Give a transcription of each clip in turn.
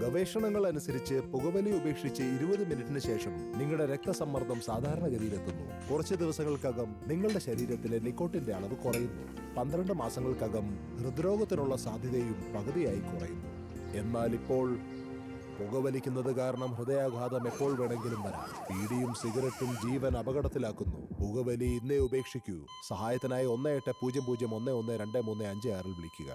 ഗവേഷണങ്ങൾ അനുസരിച്ച് പുകവലി ഉപേക്ഷിച്ച് 20 മിനിറ്റിന് ശേഷം നിങ്ങളുടെ രക്തസമ്മർദ്ദം സാധാരണഗതിയിലെത്തുന്നു. കുറച്ച് ദിവസങ്ങൾക്കകം നിങ്ങളുടെ ശരീരത്തിലെ നിക്കോട്ടിന്റെ അളവ് കുറയുന്നു. 12 മാസങ്ങൾക്കകം ഹൃദ്രോഗത്തിനുള്ള സാധ്യതയും പകുതിയായി കുറയുന്നു. എന്നാൽ ഇപ്പോൾ പുകവലിക്കുന്നത് കാരണം ഹൃദയാഘാതം എപ്പോൾ വേണമെങ്കിലും വരാം. ബീഡിയും സിഗരറ്റും ജീവൻ അപകടത്തിലാക്കുന്നു. പുകവലി ഇന്നേ ഉപേക്ഷിക്കൂ. സഹായത്തിനായി 1800112356 വിളിക്കുക.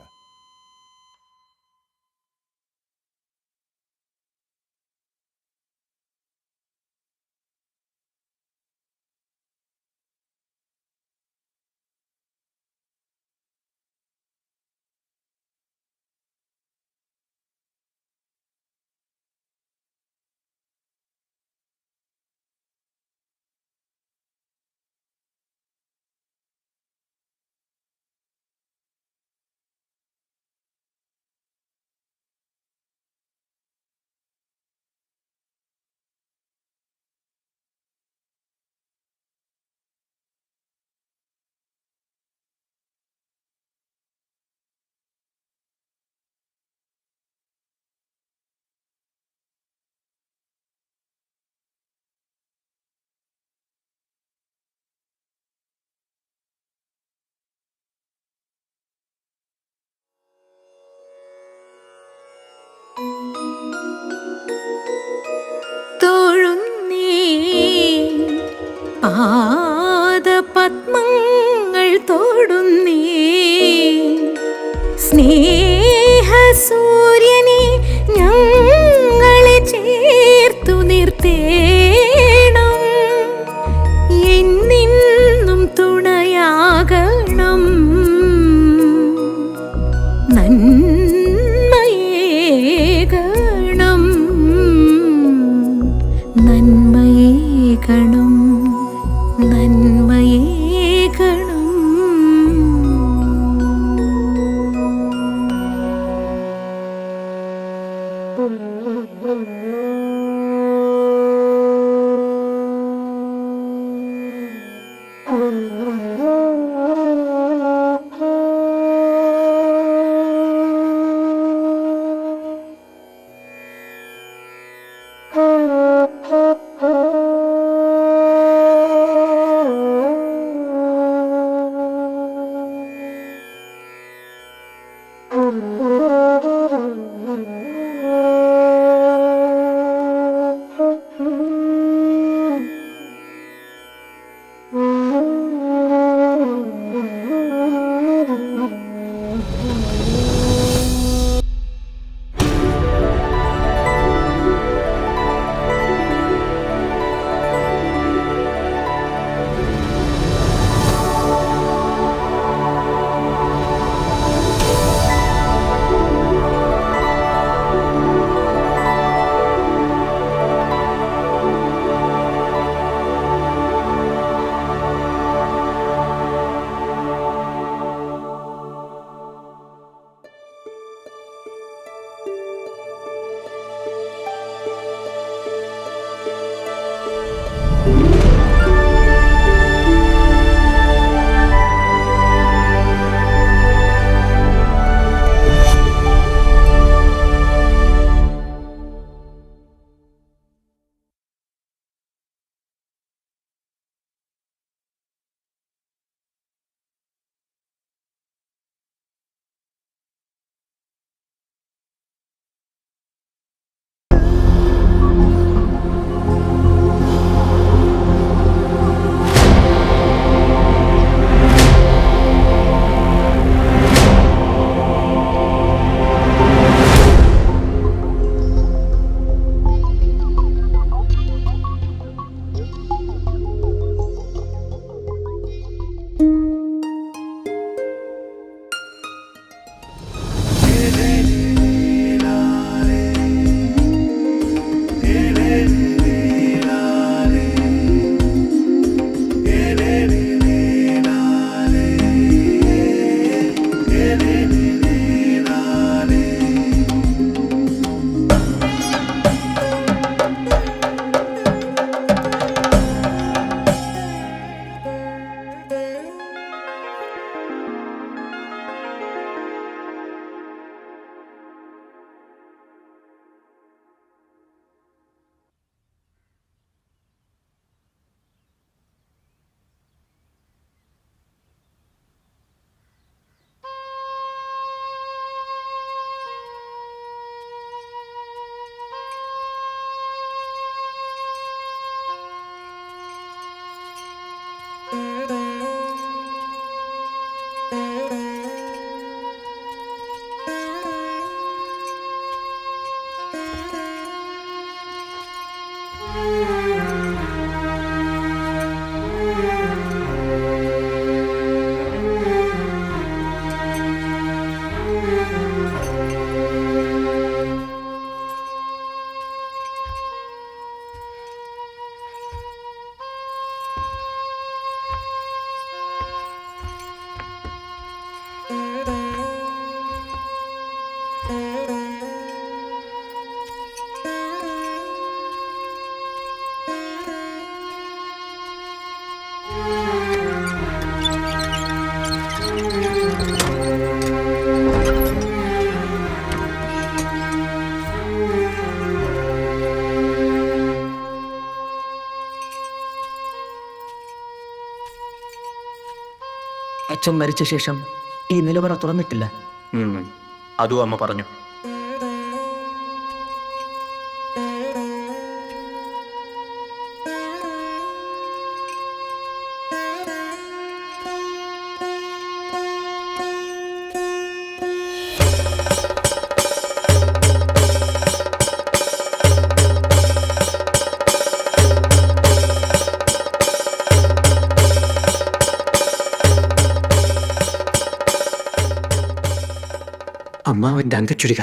പാദപത്മങ്ങൾ തൊടുന്നേ സ്നേഹസൂര്യനെ ഞങ്ങളെ ചേർത്തു നിർത്തേണം. എന്നെന്നും തുണയാകണം. നന്മയേകണം നന്മയേകണം നന്മയേകണം. അച്ഛൻ മരിച്ച ശേഷം ഈ നിലവറ തുറന്നിട്ടില്ല. അതും അമ്മ പറഞ്ഞു. അമ്മാവന്റെ അങ്കച്ചുരിക.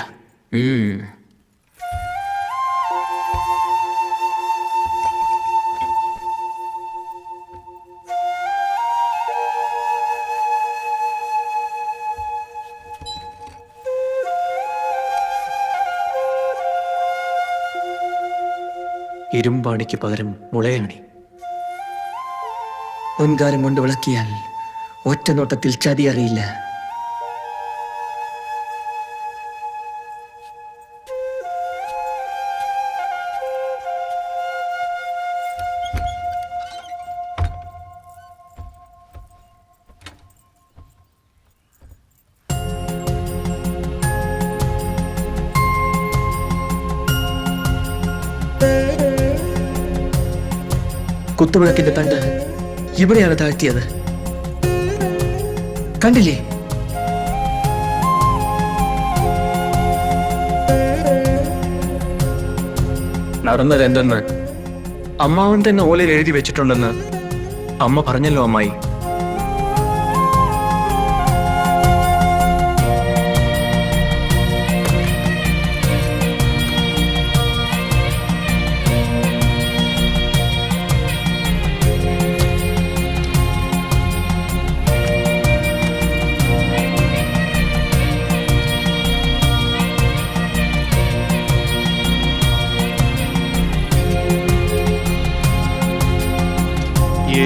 ഇരുമ്പാണിക്ക് പകരം മുളയണി. പൊൻകാരം കൊണ്ട് വിളക്കിയാൽ ഒറ്റ നോട്ടത്തിൽ ചതി അറിയില്ല. കുത്തുവിളക്കിന്റെ തണ്ട് ഇവിടെയാണ് താഴ്ത്തിയത്. കണ്ടില്ലേ? നടന്നത് എന്തെന്ന് അമ്മാവൻ തന്നെ ഓലയിൽ എഴുതി വെച്ചിട്ടുണ്ടെന്ന് അമ്മ പറഞ്ഞല്ലോ അമ്മായി.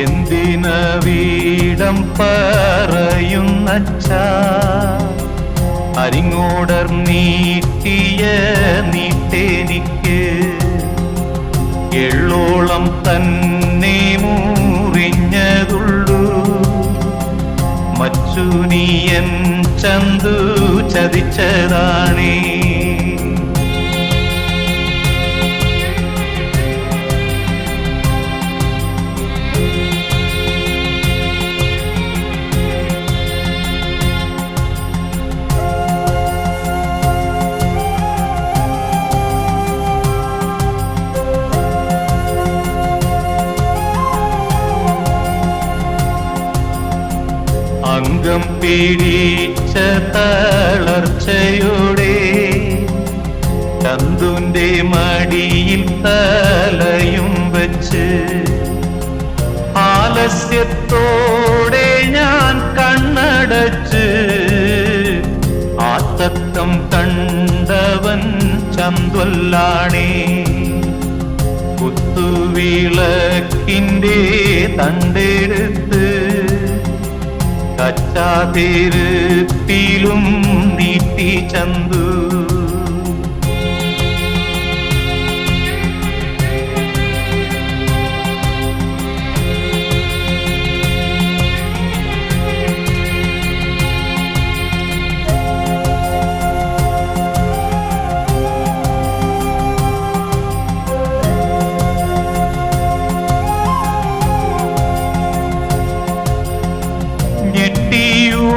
എന്തിന വീടം പറയുന്നച്ച അരിങ്ങോടർ നീട്ടിയ നീട്ടെനിക്ക് എള്ളോളം തന്നെ മുറിഞ്ഞതുള്ളൂ മച്ചുനിയൻ ചന്തു ചതിച്ചതാണേ. അംഗം പിടിച്ച തളർച്ചയോടെ ചന്തുന്റെ മടിയിൽ തലയും വച്ച് ആലസ്യത്തോടെ ഞാൻ കണ്ണടച്ച് ആത്തക്കം കണ്ടവൻ ചന്തുവല്ലാണേ. കുത്തുവിളക്കിന്റെ തണ്ടെടുത്ത് കച്ചാതിരുപ്പിലും നീട്ടി ചന്തു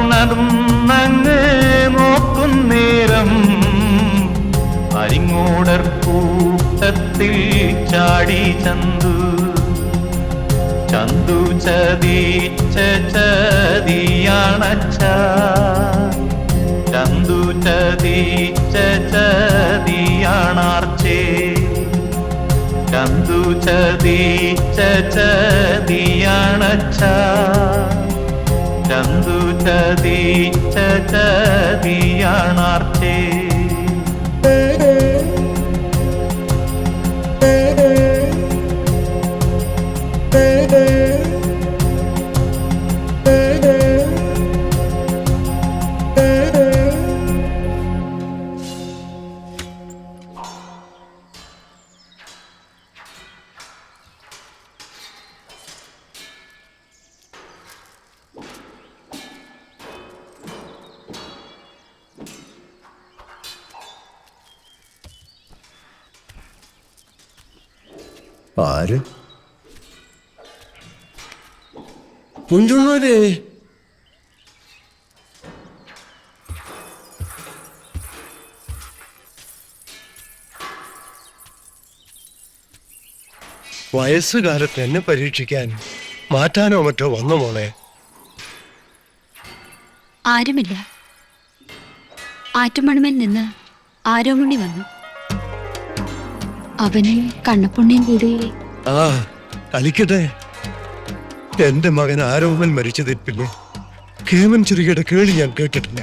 ഞെട്ടിയുണർന്നങ്ങ് നോക്കുന്നേരം അരിങ്ങോടർ പൂക്ക കൂട്ടത്തിൽ ചാടി ചന്തു ചന്തു ചതിച്ച ചതിയാണച്ച ചന്തു ചതിച്ച ചതിയാണാർച്ചേ ചന്തു ചതിച്ച ചതിയാണച്ച ചന്തു ചതിച്ച ചതിയാണാർച്ചേ ആര്? കുഞ്ചുണ്ണൂരേ, വയസ്സുകാലത്ത് എന്നെ പരീക്ഷിക്കാൻ മാറ്റാനോ മറ്റോ വന്നു മോളെ? ആരുമില്ല. ആറ്റുമണമേൽ നിന്ന് ആരോമുണ്ണി വന്നു. അവനും കണ്ണപ്പുണ്ണിയും കൂടി. ആ, കളിക്കട്ടെ. എന്റെ മകൻ ആരോമൻ മരിച്ചതിപ്പില്ലേ കേമൻ ചെറിയുടെ കേളി ഞാൻ കേട്ടിട്ടില്ല.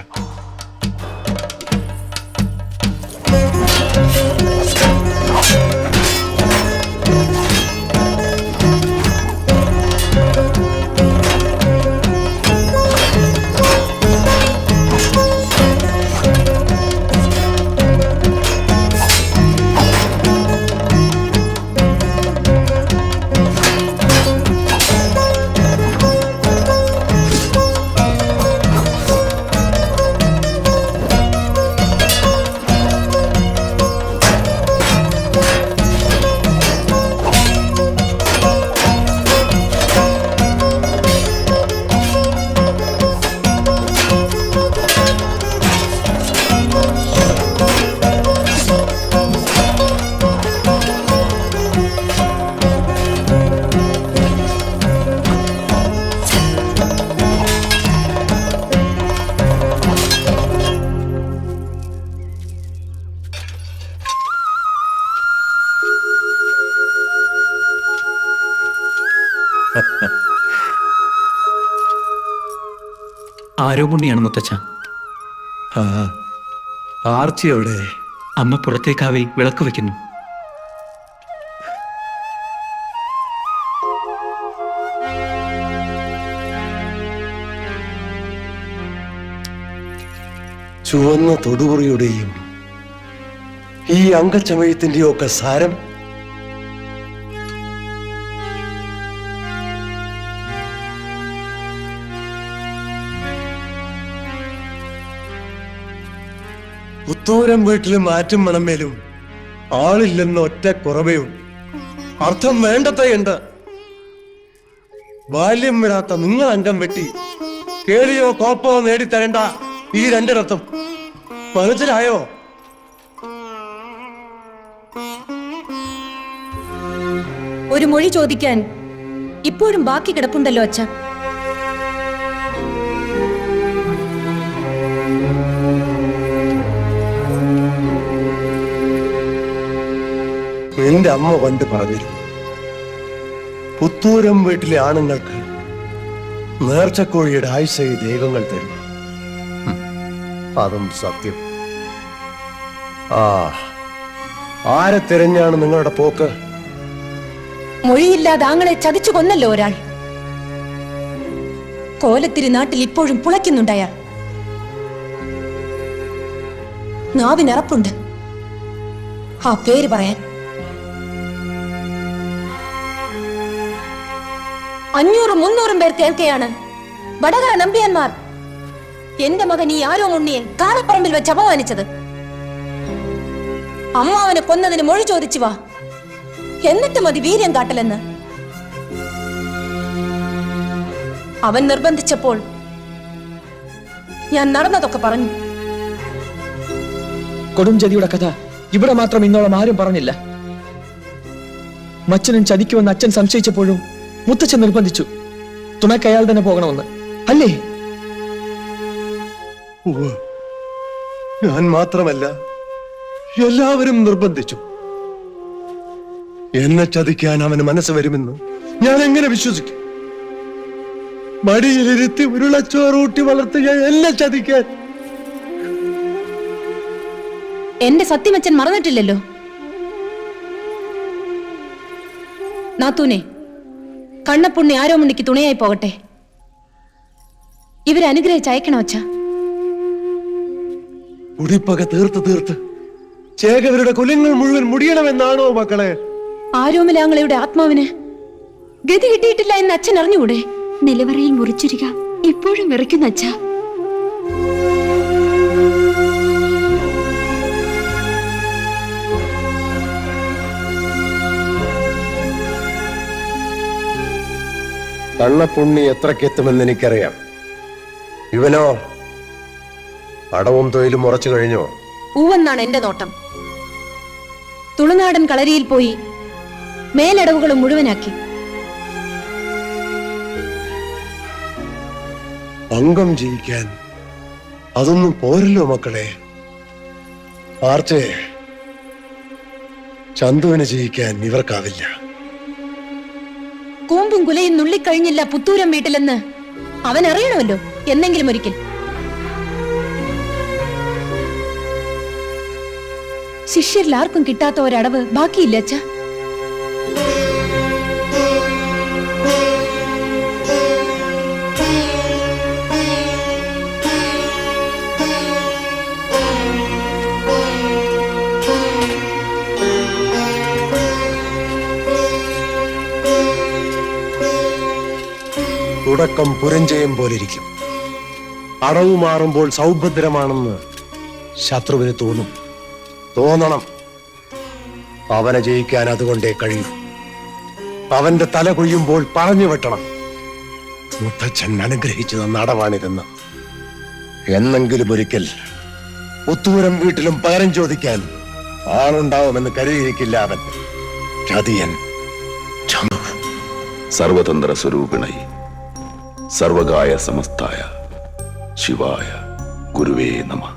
ആരോമുണ്ണിയാണ് മുത്തച്ഛ. ആ, ആർച്ചി എവിടെ? അമ്മ പുറത്തേക്കാവി വിളക്ക് വെക്കുന്നു. ചുവന്ന തൊടുകുറിയുടെയും ഈ അംഗച്ചമയത്തിന്റെയും ഒക്കെ സാരം പുത്തൂരം വീട്ടിലും മാറ്റും മണമേലും ആളില്ലെന്ന ഒറ്റ കുറവേയുള്ളൂ. അർത്ഥം വേണ്ടത്രയുണ്ട്. ബാല്യം വിടാത്ത നിങ്ങൾ അംഗം വെട്ടി കേളിയോ കോപ്പോ നേടിത്തരേണ്ട ഈ രണ്ടിടത്തും മനസ്സിലായോ? ഒരു മൊഴി ചോദിക്കാൻ ഇപ്പോഴും ബാക്കി കിടപ്പുണ്ടല്ലോ അച്ഛ. എന്റെ അമ്മ പണ്ട് പറഞ്ഞിരുന്നു, പുത്തൂരം വീട്ടിലെ ആണുങ്ങൾക്ക് നേർച്ചക്കോഴിയുടെ ആയുസ്സയെ ദൈവങ്ങൾ തരും. അതും സത്യം. ആ, ആരെ തിരഞ്ഞാണ് നിങ്ങളുടെ പോക്ക്? മൊഴിയില്ലാതെ ആങ്ങളെ ചതിച്ചു കൊന്നല്ലോ ഒരാൾ. കോലത്തിരി നാട്ടിൽ ഇപ്പോഴും പുളയ്ക്കുന്നുണ്ടയാൾ. നാവിനിറപ്പുണ്ട് ആ പേര് പറയാൻ. 500-300 പേർ കേൾക്കെയാണ് വടകര നമ്പ്യാന്മാർ എന്റെ മകൻ ഈ ആരോമുണ്ണിയെ കാളപ്പറമ്പിൽ വെച്ച് അപമാനിച്ചത്. അമ്മാവനെ കൊന്നതിന് മൊഴി ചോദിച്ചു വാ, എന്നിട്ട് മതി വീര്യം കാട്ടലെന്ന്. അവൻ നിർബന്ധിച്ചപ്പോൾ ഞാൻ നടന്നതൊക്കെ പറഞ്ഞു. കൊടുംചതിയുടെ കഥ ഇവിടെ മാത്രം ഇന്നോളം ആരും പറഞ്ഞില്ല. മച്ചനും ചതിക്കുമെന്ന് അച്ഛൻ സംശയിച്ചപ്പോഴും മുത്തച്ഛൻ നിർബന്ധിച്ചു തുണയ്ക്ക് അയാൾ തന്നെ പോകണമെന്ന്, അല്ലേ? ഉവ്വ്. ഞാൻ മാത്രമല്ല, എല്ലാവരും നിർബന്ധിച്ചു. എന്നെ ചതിക്കാൻ അവന് മനസ്സ് വരുമെന്ന് ഞാൻ എങ്ങനെ വിശ്വസിക്കും? മടിയിലിരുത്തി ഉരുളച്ചോറൂട്ടി വളർത്തിയ എന്നെ ചതിക്കാൻ. എന്റെ സത്യമച്ചൻ മറന്നിട്ടില്ലല്ലോ. നാത്തൂനെ, കണ്ണപ്പുണ്ണി ആരോമണിക്ക് തുണയായി പോകട്ടെ. ഇവരെ അനുഗ്രഹിച്ചയക്കണം അച്ഛ. മുടിപ്പക തീർത്ത് ചേകവരുടെ കുലങ്ങൾ മുഴുവൻ മുടിയണമെന്നാണോ മക്കളെ? ആരോമലാങ്ങളയുടെ ആത്മാവിന് ഗതി കിട്ടിയിട്ടില്ല എന്ന് അച്ഛൻ അറിഞ്ഞുകൂടെ? നിലവറയിൽ മുറിച്ചിരിക ഇപ്പോഴും വിറയ്ക്കുന്ന അച്ഛ. കണ്ണപ്പുണ്ണി എത്രക്കെത്തുമെന്ന് എനിക്കറിയാം. ഇവനോ അടവും തൊഴിലും ഉറച്ചു കഴിഞ്ഞോ? ഊവെന്നാണ് എന്റെ നോട്ടം. തുളുനാടൻ കളരിയിൽ പോയി മേലടവുകളും മുഴുവനാക്കി. അംഗം ജയിക്കാൻ അതൊന്നും പോരല്ലോ മക്കളെ. ആർച്ചേ, ചന്തുവിനെ ജയിക്കാൻ ഇവർക്കാവില്ല. കൂമ്പും കുലയും നുള്ളിക്കഴിഞ്ഞില്ല പുത്തൂരം വീട്ടിലെന്ന് അവൻ അറിയണമല്ലോ എന്നെങ്കിലും ഒരിക്കൽ. ശിഷ്യരിൽ ആർക്കും കിട്ടാത്ത ഒരടവ് ബാക്കിയില്ല അച്ഛ. തുടക്കം പുരഞ്ചയം പോലിരിക്കും. അടവ് മാറുമ്പോൾ സൗഭദ്രമാണെന്ന് ശത്രുവിന് തോന്നണം. അവനെ ജയിക്കാൻ അതുകൊണ്ടേ കഴിയൂ. അവന്റെ തല കൊയ്യുമ്പോൾ പറഞ്ഞു വെട്ടണം. മുത്തച്ഛൻ അനുഗ്രഹിച്ചു തന്ന അടവാണിതെന്ന്. എന്നെങ്കിലും ഒരിക്കൽ പുത്തൂരം വീട്ടിലും പകരം ചോദിക്കാൻ ആളുണ്ടാവുമെന്ന് കരുതിയിരിക്കില്ല അവൻ. ചതിയൻ ചന്തു. സർവതന്ത്ര സ്വരൂപിണൈ സർവകായ സമസ്തായ ശിവായ ഗുരുവേ നമഃ.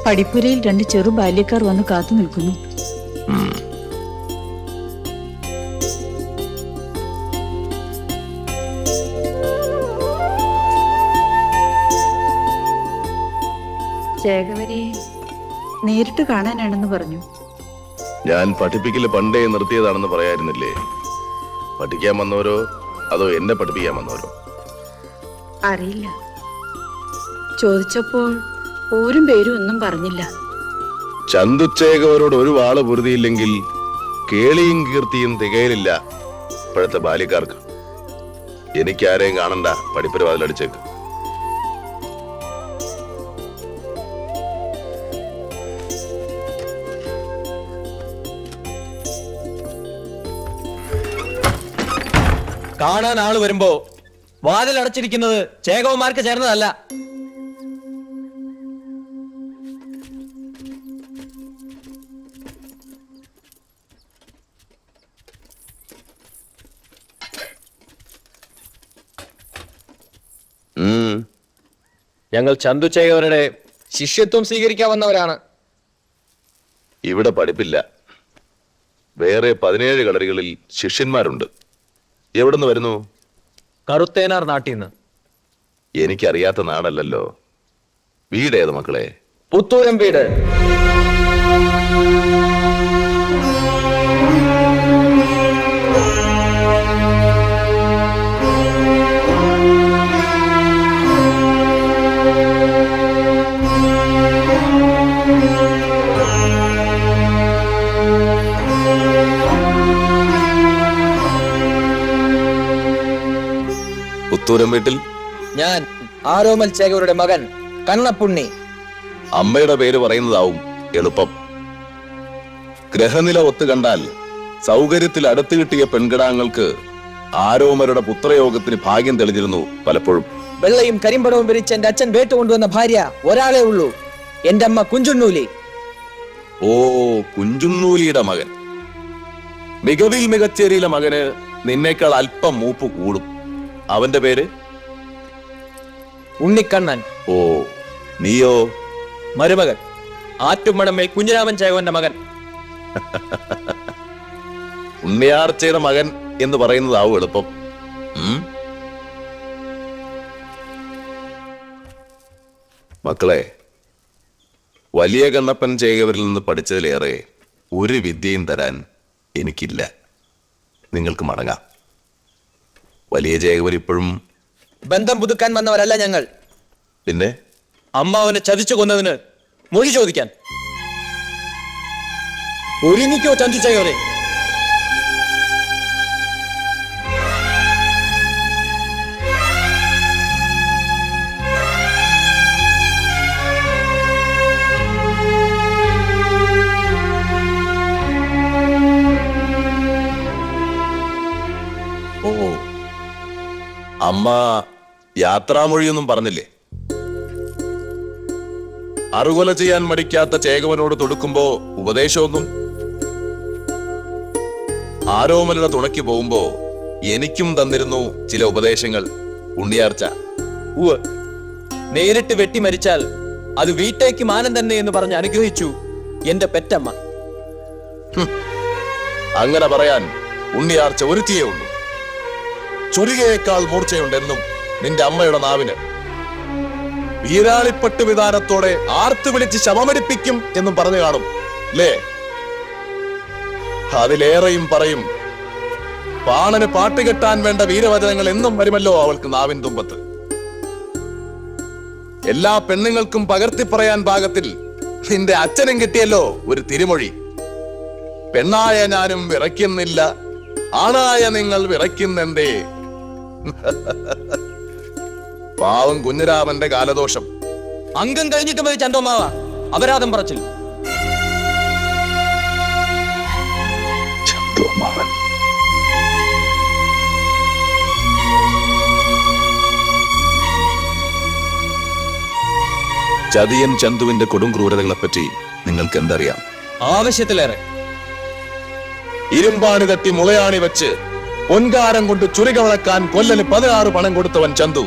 പടിപ്പുരയിൽ 2 ചെറു ബാല്യക്കാർ വന്ന് കാത്തു നിൽക്കുന്നു. ചേകവരെ നേരിട്ട് കാണാനാണെന്ന് പറഞ്ഞു. ഞാൻ പഠിപ്പിക്കല് പണ്ടേ നിർത്തിയതാണെന്ന് പറയായിരുന്നില്ലേ? പഠിക്കാൻ വന്നവരോ അതോ എന്നെ പഠിപ്പിക്കാൻ വന്നവരോ? അറിയില്ല. ചോദിച്ചപ്പോൾ ഊരും പേരും ഒന്നും പറഞ്ഞില്ല. ചന്തുച്ചേകവരോട് ഒരു വാള് പൊരുതിയില്ലെങ്കിൽ കേളിയും കീർത്തിയും തികയിലില്ല ഇപ്പോഴത്തെ ബാല്യക്കാർക്ക്. എനിക്കാരെയും കാണണ്ട, പഠിപ്പുര വാതിലടിച്ചേക്ക്. കാണാൻ ആള് വരുമ്പോ വാതിൽ അടച്ചിരിക്കുന്നത് ചേകവന്മാർക്ക് ചേർന്നതല്ല. ഞങ്ങൾ ചന്തുച്ചേകവരുടെ ശിഷ്യത്വം സ്വീകരിക്കാൻ വന്നവരാണ്. ഇവിടെ പഠിപ്പില്ല. വേറെ 17 കളരികളിൽ ശിഷ്യന്മാരുണ്ട്. എവിടുന്ന് വരുന്നു? കറുത്തേനാർ നാട്ടിൽ നിന്ന്. എനിക്കറിയാത്ത നാടല്ലല്ലോ. വീടേത് മക്കളെ? പുത്തൂരം വീട്. പുത്തൂരം വീട്ടിൽ ഞാൻ ആരോമൽ ചേകവരുടെ മകൻ കണ്ണപ്പുണ്ണി. അമ്മയുടെ പേര് പറയുന്നതാവും എളുപ്പം. ഗ്രഹനില ഒത്തു കണ്ടാൽ സൗകര്യത്തിൽ അടുത്ത് കിട്ടിയ പെൺകിടാങ്ങൾക്ക് ആരോമരുടെ പുത്രയോഗത്തിന് ഭാഗ്യം തെളിഞ്ഞിരുന്നു പലപ്പോഴും. വെള്ളയും കരിമ്പടവും വിരിച്ച് എന്റെ അച്ഛൻ വേട്ടുകൊണ്ടുവന്ന ഭാര്യ ഒരാളേ ഉള്ളൂ, എന്റെ അമ്മ കുഞ്ചുണ്ണൂലി. ഓ, കുഞ്ചുണ്ണൂലിയുടെ മകൻ. മികവിൽ മികച്ചേരിയിലെ മകന് നിന്നേക്കാൾ അല്പം മൂപ്പ് കൂടും. അവന്റെ പേര് ഉണ്ണിക്കണ്ണൻ. ഓ, നീയോ? മരുമകൻ ആറ്റുമടമേൽ കുഞ്ഞിരാമൻ ചേകവന്റെ മകൻ. ഉണ്ണിയാർച്ചയുടെ മകൻ എന്ന് പറയുന്നതാവും എളുപ്പം. മക്കളെ, വലിയ കണ്ണപ്പൻ ചേകവരിൽ നിന്ന് പഠിച്ചതിലേറെ ഒരു വിദ്യയും തരാൻ എനിക്കില്ല. നിങ്ങൾക്ക് മടങ്ങാം. വലിയ ചേകവർ ഇപ്പോഴും ബന്ധം പുതുക്കാൻ വന്നവരല്ല ഞങ്ങൾ. പിന്നെ അമ്മാവനെ ചതിച്ചു കൊന്നതിന് മൊഴി ചോദിക്കാൻ. ഒരുങ്ങിക്കോ ചന്തു ചേകവരെ. ഓ, അമ്മ യാത്രാമൊഴിയൊന്നും പറഞ്ഞില്ലേ? അറുകൊല ചെയ്യാൻ മടിക്കാത്ത ചേകവനോട് തൊടുക്കുമ്പോ ഉപദേശമൊന്നും? ആരോമലുടെ തുണയ്ക്ക് പോകുമ്പോ എനിക്കും തന്നിരുന്നു ചില ഉപദേശങ്ങൾ ഉണ്ണിയാർച്ച. നേരിട്ട് വെട്ടി മരിച്ചാൽ അത് വീട്ടേക്ക് മാനം തന്നെ എന്ന് പറഞ്ഞ് അനുഗ്രഹിച്ചു എന്റെ പെറ്റമ്മ. അങ്ങനെ പറയാൻ ഉണ്ണിയാർച്ച ഒരുത്തിയേ ഉള്ളൂ. ചൊരികയേക്കാൾ മൂർച്ചയുണ്ടെന്നും നിന്റെ അമ്മയുടെ നാവിന്. വീരാളിപ്പട്ട് വിധാനത്തോടെ ആർത്തു വിളിച്ച് ശവമടിപ്പിക്കും എന്നും പറഞ്ഞു കാണും അല്ലേ? അതിലേറെയും പറയും. പാണന് പാട്ട് കെട്ടാൻ വേണ്ട വീരവചനങ്ങൾ എന്നും വരുമല്ലോ അവൾക്ക് നാവിൻ തുമ്പത്ത്. എല്ലാ പെണ്ണുങ്ങൾക്കും പകർത്തി പറയാൻ പാകത്തിൽ നിന്റെ അച്ഛനും കിട്ടിയല്ലോ ഒരു തിരുമൊഴി. പെണ്ണായ ഞാനും വിറയ്ക്കുന്നില്ല, ആണായ നിങ്ങൾ വിറയ്ക്കുന്നെന്തേ. പാവം കുഞ്ഞിരാമന്റെ കാലദോഷം. അംഗം കഴിഞ്ഞിട്ട് മതി ചന്തോമാവ അപരാധം പറച്ചിൽ. ചതിയൻ ചന്തുവിന്റെ കൊടും ക്രൂരതകളെപ്പറ്റി നിങ്ങൾക്ക് എന്തറിയാം? ആവശ്യത്തിലേറെ. ഇരുമ്പാണി തട്ടി മുളയാണി വെച്ച് പൊൻകാരം കൊണ്ട് ചുരിക വളക്കാൻ കൊല്ലന് 16 പണം കൊടുത്തവൻ ചന്തു.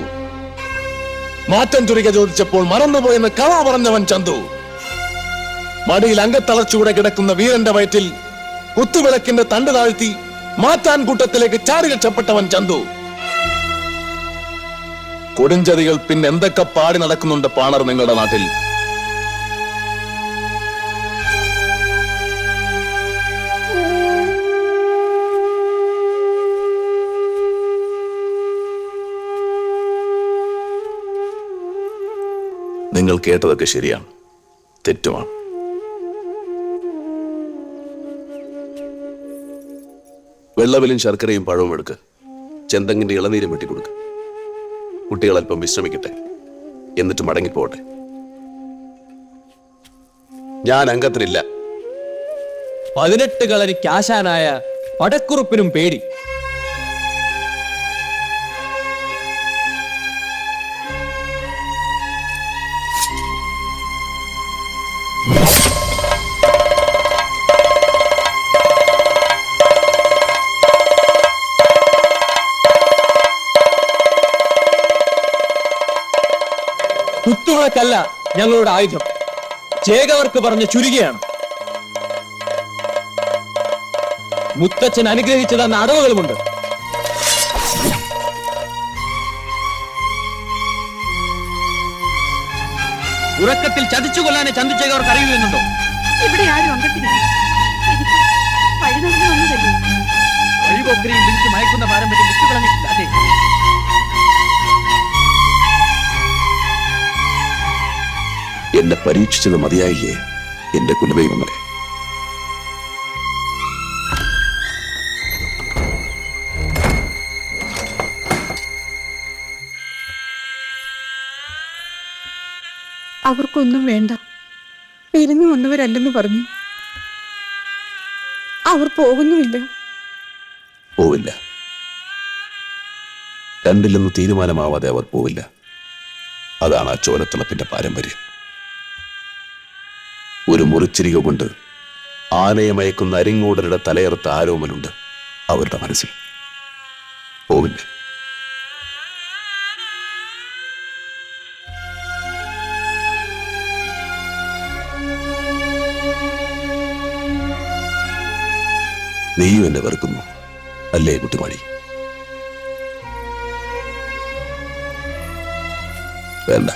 മാറ്റം ചുരിക ചോദിച്ചപ്പോൾ മറന്നുപോയെന്ന് കള പറഞ്ഞവൻ ചന്തു. മടിയിൽ അങ്കത്തളച്ചൂടെ കിടക്കുന്ന വീരന്റെ വയറ്റിൽ കുത്തുവിളക്കിന്റെ തണ്ട് താഴ്ത്തി മാറ്റാൻ കൂട്ടത്തിലേക്ക് ചാടി രക്ഷപ്പെട്ടവൻ ചന്തു. കൊടുംചതികൾ പിന്നെ എന്തൊക്കെ പാടി നടക്കുന്നുണ്ട് പാണർ നിങ്ങളുടെ നാട്ടിൽ? നിങ്ങൾ കേട്ടതൊക്കെ ശരിയാണ്, തെറ്റുമാണ്. വെള്ളവിലും ശർക്കരയും പഴവും എടുക്ക്. ചെന്തങ്ങിന്റെ ഇളനീരും വെട്ടിക്കൊടുക്ക്. കുട്ടികൾ അല്പം വിശ്രമിക്കട്ടെ, എന്നിട്ട് മടങ്ങിപ്പോട്ടെ. ഞാൻ അംഗത്തിനില്ല. 18 കളരിക്ക് ആശാനായ പടക്കുറുപ്പിനും പേടി. കുത്തുവിളക്കല്ല ഞങ്ങളുടെ ആയുധം, ചേകവർക്ക് പറഞ്ഞ ചുരുകയാണ്. മുത്തച്ഛൻ അനുഗ്രഹിച്ചു തന്ന അടവുകളുമുണ്ട്. ഉറക്കത്തിൽ ചതിച്ചു കൊല്ലാനെ ചന്തുചേകവർക്ക് അറിയുന്നുണ്ടോ? ഇവിടെ ആരും അംഗത്തിനില്ല. എനിക്ക് വഴി നടന്നു വന്നതല്ലേ. വഴിപോക്കരെയും വിളിച്ച് മയക്കുന്ന പാരമ്പര്യം വിട്ടുകളഞ്ഞിട്ടില്ല അല്ലേ? എന്നെ പരീക്ഷിച്ചത് മതിയായില്ലേ എന്റെ കുലദൈവങ്ങളെ? അവർക്കൊന്നും വേണ്ട. വിരുന്ന് വന്നവരല്ലെന്ന് പറഞ്ഞു. അവർ പോകുന്നുമില്ല. പോവില്ല. രണ്ടിലൊന്ന് തീരുമാനമാവാതെ അവർ പോവില്ല. അതാണ് ആ ചോരത്തിളപ്പിന്റെ പാരമ്പര്യം. ഒരു മുറിച്ചിരിക കൊണ്ട് ആനയെ മയക്കുന്ന അരിങ്ങോടരുടെ തലയറുത്ത ആരോമലുണ്ട് അവരുടെ മനസ്സിൽ. പോവില്ല. നീയും എന്നെ വെറുക്കുന്നു അല്ലേ കുട്ടിമാണി? വേണ്ട.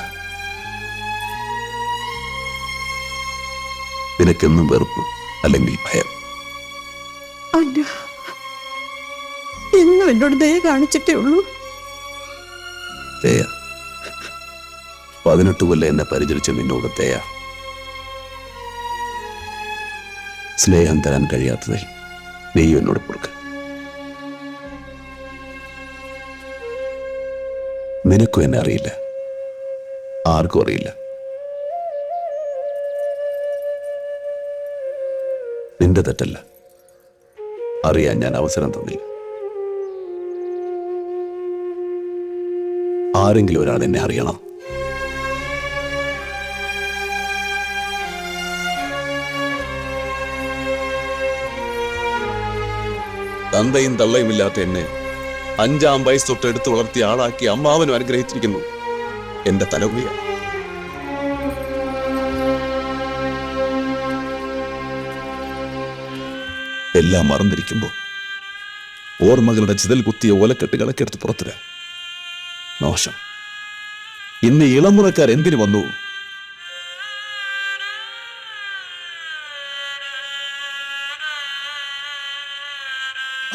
നിനക്കെന്നും വെറുപ്പ് അല്ലെങ്കിൽ ഭയം. അല്ല, എന്നും എന്നോട് ദയ കാണിച്ചിട്ടേ ഉള്ളൂ. തേയ 18 കൊല്ലം എന്നെ പരിചരിച്ച നിന്നോട് തേയ. സ്നേഹം തരാൻ കഴിയാത്തതിൽ നീയും എന്നോട് പൊറുക്ക്. നിനക്കും എന്നെ അറിയില്ല, ആർക്കും അറിയില്ല. നിന്റെ തെറ്റല്ല, അറിയാൻ ഞാൻ അവസരം തന്നില്ല. ആരെങ്കിലും ഒരാൾ എന്നെ അറിയണം. തന്തയും തള്ളയും ഇല്ലാത്ത എന്നെ 5-ാം വയസ്സ് തൊട്ട് എടുത്ത് വളർത്തിയ ആളാക്കി അമ്മാവനും അനുഗ്രഹിച്ചിരിക്കുന്നു എന്റെ തലമുറ. എല്ലാം മറന്നിരിക്കുമ്പോ ഓർമ്മകളുടെ ചിതൽ കുത്തിയ ഓലക്കെട്ടുകളൊക്കെ എടുത്ത് പുറത്തിര. മോശം. ഇന്ന് ഇളമുറക്കാർ എന്തിനു വന്നു?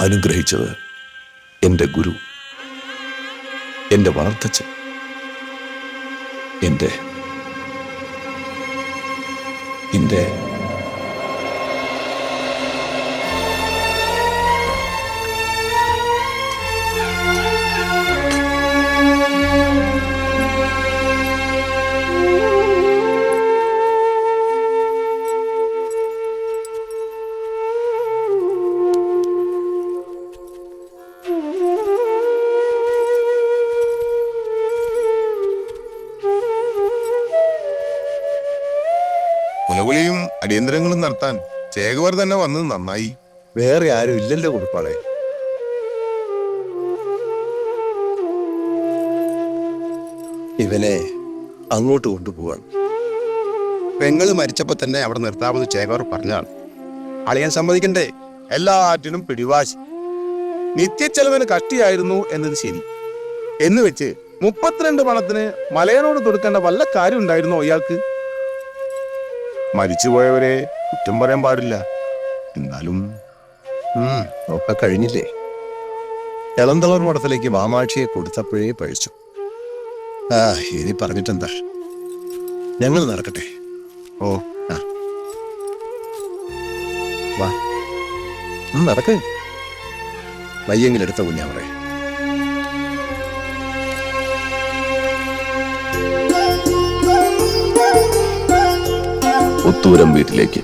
അനുഗ്രഹിച്ചത് എന്റെ ഗുരു, എന്റെ വളർത്തച്ഛൻ, എന്റെ എന്റെ കുലകുലിയും അടിയന്തരങ്ങളും നടത്താൻ ചേകവർ തന്നെ വന്നത് നന്നായി. വേറെ ആരും ഇല്ലല്ലോ കുറിപ്പാളെ. ഇവനെ അങ്ങോട്ട് കൊണ്ടുപോവാണ്. പെങ്ങള് മരിച്ചപ്പോ തന്നെ അവിടെ നിർത്താമെന്ന് ചേകവർ പറഞ്ഞാണ്. അളിയാൻ സമ്മതിക്കണ്ടേ? എല്ലാറ്റിനും പിടിവാശി. നിത്യച്ചെലവിന് കഷ്ടിയായിരുന്നു എന്നത് ശരി. എന്ന് വെച്ച് 32 പണത്തിന് മലയനോട് കൊടുക്കേണ്ട വല്ല കാര്യം ഉണ്ടായിരുന്നോ ഇയാൾക്ക്? മരിച്ചുപോയവരെ കുറ്റം പറയാൻ പാടില്ല. എന്നാലും ഒക്കെ കഴിഞ്ഞില്ലേ? എളന്തളർ മഠത്തിലേക്ക് മാമാക്ഷിയെ കൊടുത്തപ്പോഴേ പഴിച്ചു. ഇനി പറഞ്ഞിട്ടെന്താ, ഞങ്ങൾ നടക്കട്ടെ. ഓ വാ, നടക്ക്. വയ്യെങ്കിലെടുത്ത കുഞ്ഞാമറേ. പുത്തൂരം വീട്ടിലേക്ക്.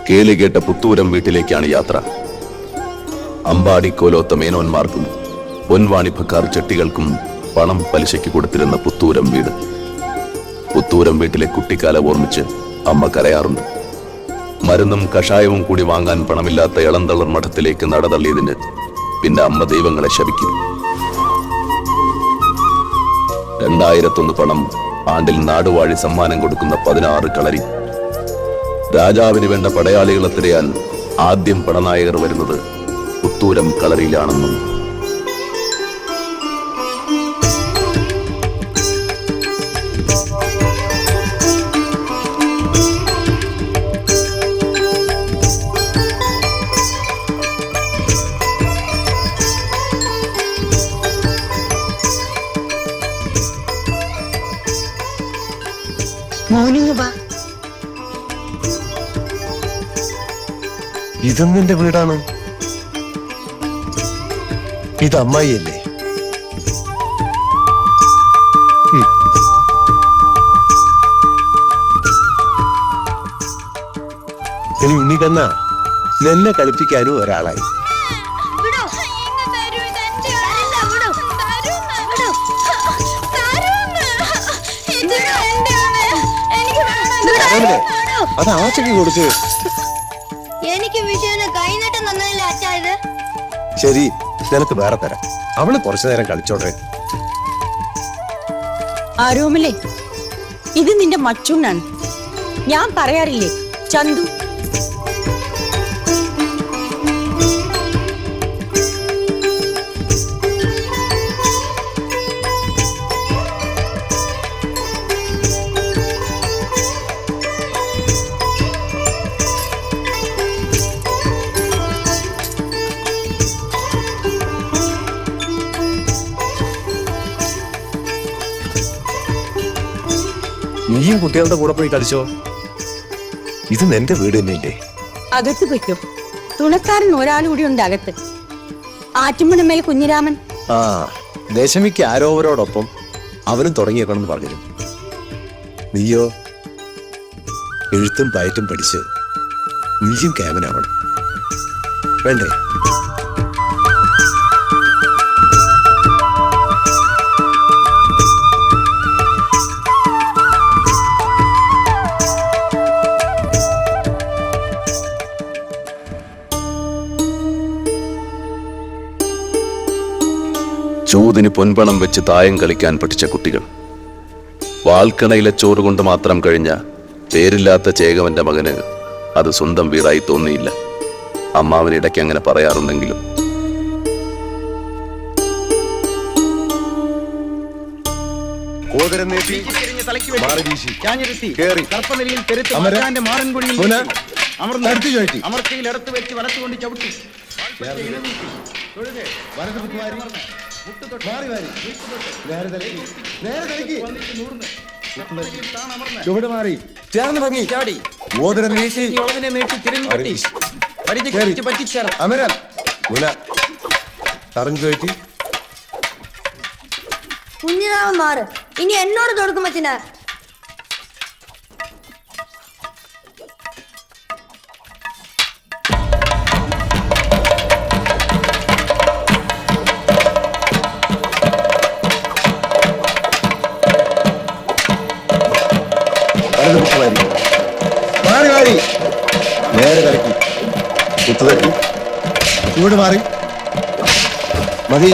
കേളി കേട്ട പുത്തൂരം വീട്ടിലേക്കാണ് യാത്ര. അമ്പാടിക്കോലോത്ത മേനോന്മാർക്കും പൊൻവാണിഭക്കാർ ചെട്ടികൾക്കും പണം പലിശയ്ക്ക് കൊടുത്തിരുന്ന പുത്തൂരം വീട്. പുത്തൂരം വീട്ടിലെ കുട്ടിക്കാലം ഓർമ്മിച്ച് അമ്മ കരയാറുണ്ട്. മരുന്നും കഷായവും കൂടി വാങ്ങാൻ പണമില്ലാത്ത ഇളന്തളർ മഠത്തിലേക്ക് നടതള്ളിയതിന് പിന്നെ അമ്മ ദൈവങ്ങളെ ശപിക്കും. 2001 പണം ആണ്ടിൽ നാടുവാഴി സമ്മാനം കൊടുക്കുന്ന 16 കളരി. രാജാവിന് വേണ്ട പടയാളികളെ തിരയാൻ ആദ്യം പടനായകർ വരുന്നത് പുത്തൂരം കളരിയിലാണെന്നും ഇതും നിന്റെ വീടാണ്. ഇത് അമ്മായിയല്ലേ? ഇനി ഉണ്ണിക്കണ്ണ നിന്നെ കളിപ്പിക്കാനും ഒരാളായി. അത് ആച്ചയ്ക്ക് കൊടുക്ക്. എനിക്ക് വിഷയന് കൈനീട്ടം തന്നതല്ലേ അച്ഛാ ഇത്? ശരി, നിനക്ക് വേറെ തരാം. അവള് കുറച്ചു നേരം കളിച്ചോട്ടെ. ആരോമലേ, ഇത് നിന്റെ മച്ചുണ്ണാണ്. ഞാൻ പറയാറില്ലേ ചന്തു. നീയും കുട്ടികളുടെ കൂടെ പോയി കളിച്ചോ. ഇത് നിന്റെ വീട് തന്നെയല്ലേ? അകത്ത് പൊയ്ക്കോ. തുണക്കാരൻ ഒരാളുകൂടി ഉണ്ട് അകത്ത്. ആറ്റുമണമേൽ കുഞ്ഞിരാമൻ. ആ, ദശമിക്ക് ആരോവരോടൊപ്പം അവനും തുടങ്ങിയേക്കണമെന്ന് പറഞ്ഞു. നീയോ എഴുത്തും പയറ്റും പഠിച്ച് നീയും ക്യാമനാവണം വേണ്ടേ? ചൂതിന് പൊൻപണം വെച്ച് തായം കളിക്കാൻ പഠിച്ച കുട്ടികൾ, വാൽക്കണയിലെ ചോറ് കൊണ്ട് മാത്രം കഴിഞ്ഞ പേരില്ലാത്ത ചേകവന്റെ മകന് അത് സ്വന്തം വീടായി തോന്നിയില്ല. അമ്മാവൻ ഇടയ്ക്ക് അങ്ങനെ പറയാറുണ്ടെങ്കിലും അമർച്ചയിലെടുത്ത് വെച്ച് വലത്തുകൊണ്ട് ചവിട്ടി ചുവട് മാറി ചേർന്ന് ഭംഗി ചാടി ഓതിരം വീശി അമരൻ മുന തറഞ്ഞു ചോദിച്ചു. കുഞ്ഞിരാമൻ മാറ്. ഇനി എന്നോട് തൊടുക്കും അച്ഛനാ. മാറി മാറി നേരെ കളിക്കി കുത്തുതട്ടി ചൂട് മാറി മതി.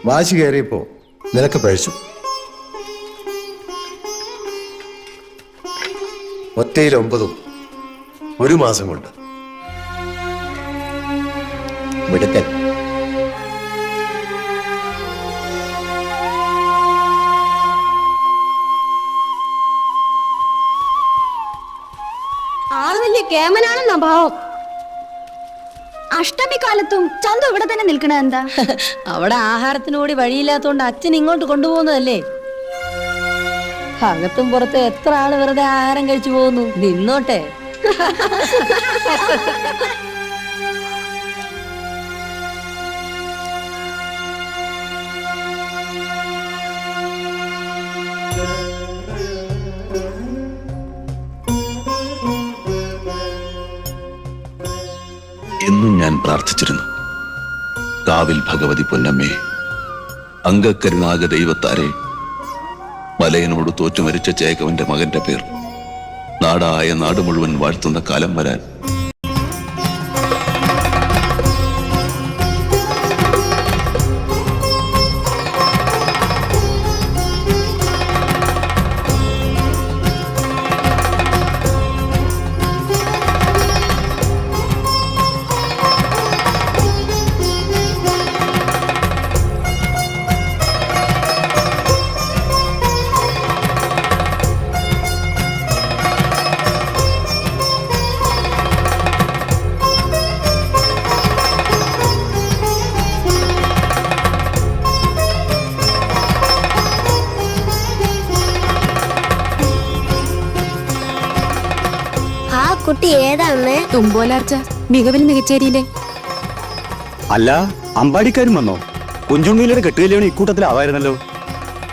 വാശി കയറിയപ്പോ നിനക്ക് പഴിച്ചു. ഒറ്റയിൽ 9 ഒരു മാസം കൊണ്ട് മിടുക്കൻ. ആള് വലിയ കേമനാണെന്നാ ഭാവം. അഷ്ടമി കാലത്തും ചന്തു ഇവിടെ തന്നെ നിൽക്കണ എന്താ? അവിടെ ആഹാരത്തിനോടി വഴിയില്ലാത്തോണ്ട് അച്ഛൻ ഇങ്ങോട്ട് കൊണ്ടുപോകുന്നതല്ലേ. അകത്തും പുറത്തും എത്ര ആള് വെറുതെ ആഹാരം കഴിച്ചു പോകുന്നു. നിന്നോട്ടെ. എന്നും ഞാൻ പ്രാർത്ഥിച്ചിരുന്നു, കാവിൽ ഭഗവതി പൊന്നമ്മേ, അംഗക്കരുണാക ദൈവത്താരെ, മലയനോട് തോറ്റുമരിച്ച ചേകവന്റെ മകന്റെ പേർ നാടായ നാട് മുഴുവൻ വാഴ്ത്തുന്ന കാലം വരാൻ. കുട്ടി ഏതാമ്മേ? തുമ്പോലാർച്ച മികവിൽ മികച്ചേരിയിലെ. അല്ല, അമ്പാടിക്കാരും വന്നോ? കുഞ്ചുണ്ണിയിലെ കെട്ടുകല്യാണം ഇക്കൂട്ടത്തിലാവായിരുന്നല്ലോ.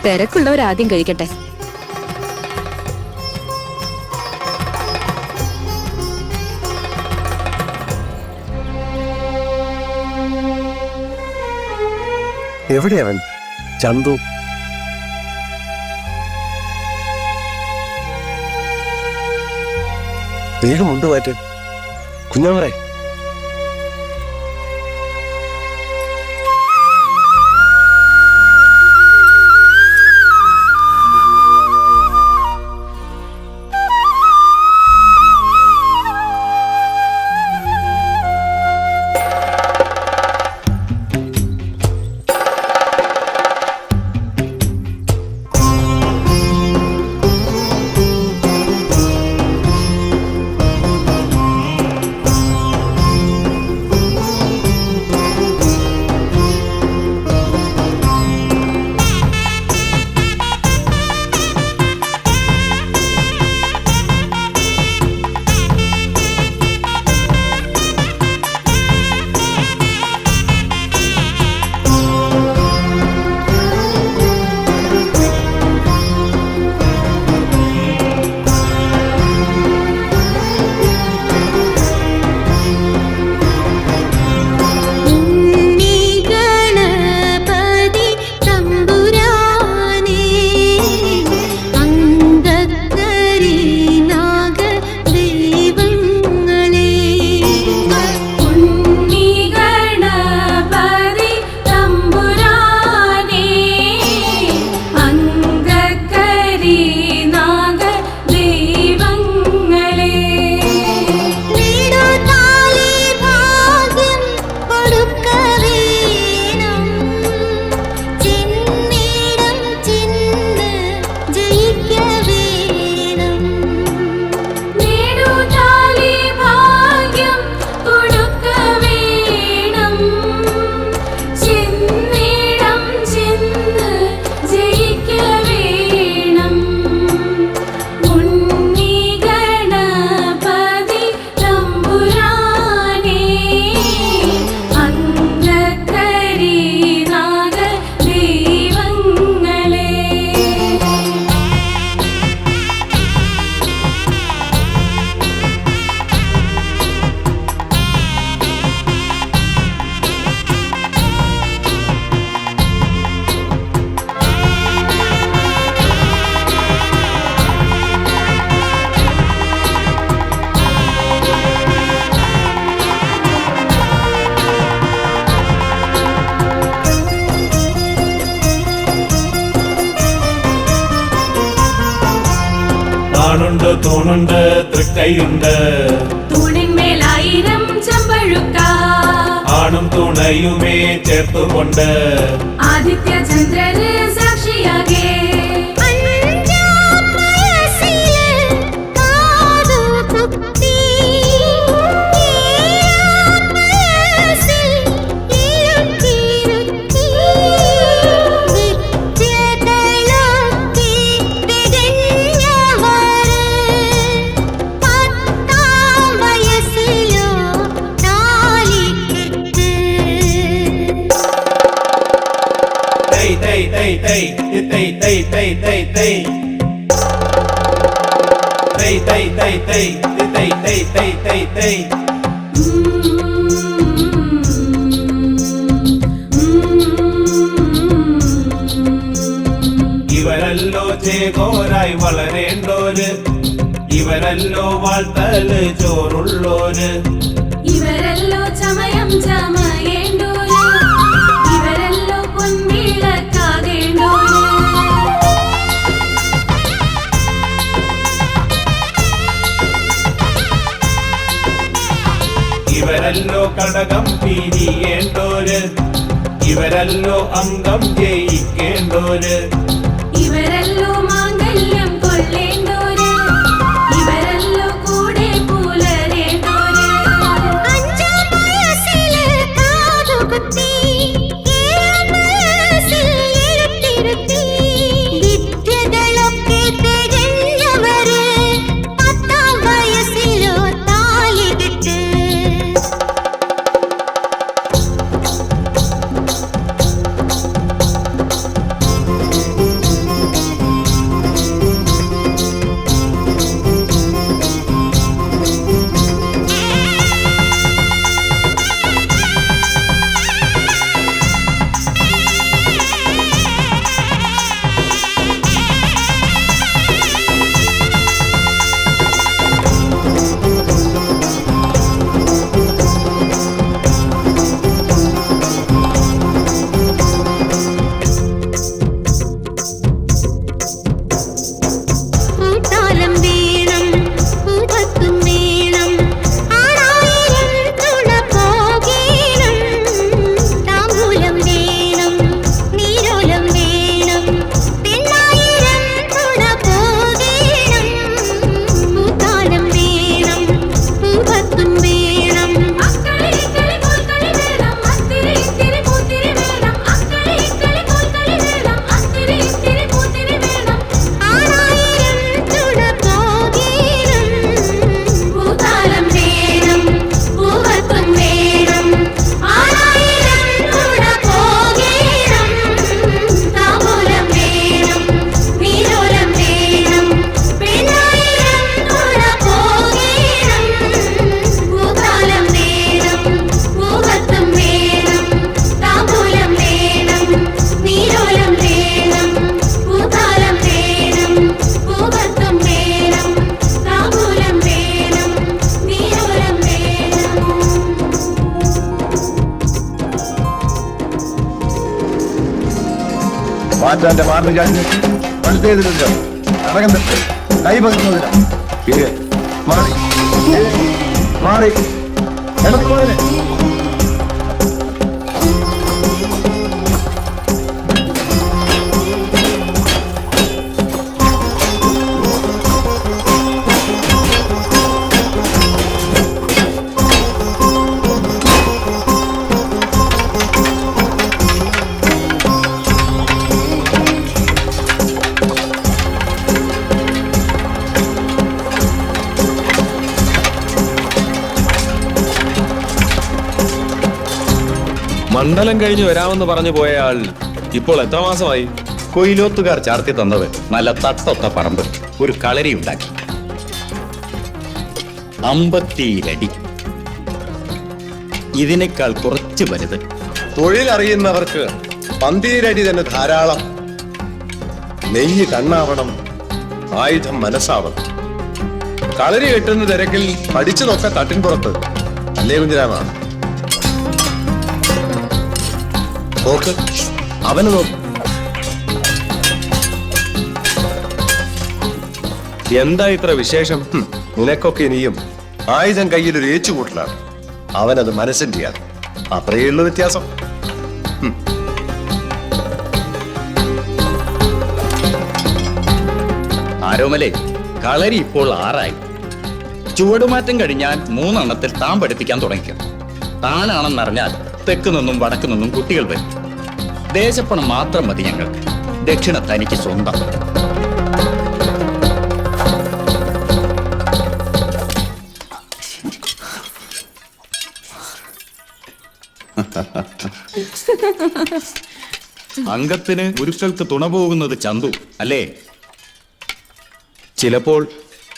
തിരക്കുള്ളവർ ആദ്യം കഴിക്കട്ടെ. എവിടെയവൻ? ചന്തു വേഗം ഉണ്ട് മാറ്റ്. കുഞ്ഞാമറേ, താണുണ്ട് തൂണുണ്ട് തൃക്കൈയുണ്ട്, തൂണിന്മേലായിരം ചെമ്പഴുക്ക, ആണും തുണയുമേ ചേർത്തുകൊണ്ട് ആദിത്യ ചന്ദ്രന് സാക്ഷിയാകെ ഇവരല്ലോ ചേകോരായി വളരേണ്ടോര്, ഇവരല്ലോ വാഴ്ത്തല് ചോറുള്ളോര്, ഇവരല്ലോ ചമയം ചമയേണ്ടോര്, ഇവരല്ലോ പൊൻവിളക്കാകേണ്ടോര്. ഇവരല്ലോ കടകം പിരിയേണ്ടോര്, ഇവരല്ലോ അംഗം ജയിക്കേണ്ടോര്, ഇവരല്ലോ മാംഗല്യം കൊള്ളേണ്ടോര്, ഇവരല്ലോ കൂടെ പുലരേണ്ടോര്. വിദ്യകളൊക്കെ തികഞ്ഞവര്, 10 വയസ്സിലോ മാറ്റാന്റെ മാറിന് ചാടി മനസ്സിലുണ്ട് നടക്കുന്നുണ്ട് കൈ പകുന്നതില്ല മാറി മാറി ഇടതുപോലെ മണ്ഡലം കഴിഞ്ഞ് വരാമെന്ന് പറഞ്ഞു പോയ ആൾ ഇപ്പോൾ എത്ര മാസമായി? കൊയിലോത്തുകാർ ചാർത്തി തന്നത് നല്ല തട്ടൊത്ത പറമ്പ് ഒരു കളരി ഉണ്ടാക്കി 57 അടി. ഇതിനേക്കാൾ കുറച്ച് വലുത്. തൊഴിലറിയുന്നവർക്ക് 12 അടി തന്നെ ധാരാളം. നെയ്യ് കണ്ണാവണം, ആയുധം മനസ്സാവണം. കളരി കെട്ടുന്ന തിരക്കിൽ പഠിച്ചു നോക്ക തട്ടിൻ പുറത്ത് അല്ലേ കുഞ്ഞിരാമ? നോക്ക്, അവന് നോക്ക്. എന്താ ഇത്ര വിശേഷം? നിനക്കൊക്കെ ഇനിയും ആയുധം കയ്യിൽ ഒരു ഏച്ചുകൂട്ടലാണ്. അവനത് മനസ്സിന്റെ ആണ്. അത്രയുള്ള വ്യത്യാസം. ആരോമലേ, കളരി ഇപ്പോൾ 6 ആയി. ചുവടുമാറ്റം കഴിഞ്ഞാൽ 3 എണ്ണത്തിൽ താൻ പഠിപ്പിക്കാൻ തുടങ്ങിക്കും. താനാണെന്നറിഞ്ഞാൽ തെക്ക് നിന്നും വടക്ക് നിന്നും കുട്ടികൾ വരും. ദേശപ്പണം മാത്രം മതി ഞങ്ങൾക്ക്. ദക്ഷിണ തനിക്ക് സ്വന്തം. അംഗത്തിന് ഗുരുക്കൾക്ക് തുണ പോകുന്നത് ചന്തു അല്ലേ? ചിലപ്പോൾ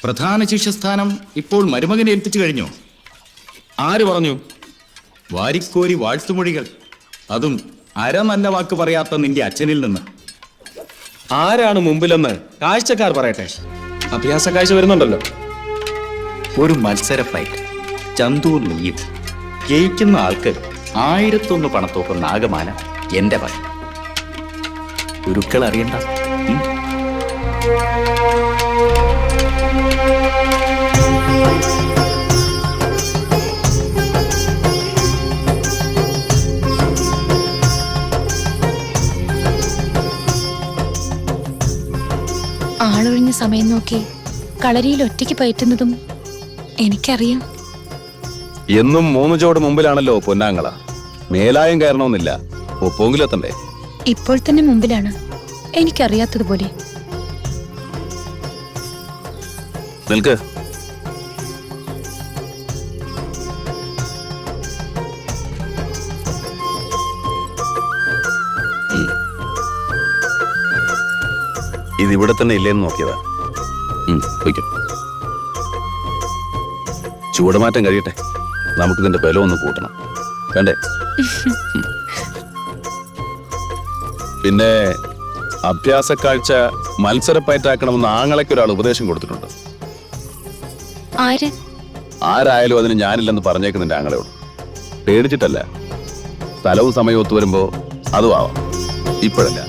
പ്രധാന ശിഷ്യസ്ഥാനം ഇപ്പോൾ മരുമകനെ ഏൽപ്പിച്ചു കഴിഞ്ഞു. ആര് പറഞ്ഞു? വാരിക്കോരി വാഴ്ത്തുമൊഴികൾ, അതും അര നല്ല വാക്ക് പറയാത്ത നിന്റെ അച്ഛനിൽ നിന്ന്. ആരാണ് മുമ്പിലെന്ന് കാഴ്ചക്കാർ പറയട്ടെ. അഭ്യാസ കാഴ്ച വരുന്നുണ്ടല്ലോ. ഒരു മത്സര ഫൈറ്റ്, ചന്തു നീയും. ജയിക്കുന്ന ആൾക്ക് 1001 പണത്തോക്ക് നാഗമാല എന്റെ പണി. ഗുരുക്കൾ അറിയണ്ട. ആളൊഴിഞ്ഞ സമയം നോക്കി കളരിയിൽ ഒറ്റയ്ക്ക് പയറ്റുന്നതും എനിക്കറിയാം. എന്നും 3 ചോട് മുമ്പിലാണല്ലോ പൊന്നാങ്ങള. മേലായം കയറണമെന്നില്ല, ഒപ്പോങ്കിലെത്തണ്ടേ? ഇപ്പോൾ തന്നെ മുമ്പിലാണ്, എനിക്കറിയാത്തതുപോലെ. നിൽക്ക്. ഇതിവിടെ തന്നെ ഇല്ലേന്ന് നോക്കിയതാ. വയ്ക്കും. ചൂടുമാറ്റം കഴിയട്ടെ, നമുക്കിതിന്റെ ബലം ഒന്ന് കൂട്ടണം. വേണ്ടേ? പിന്നെ അഭ്യാസക്കാഴ്ച മത്സരപ്പയറ്റാക്കണമെന്ന് ആങ്ങളയ്ക്കൊരാൾ ഉപദേശം കൊടുത്തിട്ടുണ്ട്. ആരായാലും അതിന് ഞാനില്ലെന്ന് പറഞ്ഞേക്കുന്നുണ്ട് ആങ്ങളയോട്. പേടിച്ചിട്ടല്ല, സ്ഥലവും സമയവും ഒത്തുവരുമ്പോ അതും ആവാം. ഇപ്പോഴല്ല.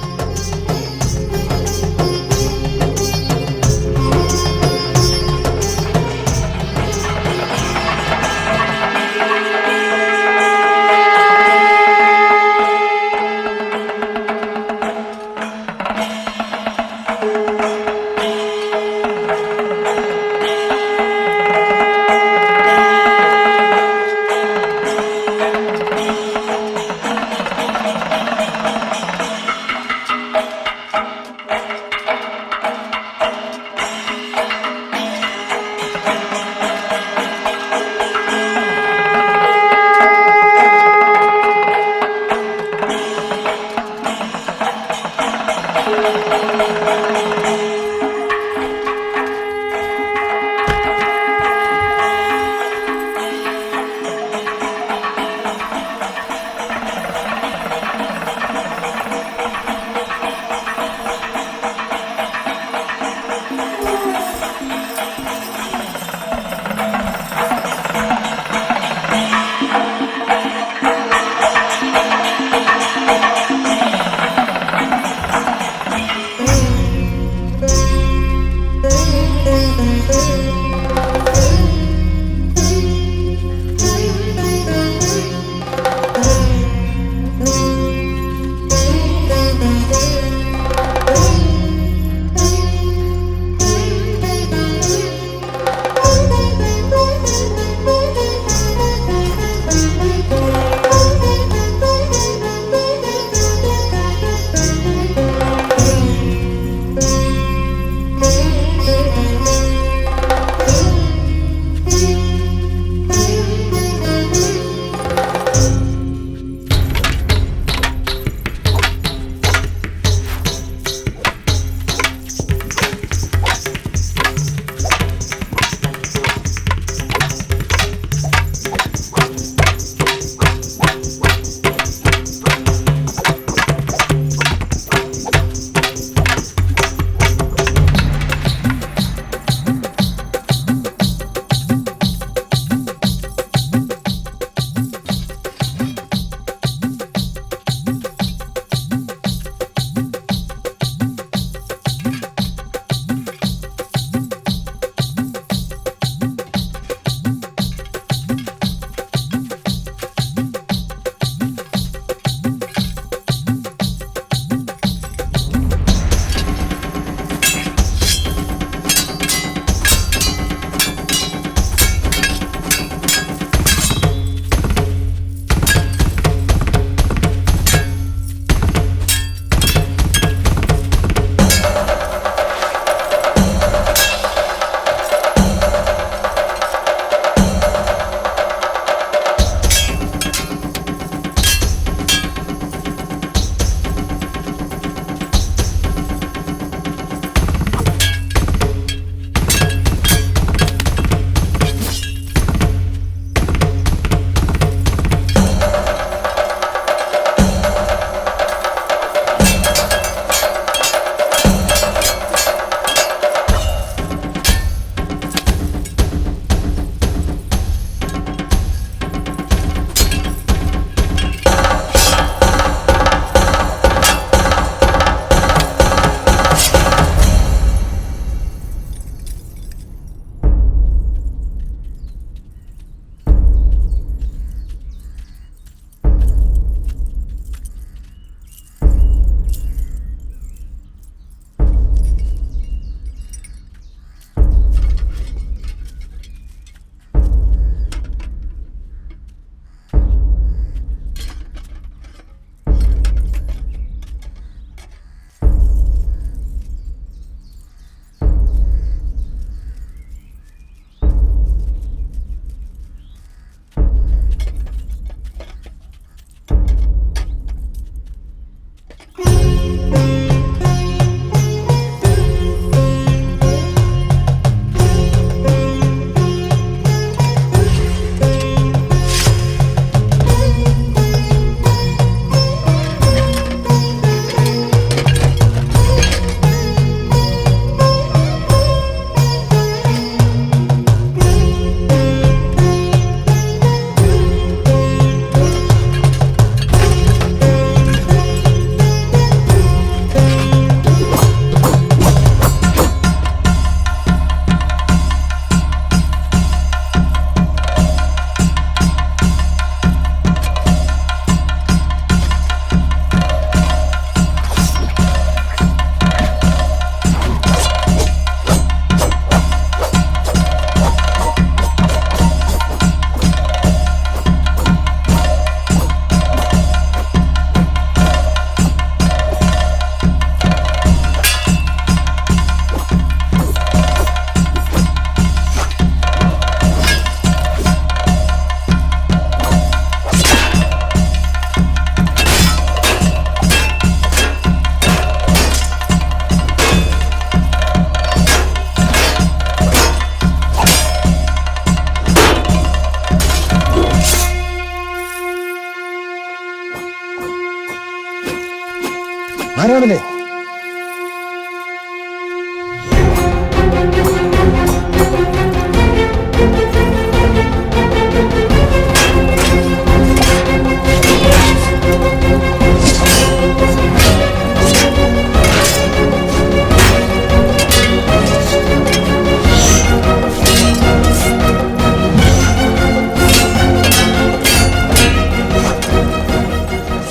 ആരാണല്ലേ?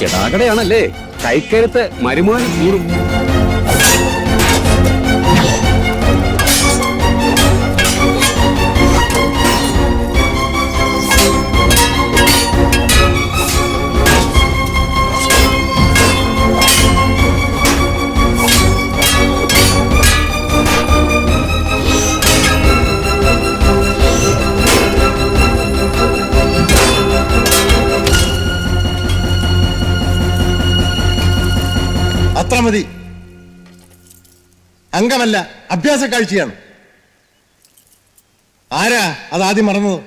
ചെടാകടയാണല്ലേ, കൈക്കരുത്ത് മരുമോൻ കൂടും. അത്ര മതി. അംഗമല്ല, അഭ്യാസ കാഴ്ചയാണ്. ആരാ അതാദ്യം മറന്നത്?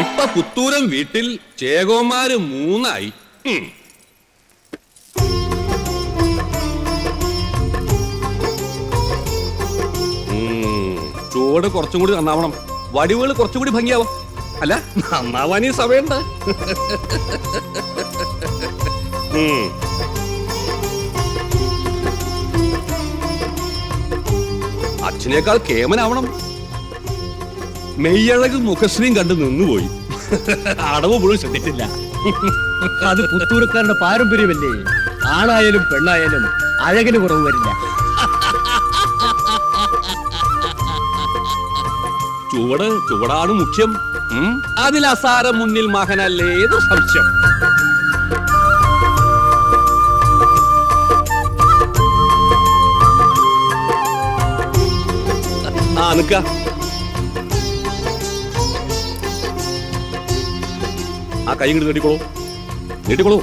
ഇപ്പൊ പുത്തൂരം വീട്ടിൽ ചേകോമാര് 3 ചുവട് കുറച്ചും കൂടി നന്നാവണം, വടിവുകൾ കുറച്ചും കൂടി ഭംഗിയാവും. അല്ല, നന്നാവാൻ ഈ സമയമുണ്ട്. അച്ഛനേക്കാൾ കേമനാവണം. മെയ്യഴകും മുഖശ്രീയും കണ്ട് നിന്നുപോയി. അടവ് മുഴുവൻ ശ്രദ്ധിച്ചില്ല. അത് പുത്തൂർക്കാരുടെ പാരമ്പര്യമല്ലേ. ആണായാലും പെണ്ണായാലും അഴകിന് കുറവ് വരില്ല. ചുവടാണ് മുഖ്യം. അതിൽ അസാരം മുന്നിൽ മകനല്ലേ, ഏത് സംശയം. നിക്ക. ആ കൈ ഇങ്ങോട്ട് നീട്ടിക്കോളൂ.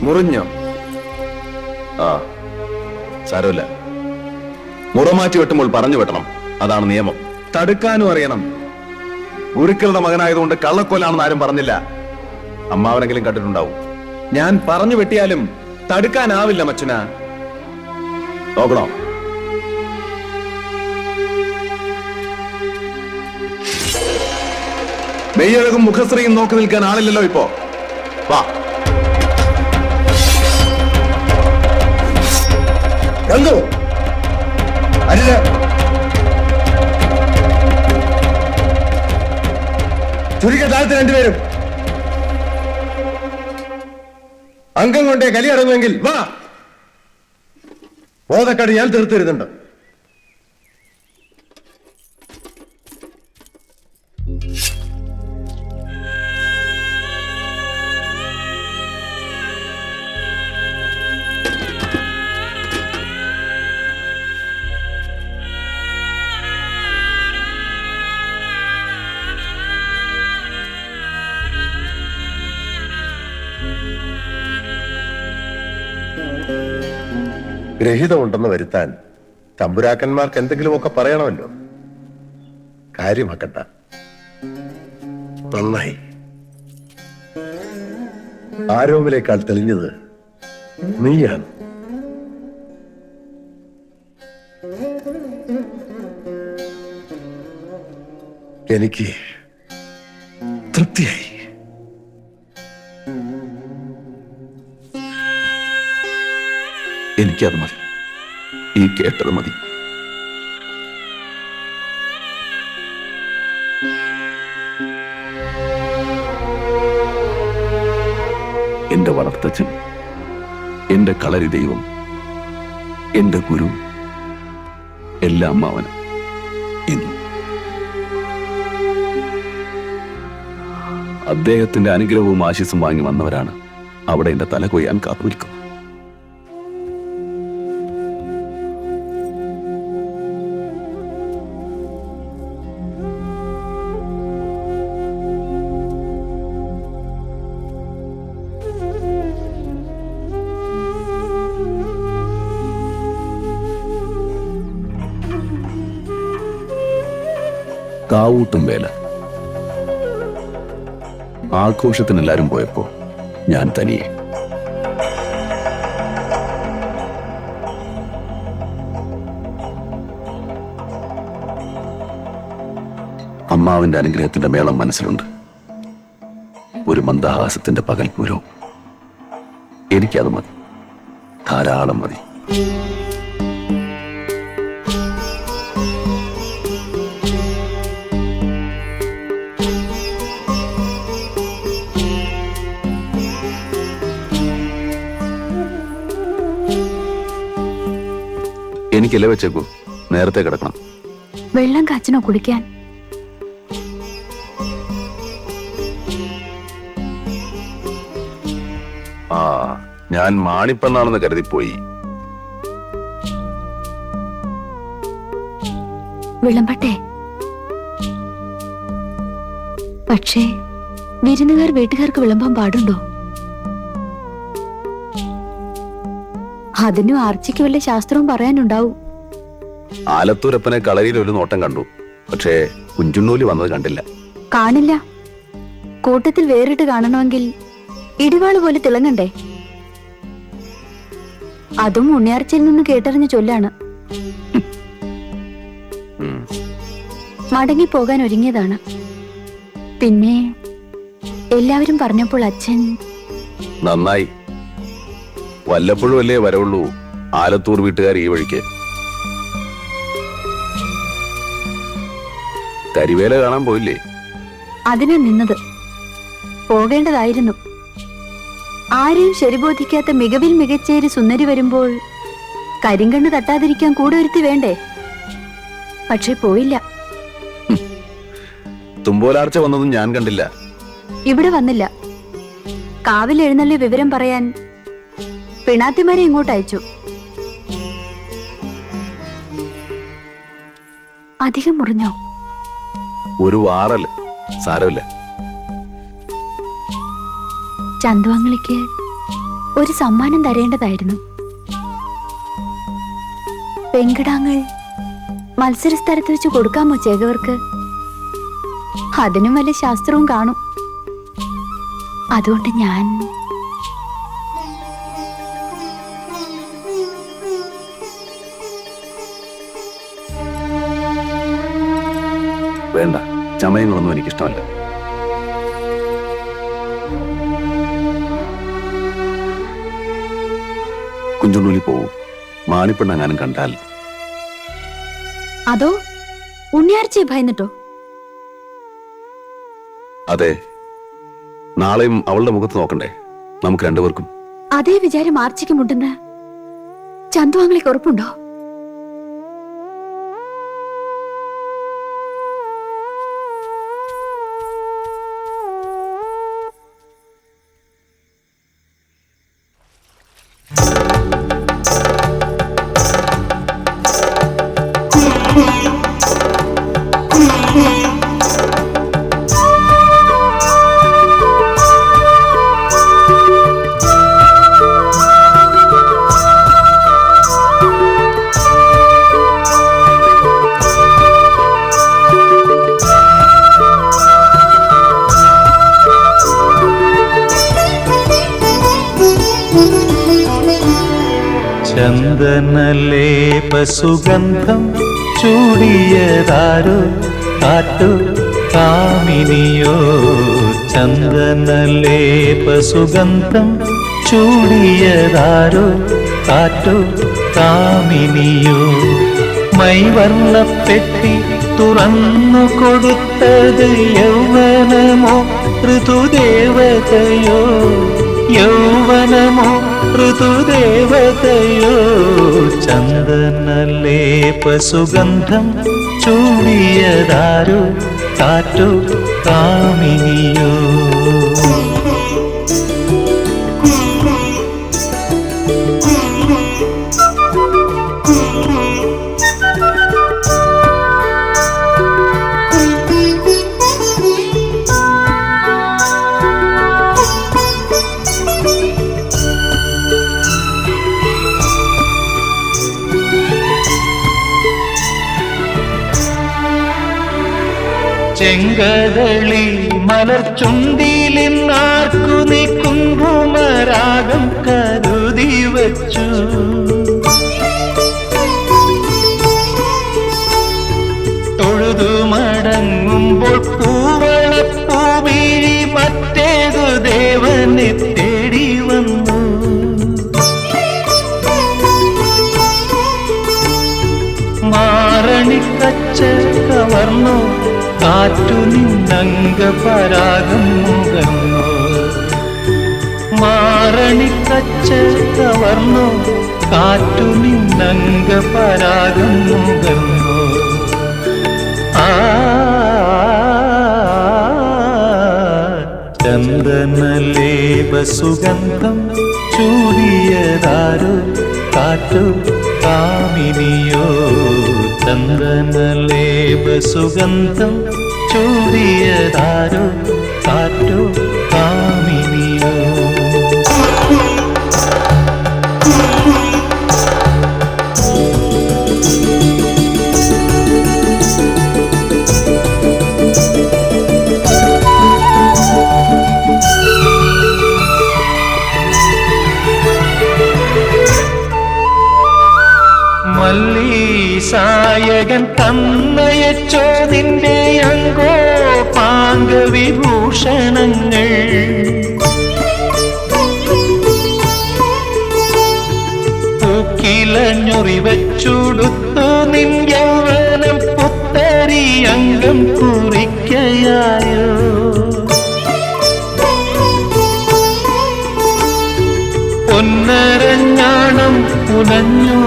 മുറിഞ്ഞോ? ആ, സാരമില്ല. മുറമാറ്റി വെട്ടുമ്പോൾ പറഞ്ഞു വെട്ടണം, അതാണ് നിയമം. തടുക്കാനും അറിയണം. ഗുരുക്കളുടെ മകനായതുകൊണ്ട് കള്ളക്കൊലാണെന്ന് ആരും പറഞ്ഞില്ല. അമ്മാവനെങ്കിലും കണ്ടിട്ടുണ്ടാവും. ഞാൻ പറഞ്ഞു വെട്ടിയാലും തടുക്കാനാവില്ല മച്ചന. നോക്കണോ? മെയ്യഴകും മുഖശ്രീയും നോക്കി നിൽക്കാൻ ആളില്ലല്ലോ ഇപ്പോ. വാ. അല്ല, ചുരുക്ക താഴത്ത് രണ്ടുപേരും അംഗം കൊണ്ടേ കലി അടങ്ങുമെങ്കിൽ വാ. ബോധക്കാട് ഞാൻ തീർത്തിരുന്നുണ്ട്. ഗ്രഹിതമുണ്ടെന്ന് വരുത്താൻ തമ്പുരാക്കന്മാർക്ക് എന്തെങ്കിലുമൊക്കെ പറയണമല്ലോ. കാര്യമാക്കണ്ട. നന്നായി. ആരോമിലേക്കാൾ തെളിഞ്ഞത് നീയാണ്. എനിക്ക് തൃപ്തിയായി. എനിക്കത് മതി. ഈ കേട്ടത് മതി. എന്റെ വളർത്തച്ഛൻ, എന്റെ കളരി ദൈവം, എന്റെ ഗുരു, എല്ലാം അമ്മാവന്. ഇന്നും. അദ്ദേഹത്തിന്റെ അനുഗ്രഹവും ആശീസ്സും വാങ്ങി വന്നവരാണ് അവിടെ എന്റെ തല കൊയ്യാൻ കാത്തുനിൽക്കുന്നത്. കാവൂട്ടും വേല. ആഘോഷത്തിന് എല്ലാരും പോയപ്പോ ഞാൻ തനിയെ. അമ്മാവിന്റെ അനുഗ്രഹത്തിന്റെ മേളം മനസ്സിലുണ്ട്. ഒരു മന്ദഹാസത്തിന്റെ പകൽപൂരവും. എനിക്കത് മതി, ധാരാളം മതി. എനിക്കില്ല വെച്ചേക്കൂ, നേരത്തെ കിടക്കണം. വെള്ളം കാച്ചണോ കുടിക്കാൻ? ആ, ഞാൻ മാണിപ്പെണ്ണാണെന്ന് കരുതിപ്പോയി. വിളമ്പട്ടെ? പക്ഷേ വിരുന്നുകാർ വീട്ടുകാർക്ക് വിളമ്പാൻ പാടുണ്ടോ? അതിനും ആർച്ചിക്ക് വല്ല ശാസ്ത്രവും പറയാനുണ്ടാവും. ആലത്തൂരപ്പനെ കളരിയിൽ ഒരു നോട്ടം കണ്ടു, പക്ഷേ കുഞ്ചുണ്ണൂലി വന്നത് കണ്ടില്ല. കാണില്ല. കൂട്ടത്തിൽ വേറിട്ട് കാണണമെങ്കിൽ ഇടിവാള് പോലെ തിളങ്ങണ്ടേ? അതും ഉണ്ണിയാർച്ചയിൽ നിന്ന് കേട്ടറിഞ്ഞ ചൊല്ലാണ്. മടങ്ങിപ്പോകാൻ ഒരുങ്ങിയതാണ്. പിന്നെ എല്ലാവരും പറഞ്ഞപ്പോൾ അച്ഛൻ നന്നായി. വല്ലപ്പോഴും അല്ലേ വരവുള്ളൂ ആലത്തൂർ വീട്ടുകാർ ഈ വഴിക്ക്. കരിവേല കാണാൻ പോയില്ലേ? അതിനാ നിന്നത്. പോകേണ്ടതായിരുന്നു. ആരെയും ശരിബോധിക്കാത്ത മികവിൽ മികച്ചേരി സുന്ദരി വരുമ്പോൾ കരിങ്കണ്ണ് തട്ടാതിരിക്കാൻ കൂടെ ഒരുത്തി വേണ്ടേ? പക്ഷെ പോയില്ല. തുമ്പോലാർച്ച വന്നതും ഞാൻ കണ്ടില്ല. ഇവിടെ വന്നില്ല. കാവിൽ എഴുന്നള്ളി വിവരം പറയാൻ പിണാത്തിമാരെ ഇങ്ങോട്ട് അയച്ചു. അധികം മുറിഞ്ഞോ? ഒരു വാറൽ സാരമില്ല. ചന്തുവാങ്ങളിക്ക് ഒരു സമ്മാനം തരേണ്ടതായിരുന്നു. പെങ്കിടാങ്ങൾ മത്സരസ്ഥലത്ത് വെച്ച് കൊടുക്കാമോ ചേകവർക്ക്? അതിനും വല്ല ശാസ്ത്രവും കാണും. അതുകൊണ്ട് ഞാൻ വേണ്ട, ചമയങ്ങളൊന്നും എനിക്കിഷ്ടമല്ല. കുഞ്ചുണ്ണൂലി പോവും. മാണിപ്പെണ്ണങ്ങാനും കണ്ടാൽ. അതോ ഉണ്ണിയാർച്ചയെ ഭയന്നിട്ടോ? അതെ, നാളെയും അവളുടെ മുഖത്ത് നോക്കണ്ടേ നമുക്ക് രണ്ടുപേർക്കും? അതേ വിചാരം ആർച്ചിക്കുമുണ്ടെന്ന് ചന്തുവാങ്ങളെ ഉറപ്പുണ്ടോ? ചന്ദനലേപസുഗന്ധം ചൂടിയതാരോ കാറ്റോ കാമിനിയോ. ചന്ദനലേപസുഗന്ധം ചൂടിയതാരോ കാറ്റോ കാമിനിയോ. മൈവർണ്ണപ്പെട്ടി തുറന്നു കൊടുത്തത് യൗവനമോ ഋതുദേവതയോ? യൗവനമോ ഋതുദേവതയോ ചന്ദനലേപസുഗന്ധം ചൂടിയതാരോ കാറ്റോ കാമിനിയോ ചെങ്കതളി മലർച്ചുണ്ടിലിന്നാർക്കു നീ കുങ്കുമരാഗം കരുതി വച്ചു തൊഴുതു മടങ്ങുമ്പോൾ പൂവളപ്പൂവിഴി മറ്റേതു ദേവനെ തേടി വന്നു മാറണിക്കച്ച കവർന്നു കാറ്റു നിന്നംഗപരാഗം മുകർന്നു മാറണിക്കച്ച കവർന്നു കാറ്റു നിന്നംഗപരാഗം മുകർന്നു ചന്ദനലേപസുഗന്ധം ചൂടിയതാരോ കാറ്റു കാമിനിയോ ചന്ദനലേപസുഗന്ധം ചൂടിയതാരോ കാറ്റു കാമിനിയോ മല്ലീസായകൻ തന്നയച്ചോ നിന്റെ അങ്കോ പാംഗവിഭൂഷണങ്ങൾ തൂക്കിലഞ്ഞുറിവച്ചുടുത്തു നിൻ യൗവനം പുത്തരി അംഗം കുറിക്കയായോ പൊന്നരഞ്ഞാണം പുനഞ്ഞു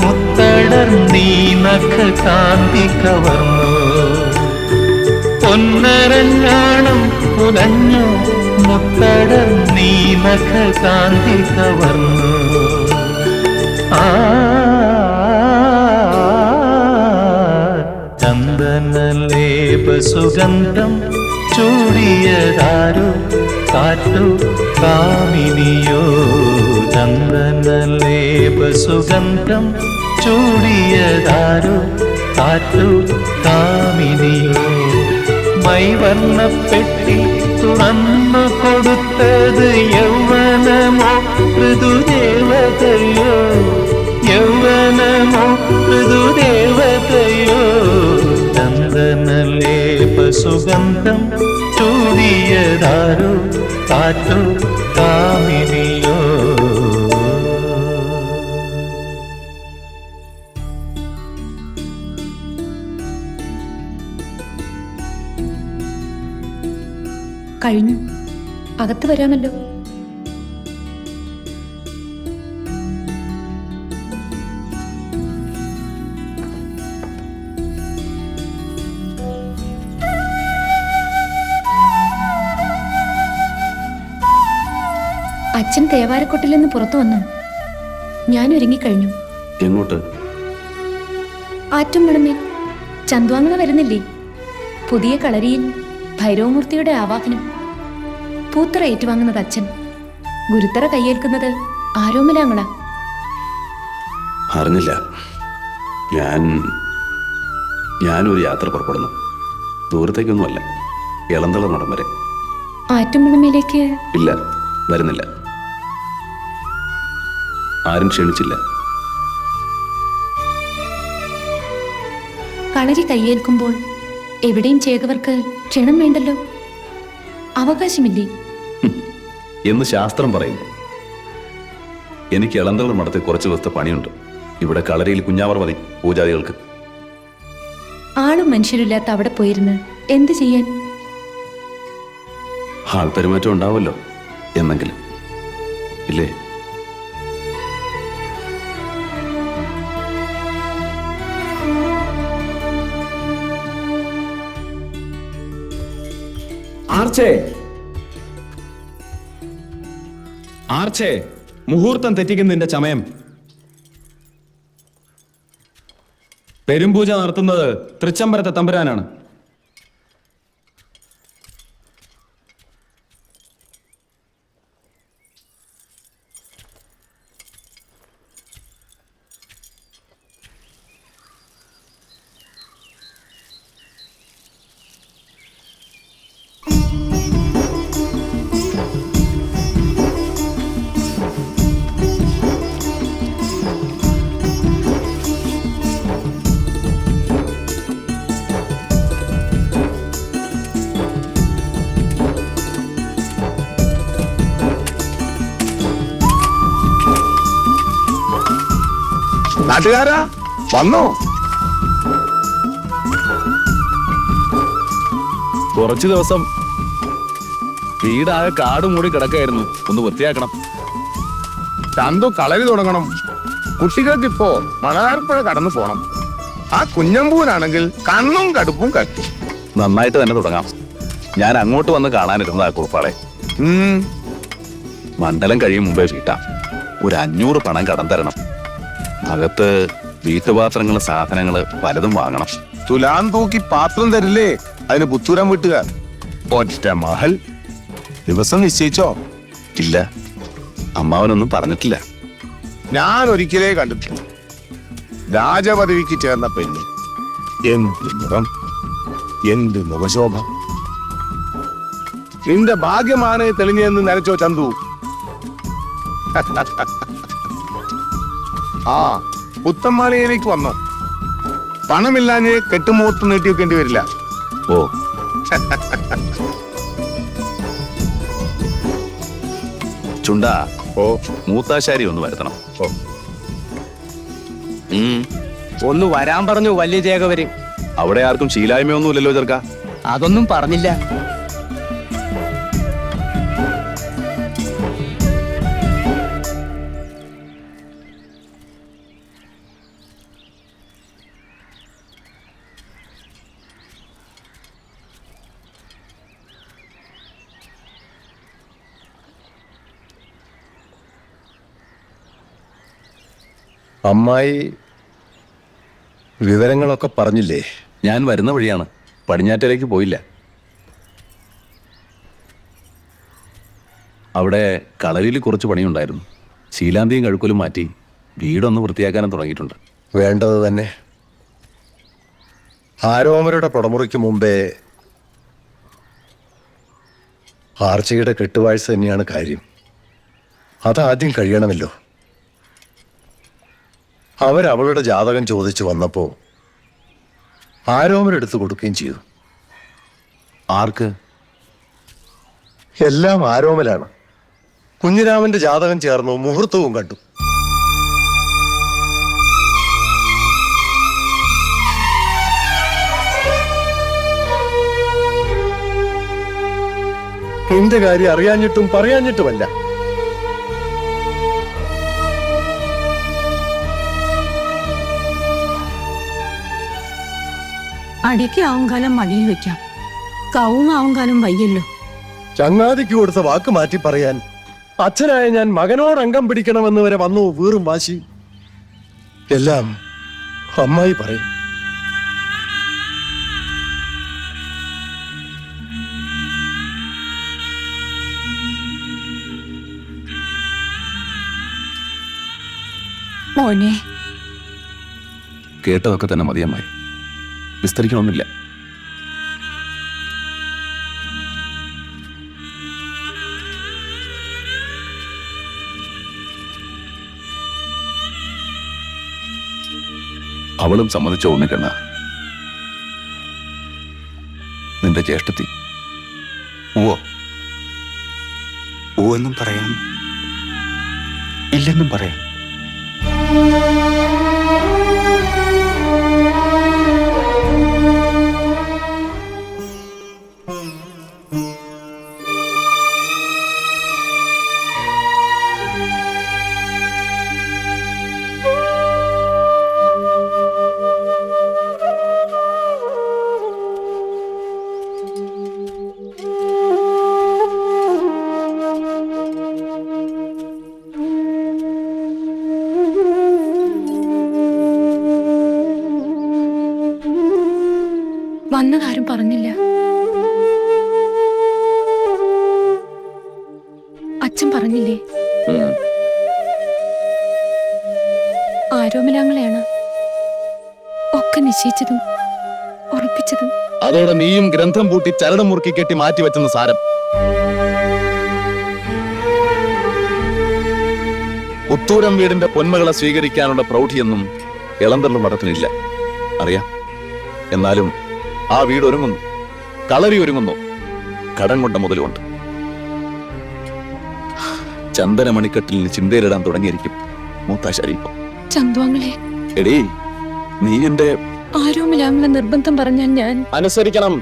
മുത്തടർന്നീ നഖ കാന്തി കവർന്നു പൊന്നരഞ്ഞാണം പുനഞ്ഞു മുത്തടർന്നീ നഖ കാന്തി കവർന്നു ചന്ദനലേപസുഗന്ധം ചൂടിയതാരോ കാറ്റു കാമിനിയോ ചന്ദനലേപസുഗന്ധം ചൂടിയതാരോ കാറ്റു കാമിനിയോ മൈവർണ്ണപ്പെട്ടി തുറന്നു കൊടുത്തത് യൗവനമോ ഋതുദേവതയോ യൗവനമോ ഋതുദേവതയോ ചന്ദനലേപസുഗന്ധം ചൂടിയതാരോ കാറ്റു കാമിനിയോ കഴിഞ്ഞു. അകത്ത് വരാമല്ലോ. അച്ഛൻ തേവാരക്കൊട്ടിൽ നിന്ന് പുറത്തു വന്നു. ഞാൻ ഒരുങ്ങിക്കഴിഞ്ഞു. എങ്ങോട്ട്? ആറ്റുംമണമേൽ ചന്തുവാങ്ങള വരുന്നില്ലേ? പുതിയ കളരിയിൽ ഭൈരവമൂർത്തിയുടെ ആവാഹനം. പൂത്തറ ഏറ്റുവാങ്ങുന്നത് അച്ഛൻ, ഗുരുത്തറ കയ്യേൽക്കുന്നത് ആരോമലാങ്ങള. അറിഞ്ഞില്ല. ഞാനൊരു യാത്ര പുറപ്പെടുന്നു. ദൂരത്തേക്കൊന്നുമല്ല, ഇളന്തള നടം വരെ. ആറ്റുംമണമേലേക്ക്? ഇല്ല, വരുന്നില്ല. ആരും ക്ഷണിച്ചില്ല. കളരി കയ്യേൽക്കുമ്പോൾ എവിടെയും ചേകവർക്ക് ക്ഷണം വേണ്ടല്ലോ, അവകാശമില്ലേ എന്ന് ശാസ്ത്രം പറയുന്നു. എനിക്ക് ഇളന്തള മഠത്തിൽ കുറച്ച് ദിവസത്തെ പണിയുണ്ട്. ഇവിടെ കളരിയിൽ കുഞ്ഞാവർ മതി പൂജാദികൾക്ക്. ആളും മനുഷ്യരില്ലാത്ത അവിടെ പോയിരുന്ന് എന്ത് ചെയ്യാൻ? ആൾപെരുമാറ്റം ഉണ്ടാവുമല്ലോ എന്നെങ്കിലും. ഇല്ലേ? ആർച്ചേ ആർച്ചേ, മുഹൂർത്തം തെറ്റിക്കുന്ന നിന്റെ ചമയം. പെരുംപൂജ നടത്തുന്നത് തൃച്ചംബരത്തെ തമ്പുരാനാണ്. നാട്ടുകാരാ വന്നോ? കുറച്ചു ദിവസം വീടാകെ കാട് മൂടി കിടക്കായിരുന്നു. ഒന്ന് വൃത്തിയാക്കണം. ചന്തു കളരി തുടങ്ങണം. കുട്ടികൾക്ക് ഇപ്പോ മണാർപ്പുഴ കടന്നു പോണം. ആ കുഞ്ഞമ്പൂനാണെങ്കിൽ കണ്ണും കടുപ്പും കട്ടി. നന്നായിട്ട് തന്നെ തുടങ്ങാം. ഞാൻ അങ്ങോട്ട് വന്ന് കാണാനിരുന്നതാ കുറുപ്പാളെ. മണ്ഡലം കഴിയും മുമ്പേ വീട്ടാം. ഒരു 500 പണം കടം തരണം. അകത്ത് വീട്ടുപാത്രങ്ങള് സാധനങ്ങള് പലതും വാങ്ങണം. തുലാൻ തൂക്കി പാത്രം തരില്ലേ അതിന് പുത്തൂരം വിട്ടുക. ഒറ്റ മഹൽ ദിവസം നിശ്ചയിച്ചോ? ഇല്ല, അമ്മാവനൊന്നും പറഞ്ഞിട്ടില്ല. ഞാൻ ഒരിക്കലേ കണ്ടിട്ടില്ല. രാജപദവിക്ക് ചേർന്ന പെണ്ണ്. എന്ത് നിറം, എന്ത് മുഖശോഭ. നിന്റെ ഭാഗ്യമാണ് തെളിഞ്ഞെന്ന് നനച്ചോ ചന്തു? ആ പുത്തമ്മാളിയിലേക്ക് വന്നോ? പണമില്ലാഞ്ഞ് കെട്ടുമുഹൂർത്തം നീട്ടിവെക്കേണ്ടി വരില്ല. ഓ ചുണ്ടാ, ഓ മൂത്താശാരി ഒന്ന് വരുത്തണം. ഓ ഒന്ന് വരാൻ പറഞ്ഞു വലിയ ചേകവര്. അവിടെ ആർക്കും ശീലായ്മയൊന്നുമില്ലല്ലോ ചെറുക്ക. അതൊന്നും പറഞ്ഞില്ല. അമ്മായി വിവരങ്ങളൊക്കെ പറഞ്ഞില്ലേ? ഞാൻ വരുന്ന വഴിയാണ്. പടിഞ്ഞാറ്റയിലേക്ക് പോയില്ല. അവിടെ കളരിയിൽ കുറച്ച് പണിയുണ്ടായിരുന്നു. ശീലാന്തിയും കഴുക്കലും മാറ്റി വീടൊന്ന് വൃത്തിയാക്കാനും തുടങ്ങിയിട്ടുണ്ട്. വേണ്ടത് തന്നെ. ആരോമരുടെ പടമുറിക്ക് മുമ്പേ ആർച്ചയുടെ കെട്ടുവാഴ്ച തന്നെയാണ് കാര്യം. അതാദ്യം കഴിയണമല്ലോ. അവരവളുടെ ജാതകം ചോദിച്ചു വന്നപ്പോ ആരോമരെടുത്ത് കൊടുക്കുകയും ചെയ്തു. ആർക്ക്? എല്ലാം ആരോമലാണ്. കുഞ്ഞിരാമന്റെ ജാതകം ചേർന്നു, മുഹൂർത്തവും കണ്ടു. നിന്റെ കാര്യം അറിയാഞ്ഞിട്ടും പറയാഞ്ഞിട്ടുമല്ല. അടിക്ക് ആവും കാലം മടിയിൽ വെക്കാം. കവുങ്ങാവും കാലം വയ്യല്ലോ. ചങ്ങാതിക്ക് കൊടുത്ത വാക്ക് മാറ്റി പറയാൻ അച്ഛനായ ഞാൻ മകനോട് അംഗം പിടിക്കണമെന്ന് വരെ വന്നു വീറും വാശി. എല്ലാം അമ്മായി പറയും. മോനെ, കേട്ടതൊക്കെ തന്നെ മതിയമ്മായി. വിസ്തരിക്കണമെന്നില്ല. അവളും സമ്മതിച്ച ഉണ്ണിക്കണ്ണ, നിന്റെ ജ്യേഷ്ഠത്തി. ഓ എന്നും പറയാം, ഇല്ലെന്നും പറയാം. വന്നതാരും പറഞ്ഞില്ല. അച്ഛൻ പറഞ്ഞില്ലേ ആരോമലാങ്ങളെയാണ് ഒക്കെ നിശ്ചയിച്ചതും ഉറപ്പിച്ചതും. അതോടെ നീയും ഗ്രന്ഥം പൂട്ടി ചരടം മുറുക്കി കെട്ടി മാറ്റിവെച്ചെന്ന് സാരം. പുത്തൂരം വീടിന്റെ പൊന്മകളെ സ്വീകരിക്കാനുള്ള പ്രൗഢിയൊന്നും ഇളന്തള്ളും മഠത്തിനില്ല, അറിയാം. എന്നാലും ആ വീട് ഒരുങ്ങുന്നു, കളരി ഒരുങ്ങുന്നു, കടം കൊണ്ട മുതലുകൊണ്ട്. ചന്ദന മണിക്കെട്ടിൽ ചിന്തയിലിടാൻ തുടങ്ങിയിരിക്കും മൂത്താശാരി. ചന്തുവാങ്ങളെ, എടീ, നീ എന്റെ ആരോമലാങ്ങളെ നിർബന്ധം പറഞ്ഞാൽ ഞാൻ അനുസരിക്കണം.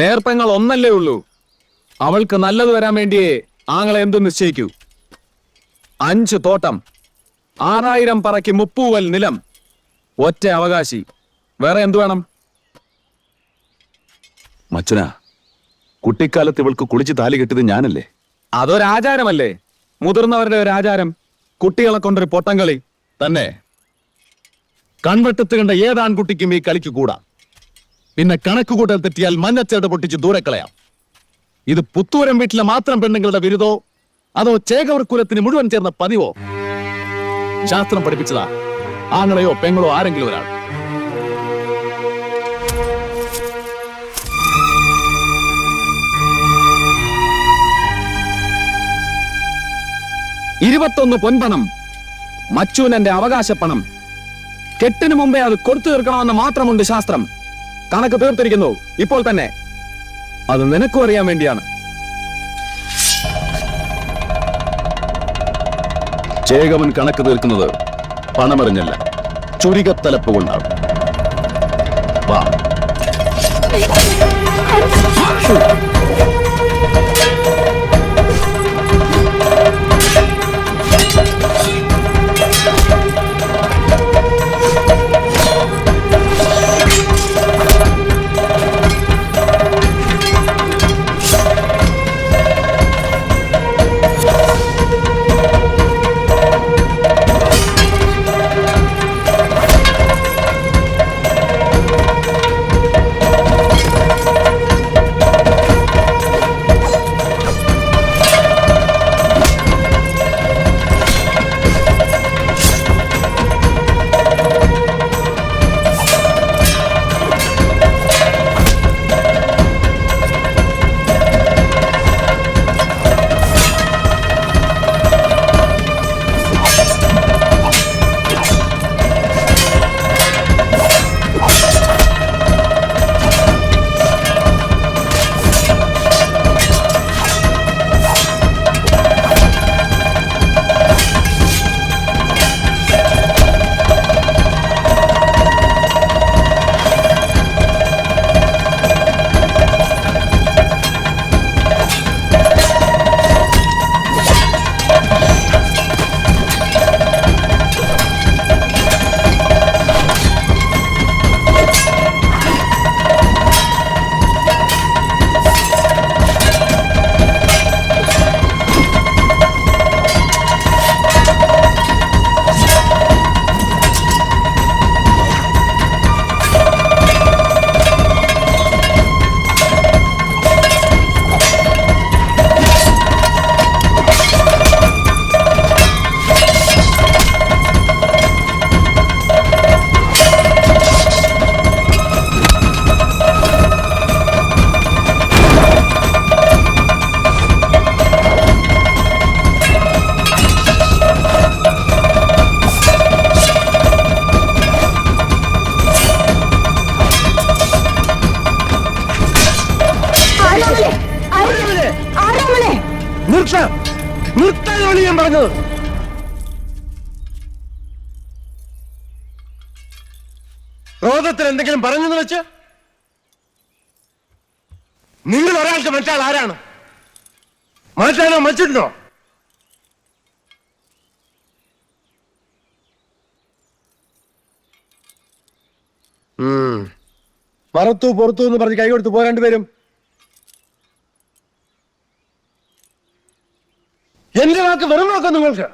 നേർപ്പങ്ങൾ ഒന്നല്ലേ ഉള്ളൂ. അവൾക്ക് നല്ലത് വരാൻ വേണ്ടിയേ ആങ്ങളെ എന്തു നിശ്ചയിക്കൂ. 5 തോട്ടം, 6000 പറയ്ക്ക് 30 നിലം, ഒറ്റ അവകാശി. വേറെ എന്തു വേണം? മച്ചുന, കുട്ടിക്കാലത്ത് ഇവൾക്ക് കുളിച്ച് താലി കെട്ടിയത് ഞാനല്ലേ? അതൊരാചാരമല്ലേ, മുതിർന്നവരുടെ ഒരു ആചാരം. കുട്ടികളെ കൊണ്ടൊരു പൊട്ടംകളി തന്നെ. കൺവെട്ടത്ത് കണ്ട ഏതാൺകുട്ടിക്കും ഈ കളിക്ക് കൂടാ. പിന്നെ കണക്കുകൂട്ടൽ തെറ്റിയാൽ മഞ്ഞച്ചേട് പൊട്ടിച്ച് ദൂരെ കളയാം. ഇത് പുത്തൂരം വീട്ടിലെ മാത്രം പെണ്ണുങ്ങളുടെ വിരുദോ അതോ ചേകവർ കുലത്തിന് മുഴുവൻ ചേർന്ന പതിവോ? ശാസ്ത്രം പഠിപ്പിച്ചതാ ആങ്ങളെയോ പെങ്ങളോ ആരെങ്കിലും ഒരാൾ. $21 പൊൻപണം, മച്ചൂനന്റെ അവകാശപ്പണം. കെട്ടിനു മുമ്പേ അത് കൊടുത്തു തീർക്കണമെന്ന് മാത്രമുണ്ട് ശാസ്ത്രം. കണക്ക് തീർത്തിരിക്കുന്നു ഇപ്പോൾ തന്നെ. അത് നിനക്കും അറിയാൻ വേണ്ടിയാണ്. ചേകവൻ കണക്ക് തീർക്കുന്നത് പണമെറിഞ്ഞല്ല, ചുരികത്തലപ്പ് കൊണ്ടാണ്. വാ. നിർത്താനാണ് ഞാൻ പറഞ്ഞത്. ക്രോധത്തിൽ എന്തെങ്കിലും പറഞ്ഞെന്ന് വെച്ച് നിങ്ങൾ ഒരാൾക്ക് മറ്റാൾ ആരാണ്? മാറ്റാനോ മച്ചിട്ടുണ്ടോ? മറത്തു പുറത്തു എന്ന് പറഞ്ഞ് കൈ കൊടുത്ത് പോരാണ്ട് വരും. എന്റെ വാക്ക് വെറും നോക്കാം നിങ്ങൾക്ക്.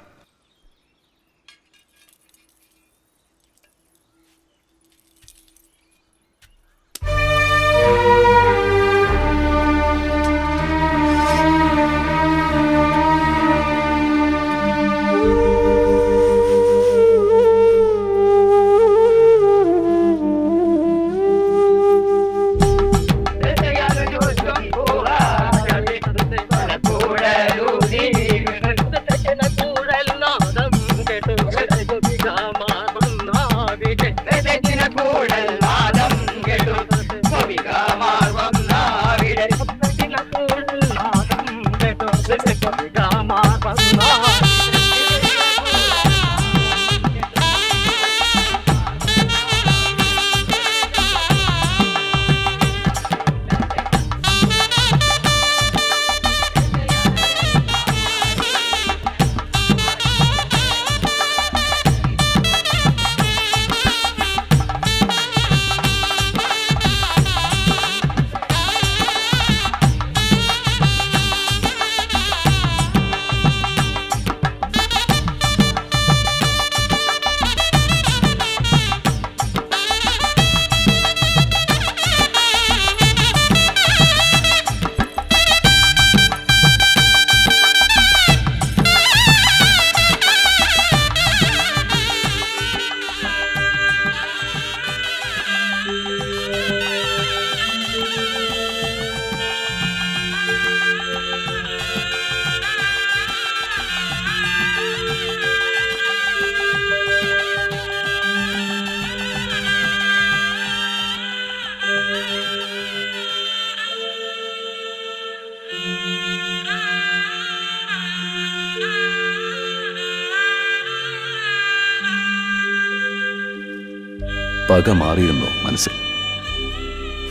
പക മാറിയിരുന്നോ മനസ്സിൽ?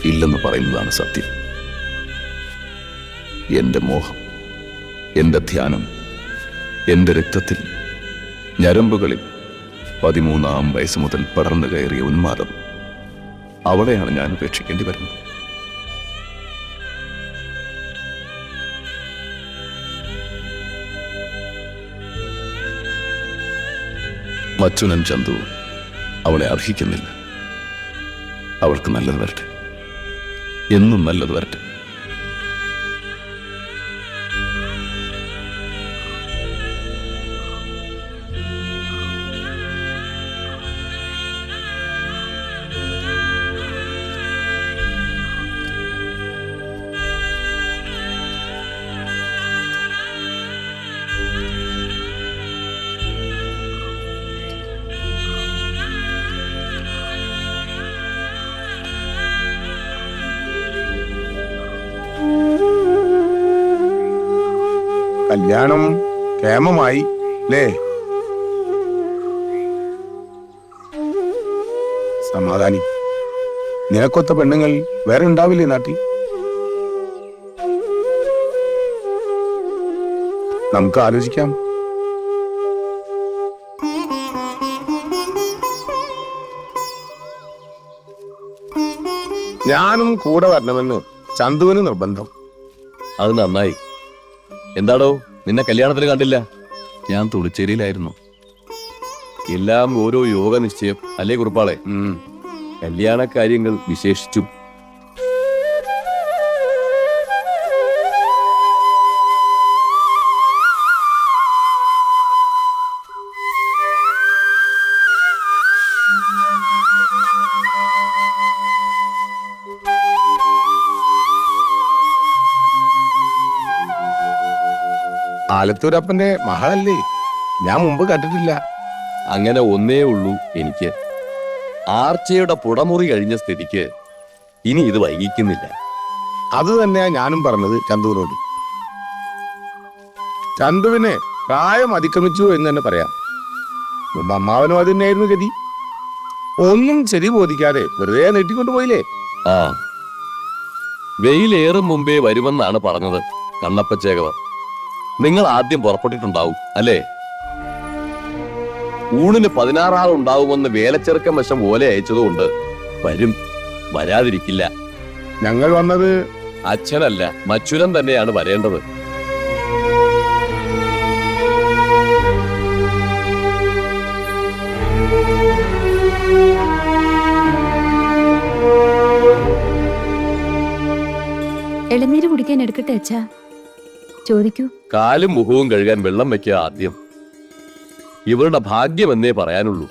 ഇല്ലെന്ന് പറയുന്നതാണ് സത്യം. എന്റെ മോഹം, എന്റെ ധ്യാനം, എന്റെ രക്തത്തിൽ, ഞരമ്പുകളിൽ 13-ാം വയസ്സ് മുതൽ പടർന്നു കയറിയ ഉന്മാദം, അവളെയാണ് ഞാൻ ഉപേക്ഷിക്കേണ്ടി വരുന്നത്. മച്ചുനൻ ചന്തു അവളെ അർഹിക്കുന്നില്ല. അവൾക്ക് നല്ലത് വരട്ടെ, എന്നും നല്ലത് വരട്ടെ. കല്യാണം കേമമായി അല്ലേ? സമാധാനി, നിനക്കൊത്ത പെണ്ണുങ്ങൾ വേറെ ഉണ്ടാവില്ലേ നാട്ടിൽ? നമുക്ക് ആലോചിക്കാം. ഞാനും കൂടെ വരണമെന്ന് ചന്തുവിന് നിർബന്ധം. അത് നന്നായി. എന്താടോ, നിന്നെ കല്യാണത്തിന് കണ്ടില്ല? ഞാൻ തുളിച്ചേരിയിലായിരുന്നു. എല്ലാം ഓരോ യോഗ നിശ്ചയം അല്ലേ കുറുപ്പാളെ? കല്യാണ കാര്യങ്ങൾ വിശേഷിച്ചും. ആലത്തൂരപ്പന്റെ മകളല്ലേ? ഞാൻ മുമ്പ് കണ്ടിട്ടില്ല. അങ്ങനെ ഒന്നേ ഉള്ളൂ എനിക്ക്. ആർച്ചയുടെ പുടമുറി കഴിഞ്ഞ സ്ഥിതിക്ക് ഇനി ഇത് വൈകിക്കുന്നില്ല. അത് തന്നെയാ ഞാനും പറഞ്ഞത് ചന്തുവിനോട്. ചന്തുവിന് പ്രായം അതിക്രമിച്ചു എന്ന് തന്നെ പറയാം. മുമ്പ് അമ്മാവനും അത് തന്നെയായിരുന്നു ഗതി. ഒന്നും ശരി ബോധിക്കാതെ വെറുതെ നീട്ടിക്കൊണ്ടു പോയില്ലേ? ആ, വെയിലേറും മുമ്പേ വരുമെന്നാണ് പറഞ്ഞത് കണ്ണപ്പച്ചേകവർ. നിങ്ങൾ ആദ്യം പുറപ്പെട്ടിട്ടുണ്ടാവും അല്ലേ? ഊണിന് 16 ആൾ ഉണ്ടാവുമെന്ന് വേലച്ചെറുക്കം വശം ഓല അയച്ചതുകൊണ്ട് വരും, വരാതിരിക്കില്ല. ഞങ്ങൾ വന്നത് അച്ഛനല്ല, മച്ചുരൻ തന്നെയാണ് വരേണ്ടത്. ഇളനീര് കുടിക്കാൻ എടുക്കട്ടെ അച്ഛാ? ചോദിക്കൂ. കാലും മുഖവും കഴുകാൻ വെള്ളം വെക്കുക ആദ്യം. ഇവരുടെ ഭാഗ്യമെന്നേ പറയാനുള്ളൂ.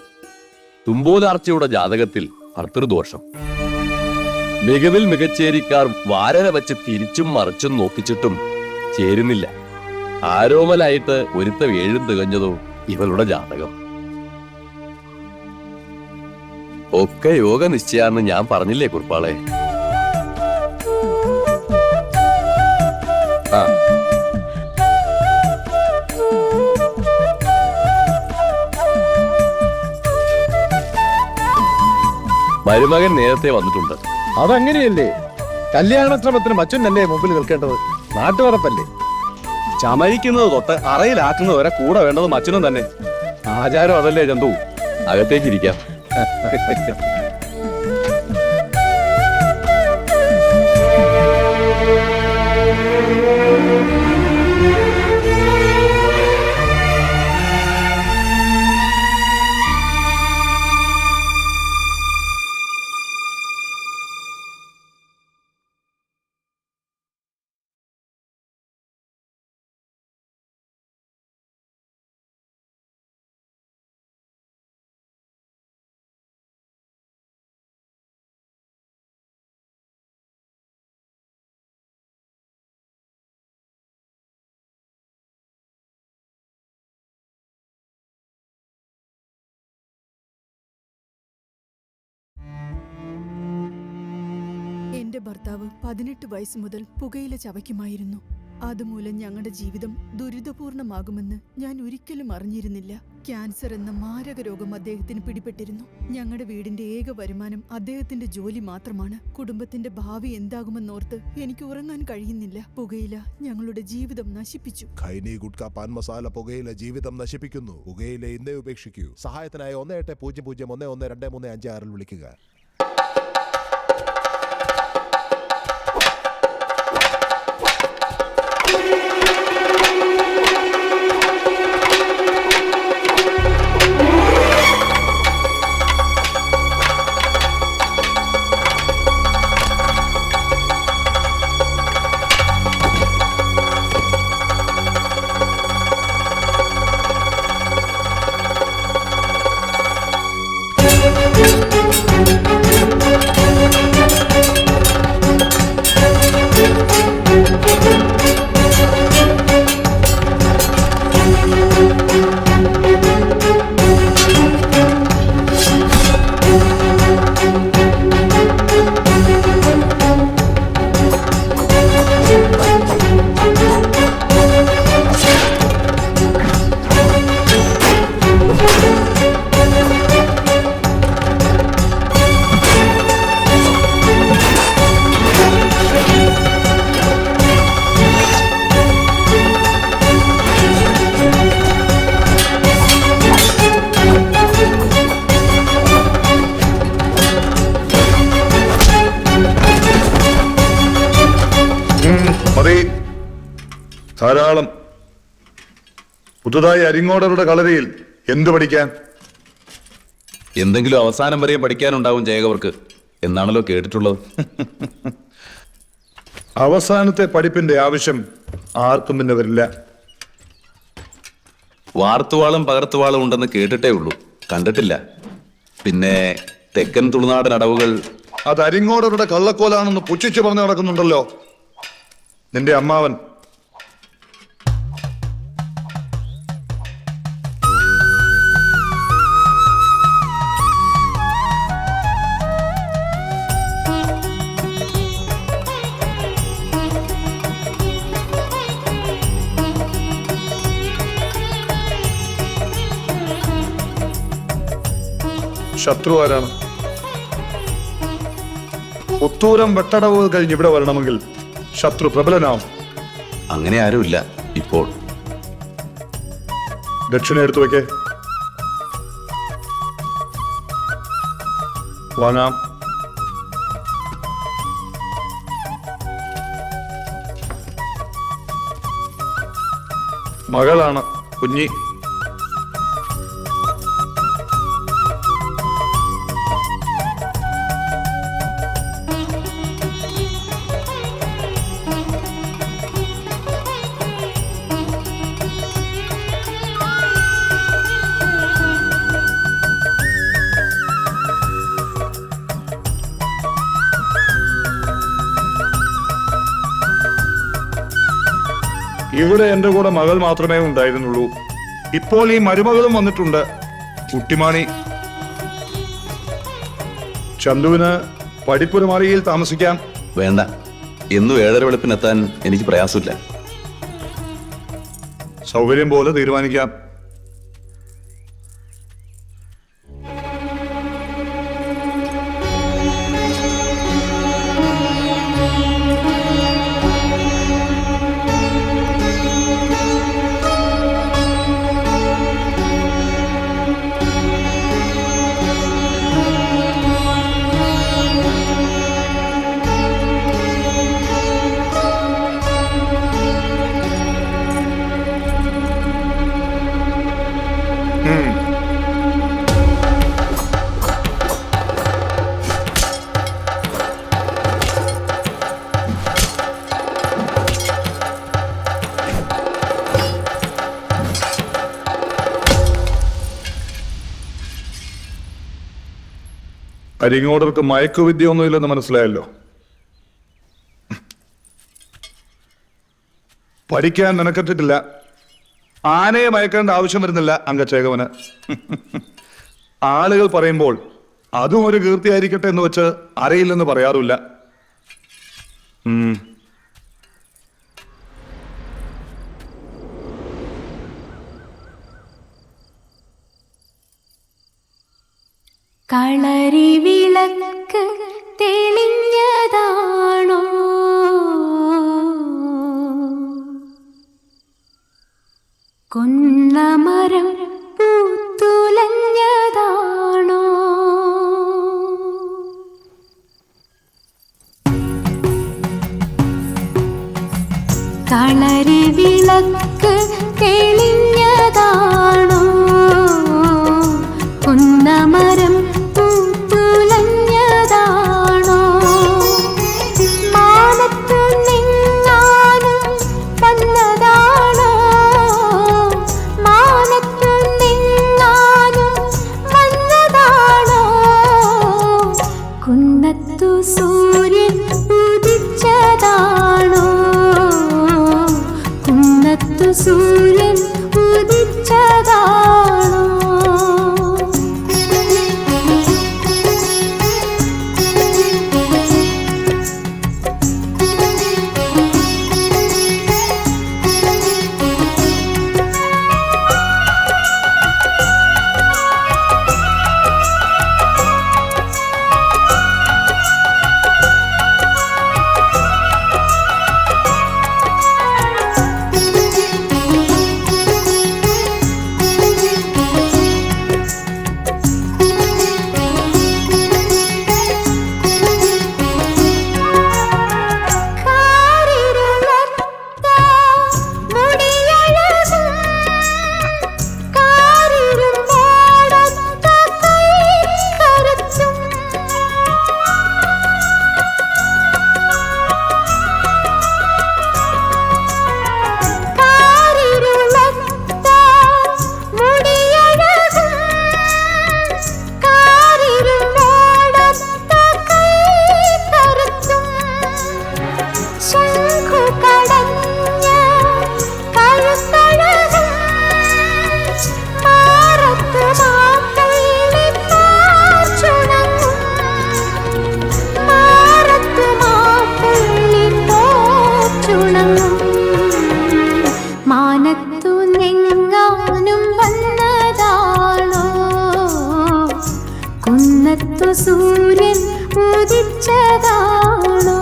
തുമ്പോലാർച്ചയുടെ ജാതകത്തിൽ ഭർത്തൃദോഷം. മികവിൽ മികച്ചേരിക്കാർ വാരന വെച്ച് തിരിച്ചും മറിച്ചും നോക്കിച്ചിട്ടും ചേരുന്നില്ല. ആരോമലായിട്ട് ഒരുത്തം 7 തികഞ്ഞതോ ഇവളുടെ ജാതകം. ഒക്കെ യോഗ നിശ്ചയാന്ന് ഞാൻ പറഞ്ഞില്ലേ കുറുപ്പാളെ? ആ മരുമകൻ നേരത്തെ വന്നിട്ടുണ്ട്. അതങ്ങനെയല്ലേ? കല്യാണശ്രമത്തിന് മച്ചനല്ലേ മുമ്പിൽ നിൽക്കേണ്ടത്? നാട്ടുവറപ്പല്ലേ? ചമയിക്കുന്നത് തൊട്ട് അറയിലാക്കുന്നത് വരെ കൂടെ വേണ്ടത് മച്ചനും തന്നെ. ആചാരം അതല്ലേ ചന്തു? അകത്തേക്കിരിക്കാം. എന്റെ ഭർത്താവ് 18 വയസ്സ് മുതൽ പുകയില ചവയ്ക്കുമായിരുന്നു. അതുമൂലം ഞങ്ങളുടെ ജീവിതം ദുരിതപൂർണമാകുമെന്ന് ഞാൻ ഒരിക്കലും അറിഞ്ഞിരുന്നില്ല. ക്യാൻസർ എന്ന മാരക രോഗം അദ്ദേഹത്തിന് പിടിപെട്ടിരുന്നു. ഞങ്ങളുടെ വീടിന്റെ ഏക വരുമാനം അദ്ദേഹത്തിന്റെ ജോലി മാത്രമാണ്. കുടുംബത്തിന്റെ ഭാവി എന്താകുമെന്നോർത്ത് എനിക്ക് ഉറങ്ങാൻ കഴിയുന്നില്ല. പുകയില ഞങ്ങളുടെ ജീവിതം നശിപ്പിച്ചു. ഖൈനി, ഗുഡ്ക, പാൻ മസാല പുകയില ജീവിതം നശിപ്പിക്കുന്നു. പുകയില ഇന്നേ ഉപേക്ഷിക്കൂ. സഹായത്തിനായി 1800112356 വിളിക്കുക. ധാരാളം. പുതുതായി അരിങ്ങോടരുടെ കളരിയിൽ എന്തു പഠിക്കാൻ? എന്തെങ്കിലും അവസാനം വരെയും പഠിക്കാനുണ്ടാവും ജയകവർക്ക് എന്നാണല്ലോ കേട്ടിട്ടുള്ളത്. അവസാനത്തെ പഠിപ്പിന്റെ ആവശ്യം ആർക്കും പിന്നെ വരില്ല. വാർത്തുവാളും പകർത്തുവാളും ഉണ്ടെന്ന് കേട്ടിട്ടേ ഉള്ളൂ, കണ്ടിട്ടില്ല. പിന്നെ തെക്കൻ തുളുനാടൻ അടവുകൾ അത് അരിങ്ങോടരുടെ കള്ളക്കോലാണെന്ന് പുച്ഛിച്ചു പറഞ്ഞു നടക്കുന്നുണ്ടല്ലോ നിന്റെ അമ്മാവൻ. ശത്രു ആരാണ്? പുത്തൂരം വെട്ടടവ് കഴിഞ്ഞ് ഇവിടെ വരണമെങ്കിൽ ശത്രു പ്രബലനാവും. അങ്ങനെ ആരുമില്ല ഇപ്പോൾ. ദക്ഷിണ എടുത്തു വയ്ക്കേ. വാങ്ങാം. മകളാണ് കുഞ്ഞി. ഇവിടെ എന്റെ കൂടെ മകൾ മാത്രമേ ഉണ്ടായിരുന്നുള്ളൂ. ഇപ്പോൾ ഈ മരുമകളും വന്നിട്ടുണ്ട്, കുട്ടിമാണി. ചന്തുവിന് പഠിപ്പുരമാളികയിൽ താമസിക്കാം. വേണ്ട, എന്നും 7:30 വെളുപ്പിനെത്താൻ എനിക്ക് പ്രയാസമില്ല. സൗകര്യം പോലെ തീരുമാനിക്കാം. അരിങ്ങോടർക്ക് മയക്കുവിദ്യ ഒന്നുമില്ലെന്ന് മനസ്സിലായല്ലോ. പഠിക്കാൻ നിനക്കെത്തിട്ടില്ല. ആനയെ മയക്കേണ്ട ആവശ്യം വരുന്നില്ല അംഗച്ചേകവന്. ആളുകൾ പറയുമ്പോൾ അതും ഒരു കീർത്തിയായിരിക്കട്ടെ എന്ന് വെച്ച് അറിയില്ലെന്ന് പറയാറില്ല. കളരി വിളക്ക് തെളിഞ്ഞതാണോ, കൊന്നമരം പൂത്തുലഞ്ഞതാണോ, കളരി വിളക്ക് തെളിഞ്ഞതാണോ, കൊന്നമരം പൂത്തുലഞ്ഞതാണോ, മാനത്തു നിന്നാനും വന്നതാണോ, മാനത്തു നിന്നാനും വന്നതാണോ, കുന്നത്തു സൂര്യൻ ഉദിച്ചതാണോ, കുന്നത്തു സൂര്യൻ ഉദിച്ചതാണോ. മാനത്തു നിന്നെങ്ങാനും വന്നതാണോ, കുന്നത്തു സൂര്യൻ ഉദിച്ചതാണോ.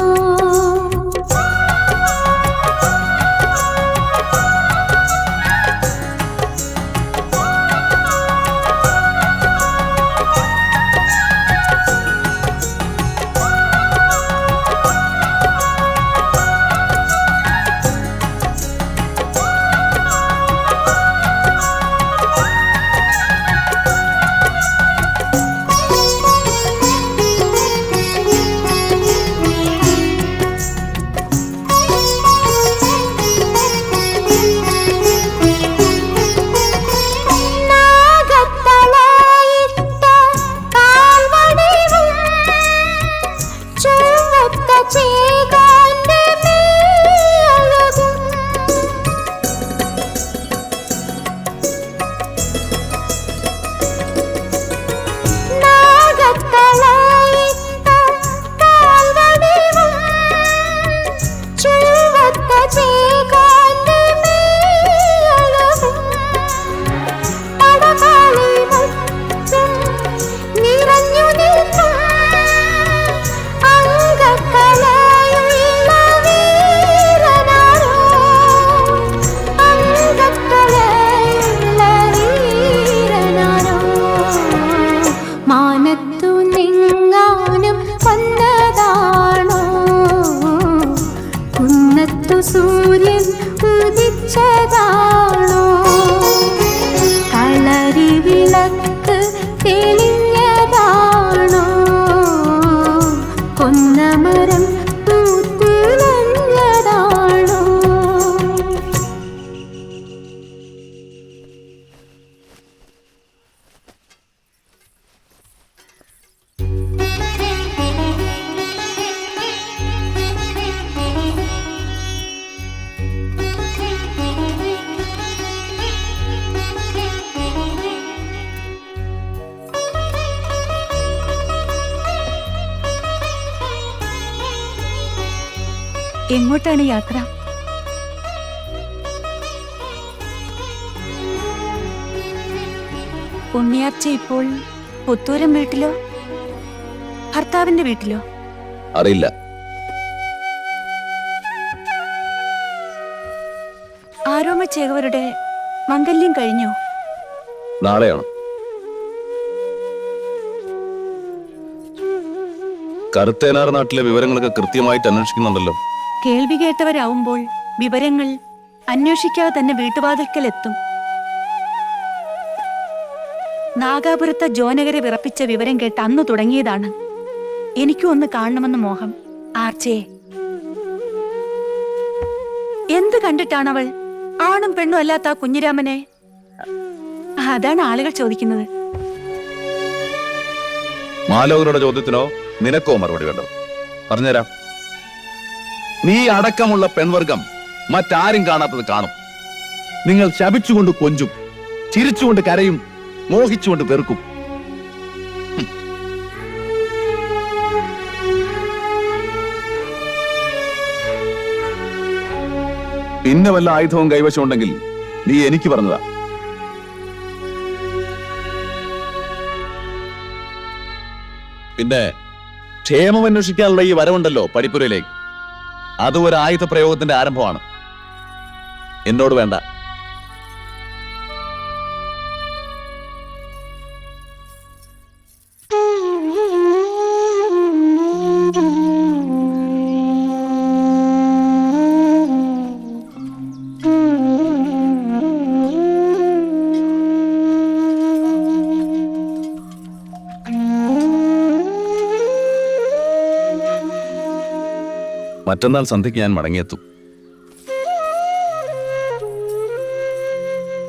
എങ്ങോട്ടാണ് യാത്ര? ഉണ്ണിയാർച്ച ഇപ്പോൾ പുത്തൂരം വീട്ടിലോ ഭർത്താവിന്റെ വീട്ടിലോ? അറിയില്ല. ആരോമ ചേകവരുടെ മംഗല്യം കഴിഞ്ഞോ? നാളെയാണ്. കറുത്തേനാർ നാട്ടിലെ വിവരങ്ങളൊക്കെ കൃത്യമായിട്ട് അന്വേഷിക്കുന്നുണ്ടല്ലോ. കേൾവി കേട്ടവരാവുമ്പോൾ വിവരങ്ങൾ അന്വേഷിക്കാതെ തന്നെ വീട്ടുവാതിൽക്കൽ എത്തും. നാഗാപുരത്തെ ജോനകരെ വിറപ്പിച്ച വിവരം കേട്ട് അന്ന് തുടങ്ങിയതാണ് എനിക്കും ഒന്ന് കാണണമെന്ന് മോഹം. ആർച്ചയെ എന്ത് കണ്ടിട്ടാണവൾ ആണും പെണ്ണും അല്ലാത്ത ആ കുഞ്ഞിരാമനെ? അതാണ് ആളുകൾ ചോദിക്കുന്നത്. മാലോകരുടെ ചോദ്യത്തിനോ നിനക്കോ മറുപടി വേണ്ടോ? പറഞ്ഞുതരാം. നീ അടക്കമുള്ള പെൺവർഗം മറ്റാരും കാണാത്തത് കാണും. നിങ്ങൾ ശപിച്ചുകൊണ്ട് കൊഞ്ചും, ചിരിച്ചുകൊണ്ട് കരയും, മോഹിച്ചുകൊണ്ട് വെറുക്കും. പിന്നെ വല്ല ആയുധവും കൈവശം ഉണ്ടെങ്കിൽ നീ എനിക്ക് പറഞ്ഞതാ. പിന്നെ ക്ഷേമം അന്വേഷിക്കാനുള്ള ഈ വരവുണ്ടല്ലോ പടിപ്പുരയിലേക്ക്, അത് ഒരു ആയുധ പ്രയോഗത്തിന്റെ ആരംഭമാണ്. എന്നോട് വേണ്ട. മറ്റന്നാൾ സന്ധ്യയ്ക്ക് ഞാൻ മടങ്ങിയെത്തും.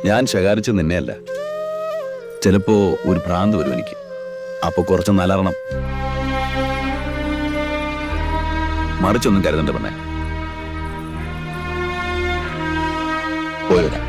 ഞാൻ ശകാരിച്ചു നിന്നെയല്ല. ചിലപ്പോ ഒരു ഭ്രാന്ത് വരും എനിക്ക്. അപ്പൊ കുറച്ച് നലറണം. മറിച്ചൊന്നും കരുതണ്ട പെണ്ണെ. പോയിരാ.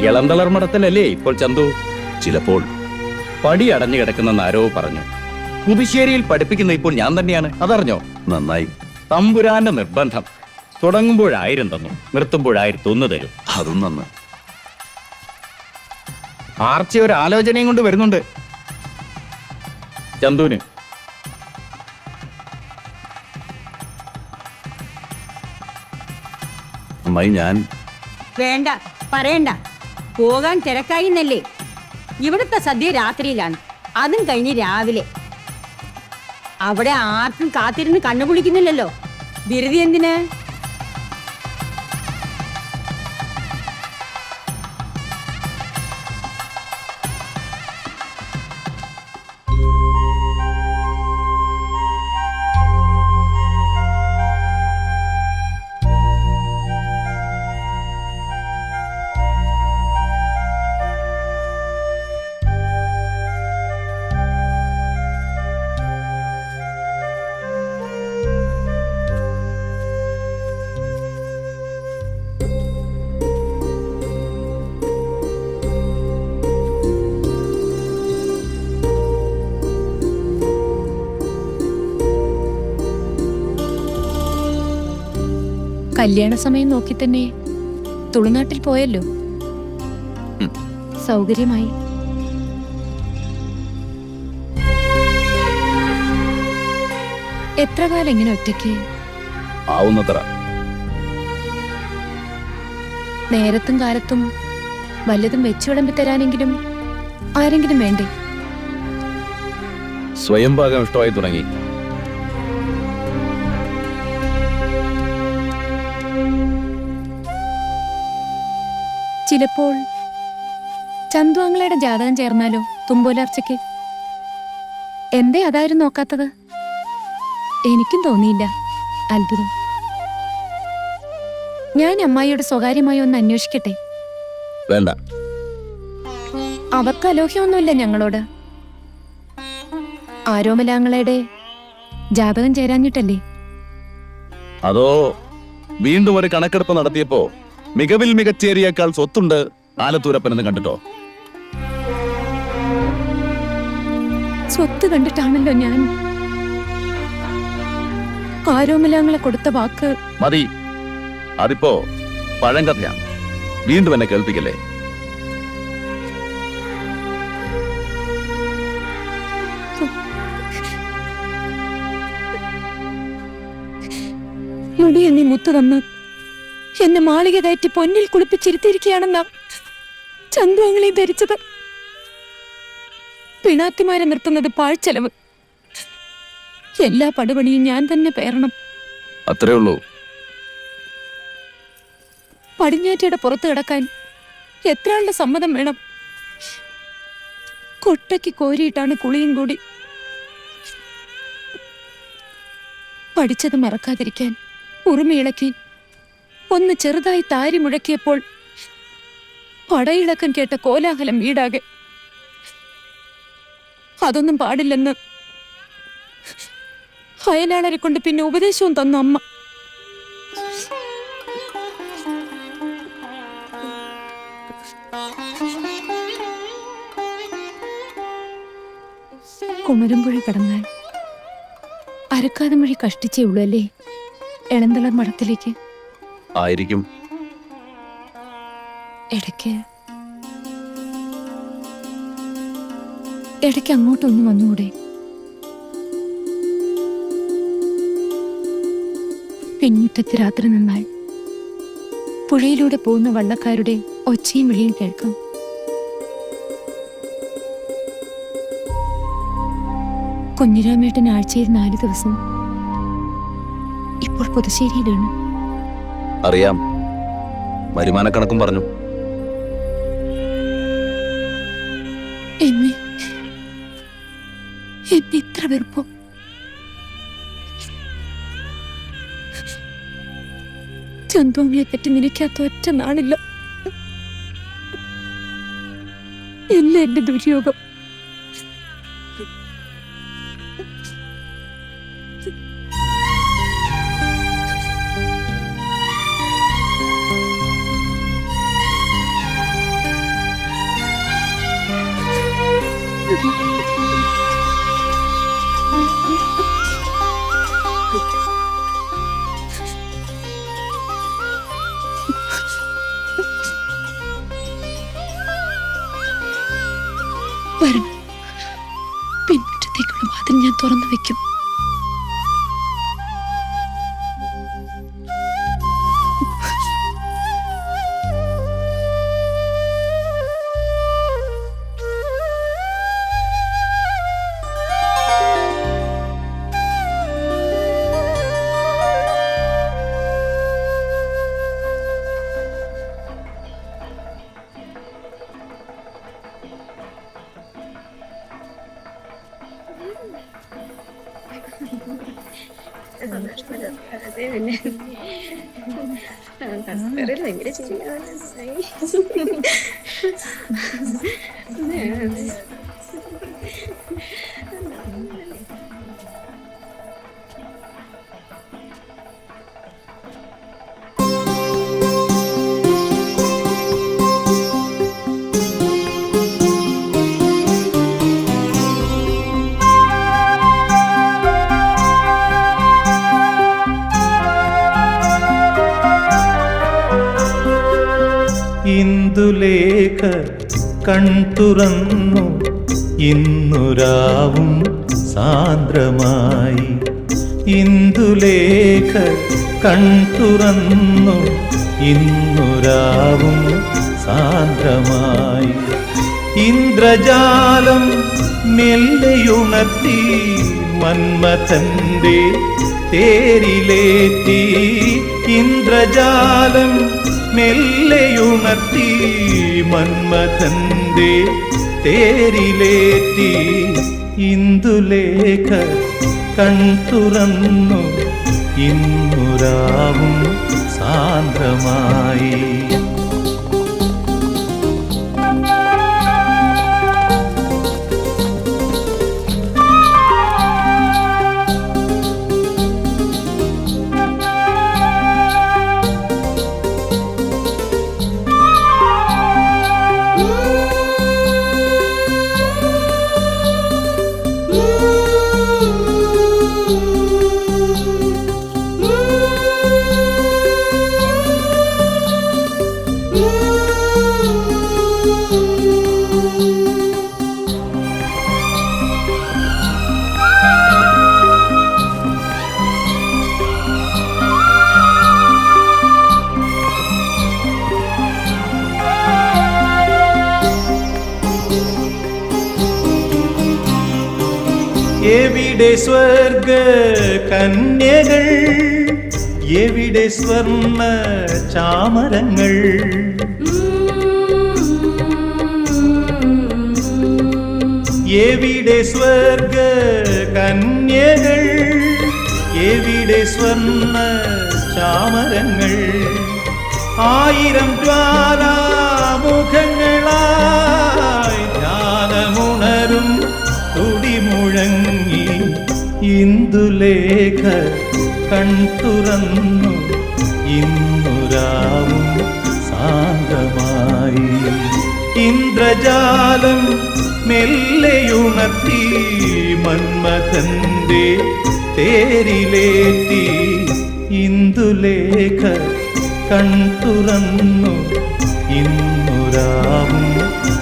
ഇളന്തളർമടത്തിലല്ലേ ഇപ്പോൾ ചന്തു? ചിലപ്പോൾ. പടി അടഞ്ഞു കിടക്കുന്നെന്ന് ആരോ പറഞ്ഞു. പുതുശ്ശേരിയിൽ പഠിപ്പിക്കുന്ന ഇപ്പോൾ ഞാൻ തന്നെയാണ്, അതറിഞ്ഞോ? നന്നായി. തമ്പുരാന്റെ നിർബന്ധം. തുടങ്ങുമ്പോഴായിരം തന്നു, നിർത്തുമ്പോഴായിരത്തൊന്ന് തരും. അതും നന്ന്. ആർച്ച ഒരു ആലോചനയും കൊണ്ട് വരുന്നുണ്ട് ചന്തുവിന്. അമ്മായി, ഞാൻ വേണ്ട, പറയണ്ട. പോകാൻ തിരക്കായിന്നല്ലേ. ഇവിടുത്തെ സദ്യ രാത്രിയിലാണ്, അതും കഴിഞ്ഞ് രാവിലെ. അവിടെ ആർക്കും കാത്തിരുന്ന് കണ്ണുപൊളിക്കുന്നില്ലല്ലോ. ധൃതി എന്തിന്? കല്യാണ സമയം നോക്കി തന്നെ തുളുനാട്ടിൽ പോയല്ലോ. സൗകര്യമായി. എത്ര കാലം ഇങ്ങനെ ഒറ്റയ്ക്ക്? ആവുന്നത്ര. നേരത്തും കാലത്തും വല്ലതും വെച്ചു വിളമ്പി തരാനെങ്കിലും ആരെങ്കിലും വേണ്ടേ? സ്വയം പാകം ഇഷ്ടമായി തുടങ്ങി. ചിലപ്പോൾ ചന്തുവാങ്ങളയുടെ ജാതകം ചേർന്നാലോ തുമ്പോലർച്ചയ്ക്ക്? എന്തേ അതാരും നോക്കാത്തത്? എനിക്കും തോന്നിയില്ല. അത്ഭുതം. ഞാൻ അമ്മായിയോട് സ്വകാര്യമായി ഒന്ന് അന്വേഷിക്കട്ടെ? വേണ്ട. അവർക്ക് അലോഹ്യമൊന്നുമില്ല ഞങ്ങളോട്. ആരോമലാങ്ങളയുടെ ജാതകം ചേരാഞ്ഞിട്ടല്ലേ? അതോ വീണ്ടും ഒരു കണക്കെടുപ്പ് നടത്തിയപ്പോ മികവിൽ മികച്ചേരിയേക്കാൾ സ്വത്തുണ്ട് ആലത്തൂരപ്പനെന്ന് കണ്ടിട്ടോ? സ്വത്ത് കണ്ടിട്ടാണല്ലോ ഞാൻ ആരോമലാങ്ങളെ കൊടുത്ത വാക്ക്. മതി, അതിപ്പോ പഴങ്കഥയാണ്. വീണ്ടും എന്നെ കേൾപ്പിക്കല്ലേ. മുടിയെണ്ണി മുത്തു തന്ന് എന്നെ മാളിക കയറ്റി പൊന്നിൽ കുളിപ്പിച്ചിരുത്തിയിരിക്കുകയാണെന്നാ ചന്തുവാങ്ങളെ ധരിച്ചത്. പിണാത്തിമാരെ നിർത്തുന്നത് പാഴ്ചെലവ്. എല്ലാ പടുപണിയും ഞാൻ തന്നെ പേറണം. അത്രേ ഉള്ളൂ. പടിഞ്ഞാറ്റയുടെ പുറത്ത് കിടക്കാൻ എത്ര ആളുടെ സമ്മതം വേണം? കൊട്ടയ്ക്ക് കോരിയിട്ടാണ് കുളിയും കൂടി. പഠിച്ചത് മറക്കാതിരിക്കാൻ ഉറുമിയിളക്കി ഒന്ന് ചെറുതായി താരി മുഴക്കിയപ്പോൾ പടയിളക്കം കേട്ട കോലാഹലം വീടാകെ. അതൊന്നും പാടില്ലെന്ന് അയലാളരെ കൊണ്ട് പിന്നെ ഉപദേശവും തന്നു അമ്മ. കുമരമ്പുഴ കടന്നാൽ അരക്കാതം വഴി കഷ്ടിച്ചേ ഉള്ളൂ അല്ലേ എളന്തളർ മഠത്തിലേക്ക്? ആയിരിക്കും. ഇടയ്ക്ക് അങ്ങോട്ടൊന്നും വന്നുകൂടെ? പിൻമുറ്റത്ത് രാത്രി നിന്നാൽ പുഴയിലൂടെ പോകുന്ന വള്ളക്കാരുടെ ഒച്ചയും വിളിയും കേൾക്കാം. കുഞ്ഞിരാമേട്ടൻ ആഴ്ചയിൽ 4 ദിവസം ഇപ്പോൾ പുതുശ്ശേരിയിലാണ്. അറിയാം, വരുമാന കണക്കും പറഞ്ഞു. എന്നെ ഇത്ര വെറുപ്പോ? ചന്തുവിനെ പറ്റി നിനക്കാത്ത ഒറ്റ നാളില്ല. എല്ലാം എന്റെ ദുര്യോഗം. വരണം. പിൻമുറ്റത്തേക്കുള്ള വാതിൽ ഞാൻ തുറന്നു വെക്കും. ഇന്ദുലേഖ കൺതുറന്നു ഇന്നുരാവും സാന്ദ്രമായി. ഇന്ദുലേഖ കൺതുറന്നു ഇന്നുരാവും സാന്ദ്രമായി. ഇന്ദ്രജാലം മെല്ലെയുണർത്തി മന്മഥന്റെ തേരിലേറ്റി. ഇന്ദ്രജാലം മെല്ലെയുണർത്തി മന്മഥന്റെ തേരിലേറ്റി. ഇന്ദുലേഖ കൺതുറന്നു ഇന്നുരാവും സാന്ദ്രമായി. എവിടെ സ്വർഗ കന്യകൾ, എവിടെ സ്വർണ്ണ ചാമരങ്ങൾ. എവിടെ സ്വർഗ കന്യകൾ, എവിടെ സ്വർണ്ണ ചാമരങ്ങൾ. ആയിരം ജ്വാലാമുഖങ്ങളായി ധ്യാനമുണരും തുടിമുഴങ്ങി. ഇന്ദുലേഖ കൺതുറന്നു ഇന്നുരാവും സാന്ദ്രമായി. ഇന്ദ്രജാലം മെല്ലെയുണർത്തി മന്മഥന്റെ തേരിലേറ്റി. ഇന്ദുലേഖ കൺതുറന്നു ഇന്നുരാവും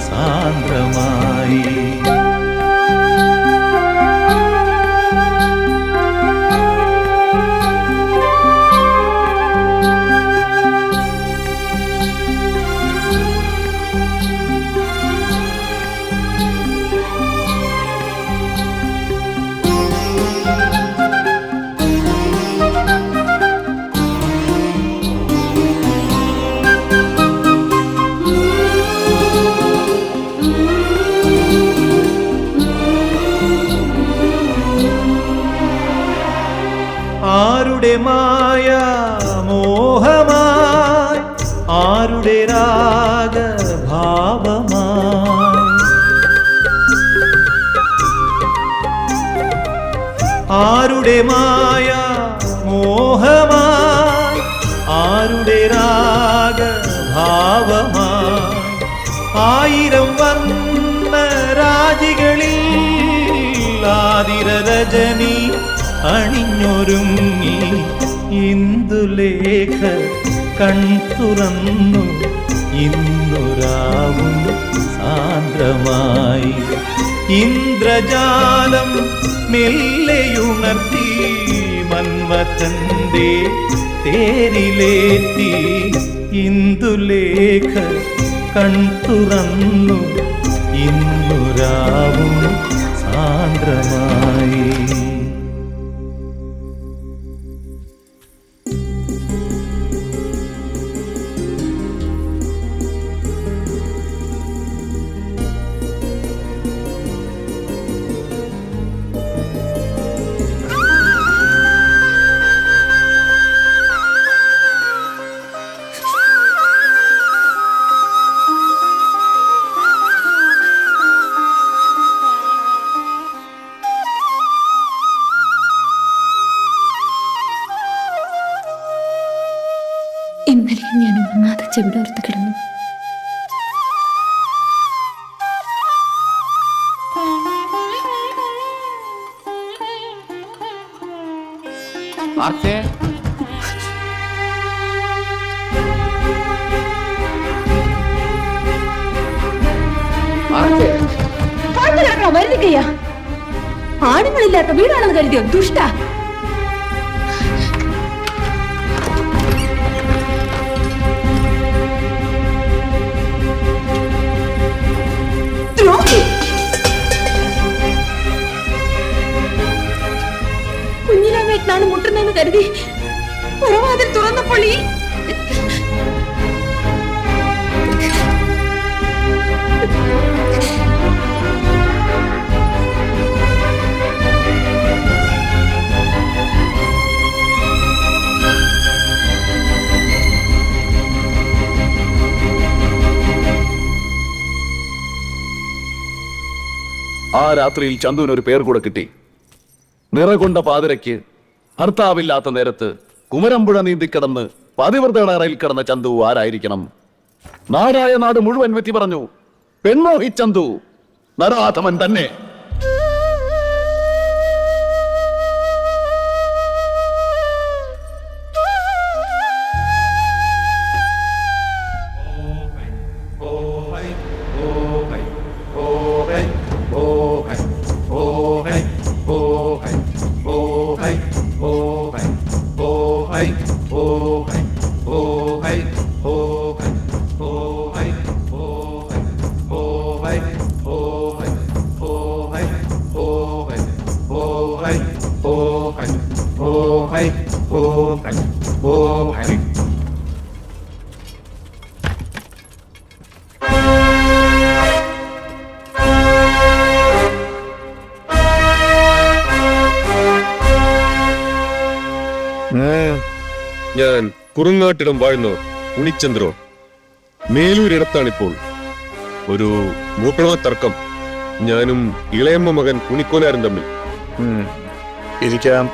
സാന്ദ്രമായി. ആരുടെ മായ മോഹമായി, ആരുടെ രാഗഭാവമായി. ആരുടെ മായ മോഹമായി, ആരുടെ രാഗഭാവമായി. ആയിരം വർണ്ണ രാജികളിൽ ആതിരരജനി അണിഞ്ഞൊരുങ്ങി. ഇന്ദുലേഖ കൺതുറന്നു ഇന്നുരാവും സാന്ദ്രമായി. ഇന്ദ്രജാലം മെല്ലെയുണർത്തി മന്മഥന്റെ തേരിലേറ്റി. ഇന്ദുലേഖ കൺതുറന്നു ഇന്നുരാവും സാന്ദ്രമായി. ഇന്നലെയും ഞാൻ ഉറങ്ങാതെ ചെവിടോർത്ത് കിടന്നു. മരുന്നിക്കയ്യ ആണുങ്ങളില്ലാത്ത വീടാണെന്ന് കരുതിയോ ദുഷ്ട. കുഞ്ഞിലാമേട്ടനാണ് മുട്ടുന്നെന്ന് കരുതി പുറവാതിൽ തുറന്നപ്പോൾ ഈ ആ രാത്രിയിൽ ചന്തുവിന് ഒരു പേർ കൂടെ കിട്ടി. നിറകൊണ്ട പാതിരയ്ക്ക് ഭർത്താവില്ലാത്ത നേരത്ത് കുമരമ്പുഴ നീന്തിക്കിടന്ന് പതിവ്രതയുടെ അറയിൽ കിടന്ന ചന്തു ആരായിരിക്കണം? നാടായ നാട് മുഴുവൻ വെത്തി പറഞ്ഞു, പെൺമോഹി ചന്തു നരാധമൻ തന്നെ. ഞാൻ കുറുങ്ങാട്ടിടം വാഴുന്നവർ ഉണിച്ചന്ദ്രോ. മേലൂരിടത്താണിപ്പോൾ ഒരു മൂപ്പണ തർക്കം ഞാനും ഇളയമ്മ മകൻ ഉണിക്കോനാരും തമ്മിൽ. ഇരിക്കാം,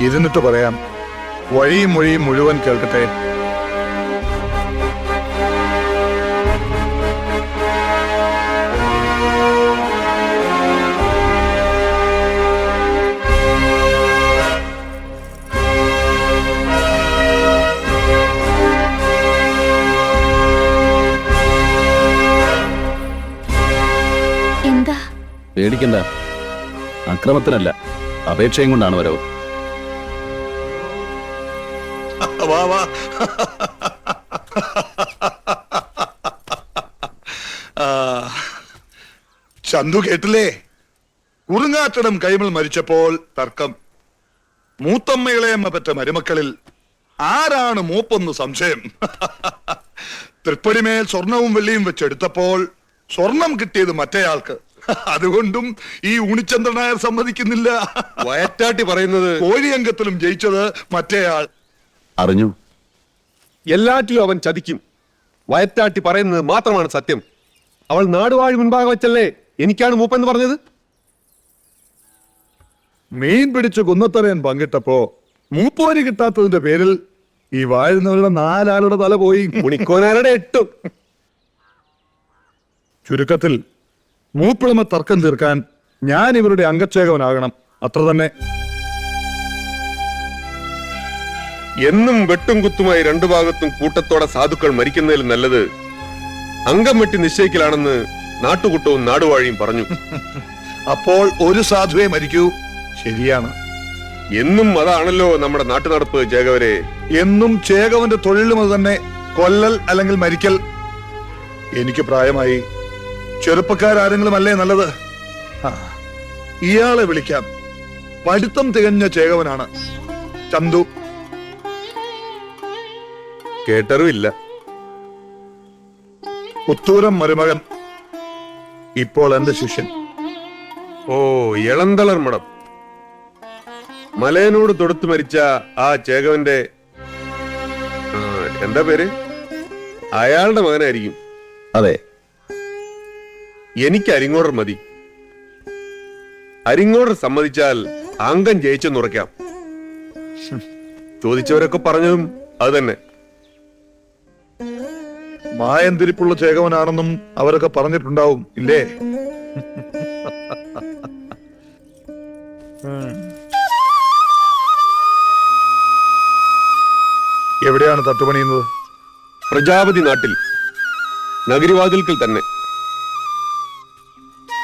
ഇരുന്നിട്ട് പറയാം. വഴിയും മൊഴിയും മുഴുവൻ കേൾക്കട്ടെ. പേടിക്കണ്ട, അക്രമത്തിനല്ല അപേക്ഷയും കൊണ്ടാണ് വരവ്. ചന്തു കേട്ടില്ലേ? കുറുങ്ങാറ്റടം കൈമൾ മരിച്ചപ്പോൾ തർക്കം. മൂത്തമ്മ ഇളയമ്മ പെറ്റ മരുമക്കളിൽ ആരാണ് മൂപ്പെന്ന് സംശയം. തൃപ്പടിമേൽ സ്വർണവും വെള്ളിയും വെച്ചെടുത്തപ്പോൾ സ്വർണം കിട്ടിയത് മറ്റേയാൾക്ക്. അതുകൊണ്ടും ഈ ഉണിച്ചന്ദ്രനായർ സമ്മതിക്കുന്നില്ല. വയറ്റാട്ടി പറയുന്നത് കോഴിയംഗത്തിലും ജയിച്ചത് മറ്റേയാൾ. അറിഞ്ഞു, എല്ലാറ്റിലും അവൻ ചതിക്കും. വയറ്റാട്ടി പറയുന്നത് മാത്രമാണ് സത്യം. അവൾ നാടുവാഴി മുൻപാകെ വെച്ചല്ലേ എനിക്കാണ് മൂപ്പെന്ന് പറഞ്ഞത്. മീൻ പിടിച്ച് കുന്നത്തറയാൻ പങ്കിട്ടപ്പോ മൂപ്പോരി കിട്ടാത്തതിന്റെ പേരിൽ ഈ വാഴുന്നവരുടെ 4 ആളുടെ തല പോയി. ഉണിക്കോനാരുടെ 8. ചുരുക്കത്തിൽ മൂപ്പിളമ തർക്കം തീർക്കാൻ ഞാൻ ഇവരുടെ അംഗച്ഛേകവനാകണം, അത്ര തന്നെ. എന്നും വെട്ടും കുത്തുമായി 2 ഭാഗത്തും കൂട്ടത്തോടെ സാധുക്കൾ മരിക്കുന്നതിൽ നല്ലത് അംഗം വെട്ടി നിശ്ചയിക്കലാണെന്ന് നാട്ടുകൂട്ടവും നാടുവാഴിയും പറഞ്ഞു. അപ്പോൾ ഒരു സാധുവേ മരിക്കൂ. ശരിയാണ്. എന്നും അതാണല്ലോ നമ്മുടെ നാട്ടു നടപ്പ് ചേകവരെ. എന്നും ചേകവന്റെ തൊഴിലും അത് തന്നെ, കൊല്ലൽ അല്ലെങ്കിൽ മരിക്കൽ. എനിക്ക് പ്രായമായി, ചെറുപ്പക്കാരെങ്കിലും അല്ലേ നല്ലത്. ഇയാളെ വിളിക്കാം. പഠിത്തം തികഞ്ഞ ചേകവനാണ് ചന്തു. കേട്ടറിവില്ല. പുത്തൂരം മരുമകൻ, ഇപ്പോൾ എന്റെ ശിഷ്യൻ. ഓ, ഇളന്തളർ മഠം. മലയനോട് തൊടുത്തു മരിച്ച ആ ചേകവന്റെ എന്താ പേര്? അയാളുടെ മകനായിരിക്കും. അതെ, എനിക്ക് അരിങ്ങോടർ മതി. അരിങ്ങോടർ സമ്മതിച്ചാൽ അംഗം ജയിച്ചെന്നുറയ്ക്കാം. ചോദിച്ചവരൊക്കെ പറഞ്ഞതും അത് തന്നെ. മായന്തിരിപ്പുള്ള ചേകവനാണെന്നും അവരൊക്കെ പറഞ്ഞിട്ടുണ്ടാവും, ഇല്ലേ? എവിടെയാണ് തട്ടുപണിയുന്നത്? പ്രജാപതി നാട്ടിൽ, നഗരിവാതിൽക്കൽ തന്നെ.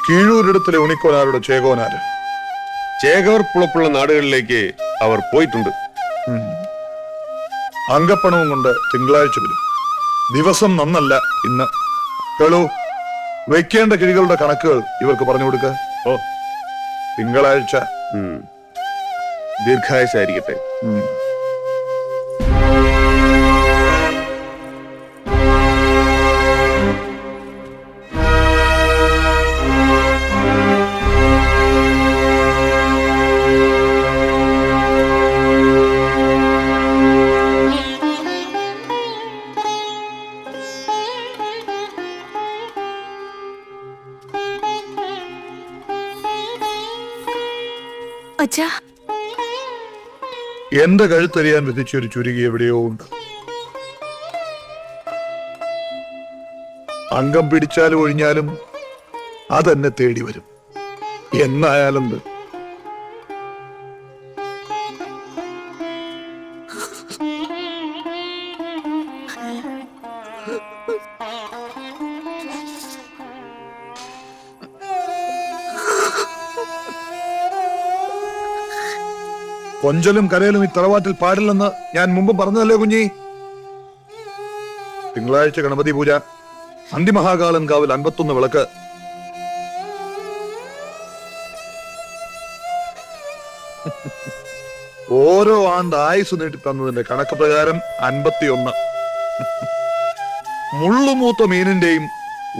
കീഴൂരിടത്തിലെ ഉണിക്കോനാരുടെ ചേകോനാര്? ചേകവർ പുളപ്പുള്ള നാടുകളിലേക്ക് അവർ പോയിട്ടുണ്ട്. അങ്കപ്പണവും കൊണ്ട് തിങ്കളാഴ്ച വരും. ദിവസം നന്നല്ല ഇന്ന്. കേളു, വെക്കേണ്ട കിഴികളുടെ കണക്കുകൾ ഇവർക്ക് പറഞ്ഞു കൊടുക്ക. തിങ്കളാഴ്ച. ദീർഘായുസായിരിക്കട്ടെ. എന്റെ കഴുത്തെറിയാൻ വിധിച്ചൊരു ചുരുകി എവിടെയോ ഉണ്ട്. അംഗം പിടിച്ചാലും ഒഴിഞ്ഞാലും അതെന്നെ തേടി വരും. എന്നായാലെന്ത്? കൊഞ്ചലും കരയലും ഈ തറവാട്ടിൽ പാടില്ലെന്ന് ഞാൻ മുമ്പ് പറഞ്ഞതല്ലേ കുഞ്ഞി? തിങ്കളാഴ്ച ഗണപതി പൂജ, അന്തിമഹാകാളൻ കാവിൽ 51 വിളക്ക്. ഓരോ ആണ്ട് ആയുസ് നീട്ടി തന്നതിന്റെ കണക്ക് പ്രകാരം 51. മുള്ളുമൂത്ത മീനിന്റെയും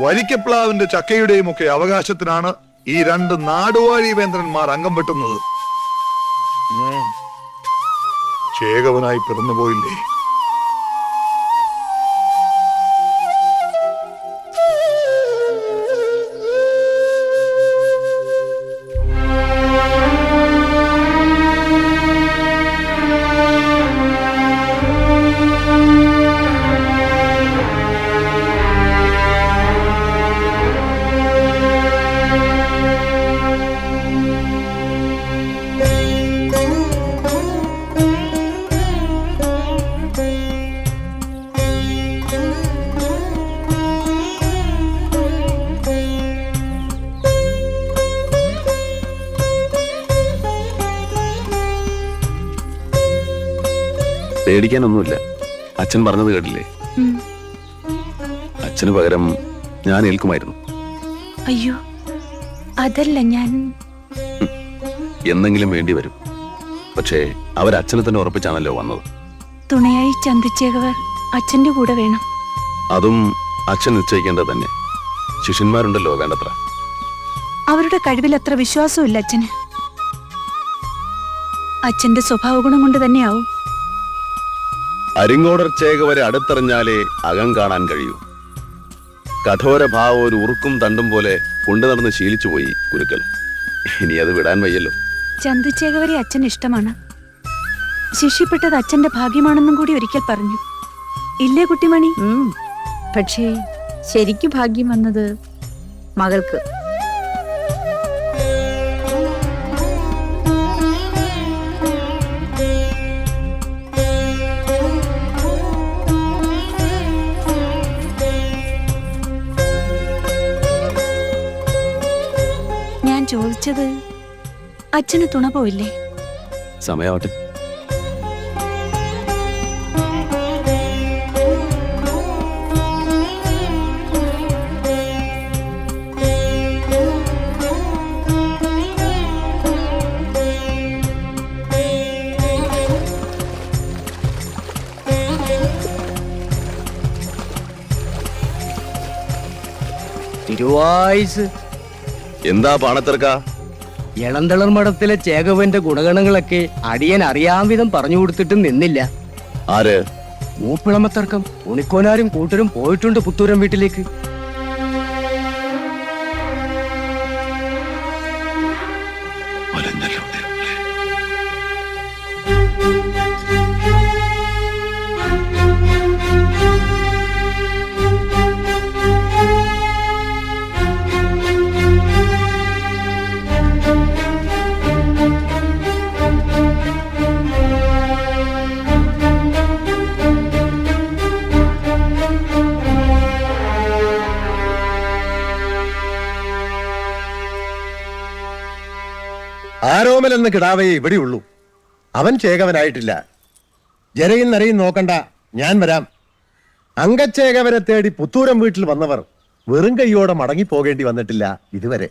വരിക്കപ്ലാവിന്റെ ചക്കയുടെയും ഒക്കെ അവകാശത്തിനാണ് ഈ 2 നാടുവാഴി വേന്ദ്രന്മാർ അംഗം വെട്ടുന്നത്. ചേകവനായി പിറന്നുപോയില്ലേ? പേടിക്കാനൊന്നുമില്ല. അച്ഛൻ പറഞ്ഞത് കേട്ടില്ലേ? അച്ഛന് പകരം ഞാൻ ഏൽക്കുമായിരുന്നു. അയ്യോ, അതല്ല ഞാൻ. എന്തെങ്കിലും വേണ്ടി വരും. പക്ഷേ അവരച്ഛനെ തന്നെ ഉറപ്പിച്ചാണല്ലോ വന്നത്. തുണയായി ചന്തിച്ചേകവർ അച്ഛന്റെ കൂടെ വേണം. അതും അച്ഛൻ നിശ്ചയിക്കേണ്ടത് തന്നെ. ശിഷ്യന്മാരുണ്ടല്ലോ വേണ്ടത്ര. അവരുടെ കഴിവിൽ അത്ര വിശ്വാസമില്ല അച്ഛന്. അച്ഛന്റെ സ്വഭാവ ഗുണം കൊണ്ട് തന്നെയാവും. അരിങ്ങോടർ ചേകവരെ അടുത്തെറിഞ്ഞാലേ അകം കാണാൻ കഴിയൂ. കഠോര ഭാവം ഒരു ഉറുക്കും തണ്ടും പോലെ കൊണ്ടു നടന്ന് ശീലിച്ചു പോയി ഗുരുക്കൾ. ഇനി അത് വിടാൻ വയ്യല്ലോ. ചന്തുച്ചേകവരെ അച്ഛൻ ഇഷ്ടമാണ്. ശിഷ്യപ്പെട്ടത് അച്ഛന്റെ ഭാഗ്യമാണെന്നും കൂടി ഒരിക്കൽ പറഞ്ഞു. ഇല്ലേ കുട്ടിമണി? പക്ഷേ ശരിക്കു ഭാഗ്യം വന്നത് മകൾക്ക്. ചോദിച്ചത് അച്ഛന് തുണ പോയില്ലേ? സമയാവട്ടെ. തിരുവായുസ്. എന്താ പാണത്തിറക്ക? എളന്തളർ മഠത്തിലെ ചേകവന്റെ ഗുണഗണങ്ങളൊക്കെ അടിയൻ അറിയാൻ വിധം പറഞ്ഞു കൊടുത്തിട്ടും നിന്നില്ല. ആര്? മൂപ്പിളമത്തർക്കം. ഉണിക്കോനാരും കൂട്ടരും പോയിട്ടുണ്ട് പുത്തൂരം വീട്ടിലേക്ക്. ആരോമൽ എന്ന കിടാവേ ഇവിടെയുള്ളൂ. അവൻ ചേകവനായിട്ടില്ല. ജരയും നരയും നോക്കണ്ട, ഞാൻ വരാം. അംഗച്ചേകവരെ തേടി പുത്തൂരം വീട്ടിൽ വന്നവർ വെറും കൈയോടെ മടങ്ങിപ്പോകേണ്ടി വന്നിട്ടില്ല ഇതുവരെ.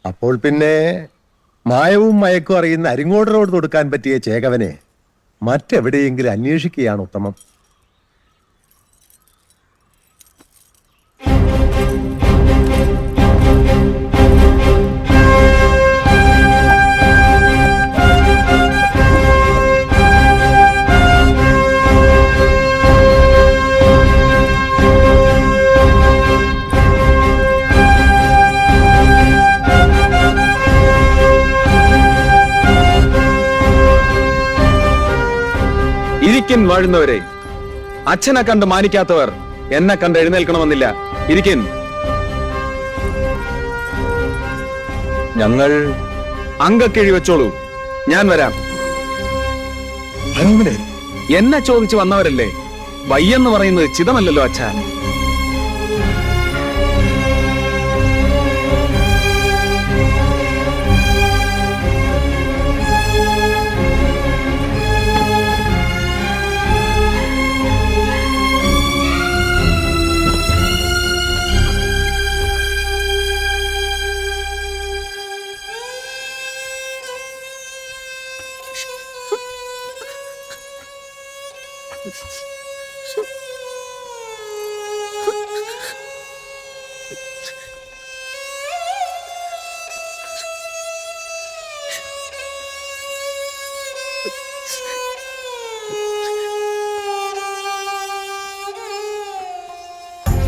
അപ്പോൾ പിന്നെ മായവും മയക്കും അറിയുന്ന അരിങ്ങോടരോട് കൊടുക്കാൻ പറ്റിയ ചേകവനെ മറ്റെവിടെയെങ്കിലും അന്വേഷിക്കുകയാണ് ഉത്തമം. ഇരിക്കിൻ വാഴുന്നവരെ, അച്ഛനെ കണ്ട് മാനിക്കാത്തവർ എന്നെ കണ്ട് എഴുന്നേൽക്കണമെന്നില്ല. ഇരിക്കിൻ. ഞങ്ങൾ അങ്കക്കിഴി വെച്ചോളൂ, ഞാൻ വരാം. എന്നെ ചോദിച്ചു വന്നവരല്ലേ? വയ്യെന്ന് പറയുന്നത് ചിതമല്ലല്ലോ അച്ഛാ.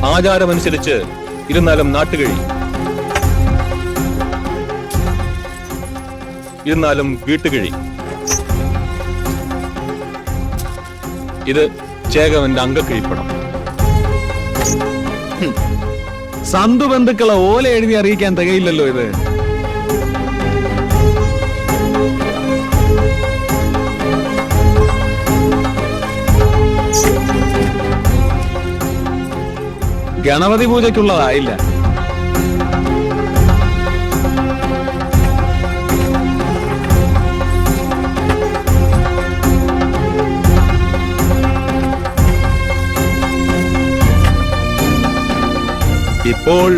ആചാരമനുസരിച്ച് ഇരുന്നാലും നാട്ടുകഴി, ഇരുന്നാലും വീട്ടുകഴി. ഇത് ചേകവന്റെ അംഗക്കിഴിപ്പണം. സന്തു ബന്ധുക്കളെ ഓല എഴുതി അറിയിക്കാൻ തികയില്ലല്ലോ ഇത്. ഗണപതി പൂജയ്ക്കുള്ളതായില്ല. ഇപ്പോൾ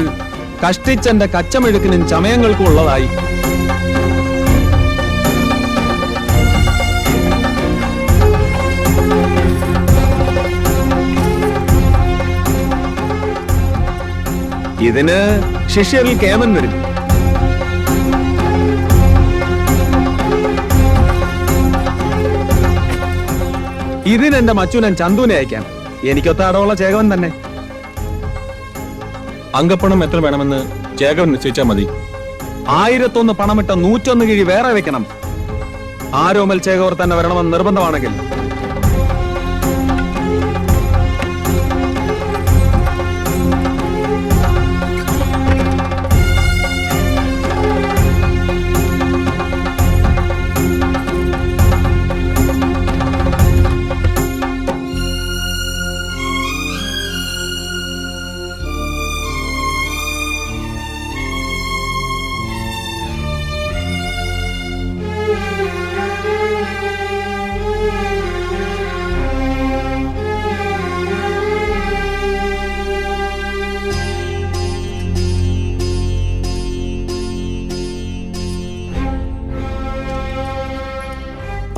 കഷ്ടിച്ചെന്റെ കച്ചമെഴുക്കിനും ചമയങ്ങൾക്കും ഉള്ളതായി. ഇതിന് ശിഷ്യരിൽ കേമൻ വരും. ഇതിനെന്റെ മച്ചുനൻ ചന്തുനെ അയക്കാം. എനിക്കൊത്ത അടവുള്ള ചേകവൻ തന്നെ. അംഗപ്പണം എത്ര വേണമെന്ന് ചേകവൻ നിശ്ചയിച്ചാൽ മതി. 1001 പണമിട്ട 101 കിഴി വേറെ വെക്കണം. ആരോമൽ ചേകവർ തന്നെ വരണമെന്ന് നിർബന്ധമാണെങ്കിൽ.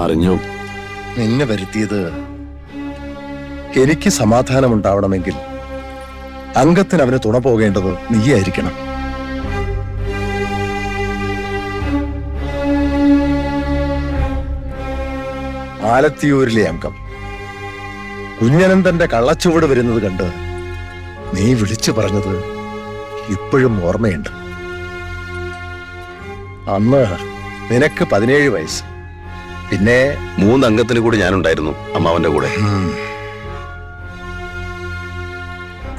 അറിഞ്ഞു. നിന്നെ വരുത്തിയത് എനിക്ക് സമാധാനമുണ്ടാവണമെങ്കിൽ അംഗത്തിന് അവന് തുണ പോകേണ്ടത് നീയായിരിക്കണം. ആലത്തിയൂരിലെ അംഗം കുഞ്ഞനന്തന്റെ കള്ളച്ചുവട് വരുന്നത് കണ്ട് നീ വിളിച്ചു പറഞ്ഞത് ഇപ്പോഴും ഓർമ്മയുണ്ട്. അന്ന് നിനക്ക് 17 വയസ്സ്. പിന്നെ 3 അംഗത്തിന് കൂടി ഞാനുണ്ടായിരുന്നു അമ്മാവന്റെ കൂടെ.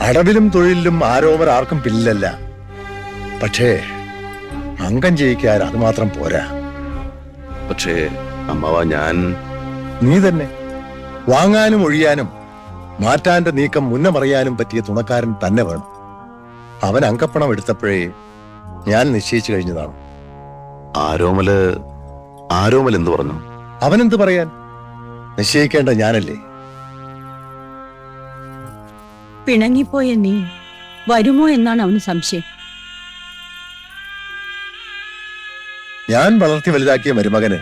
അടവിലും തൊഴിലിലും ആരോമർ ആർക്കും പിന്നിലല്ല. പക്ഷേ അംഗം ജയിക്കാൻ അത് മാത്രം പോരാ. പക്ഷേ അമ്മാവ, ഞാൻ നീ തന്നെ വാങ്ങാനും ഒഴിയാനും മാറ്റാന്റെ നീക്കം മുന്നമറിയാനും പറ്റിയ തുണക്കാരൻ തന്നെ വേണം. അവൻ അങ്കപ്പണം എടുത്തപ്പോഴേ ഞാൻ നിശ്ചയിച്ചു കഴിഞ്ഞതാണ്. ആരോമൽ എന്തു പറഞ്ഞു? അവനെന്ത് പറയാൻ? നിശ്ചയിക്കേണ്ട ഞാനല്ലേ. പിണങ്ങിപ്പോയ നീ വരുമോ എന്നാണ് അവന് സംശയം. ഞാൻ വളർത്തി വലുതാക്കിയ മരുമകന്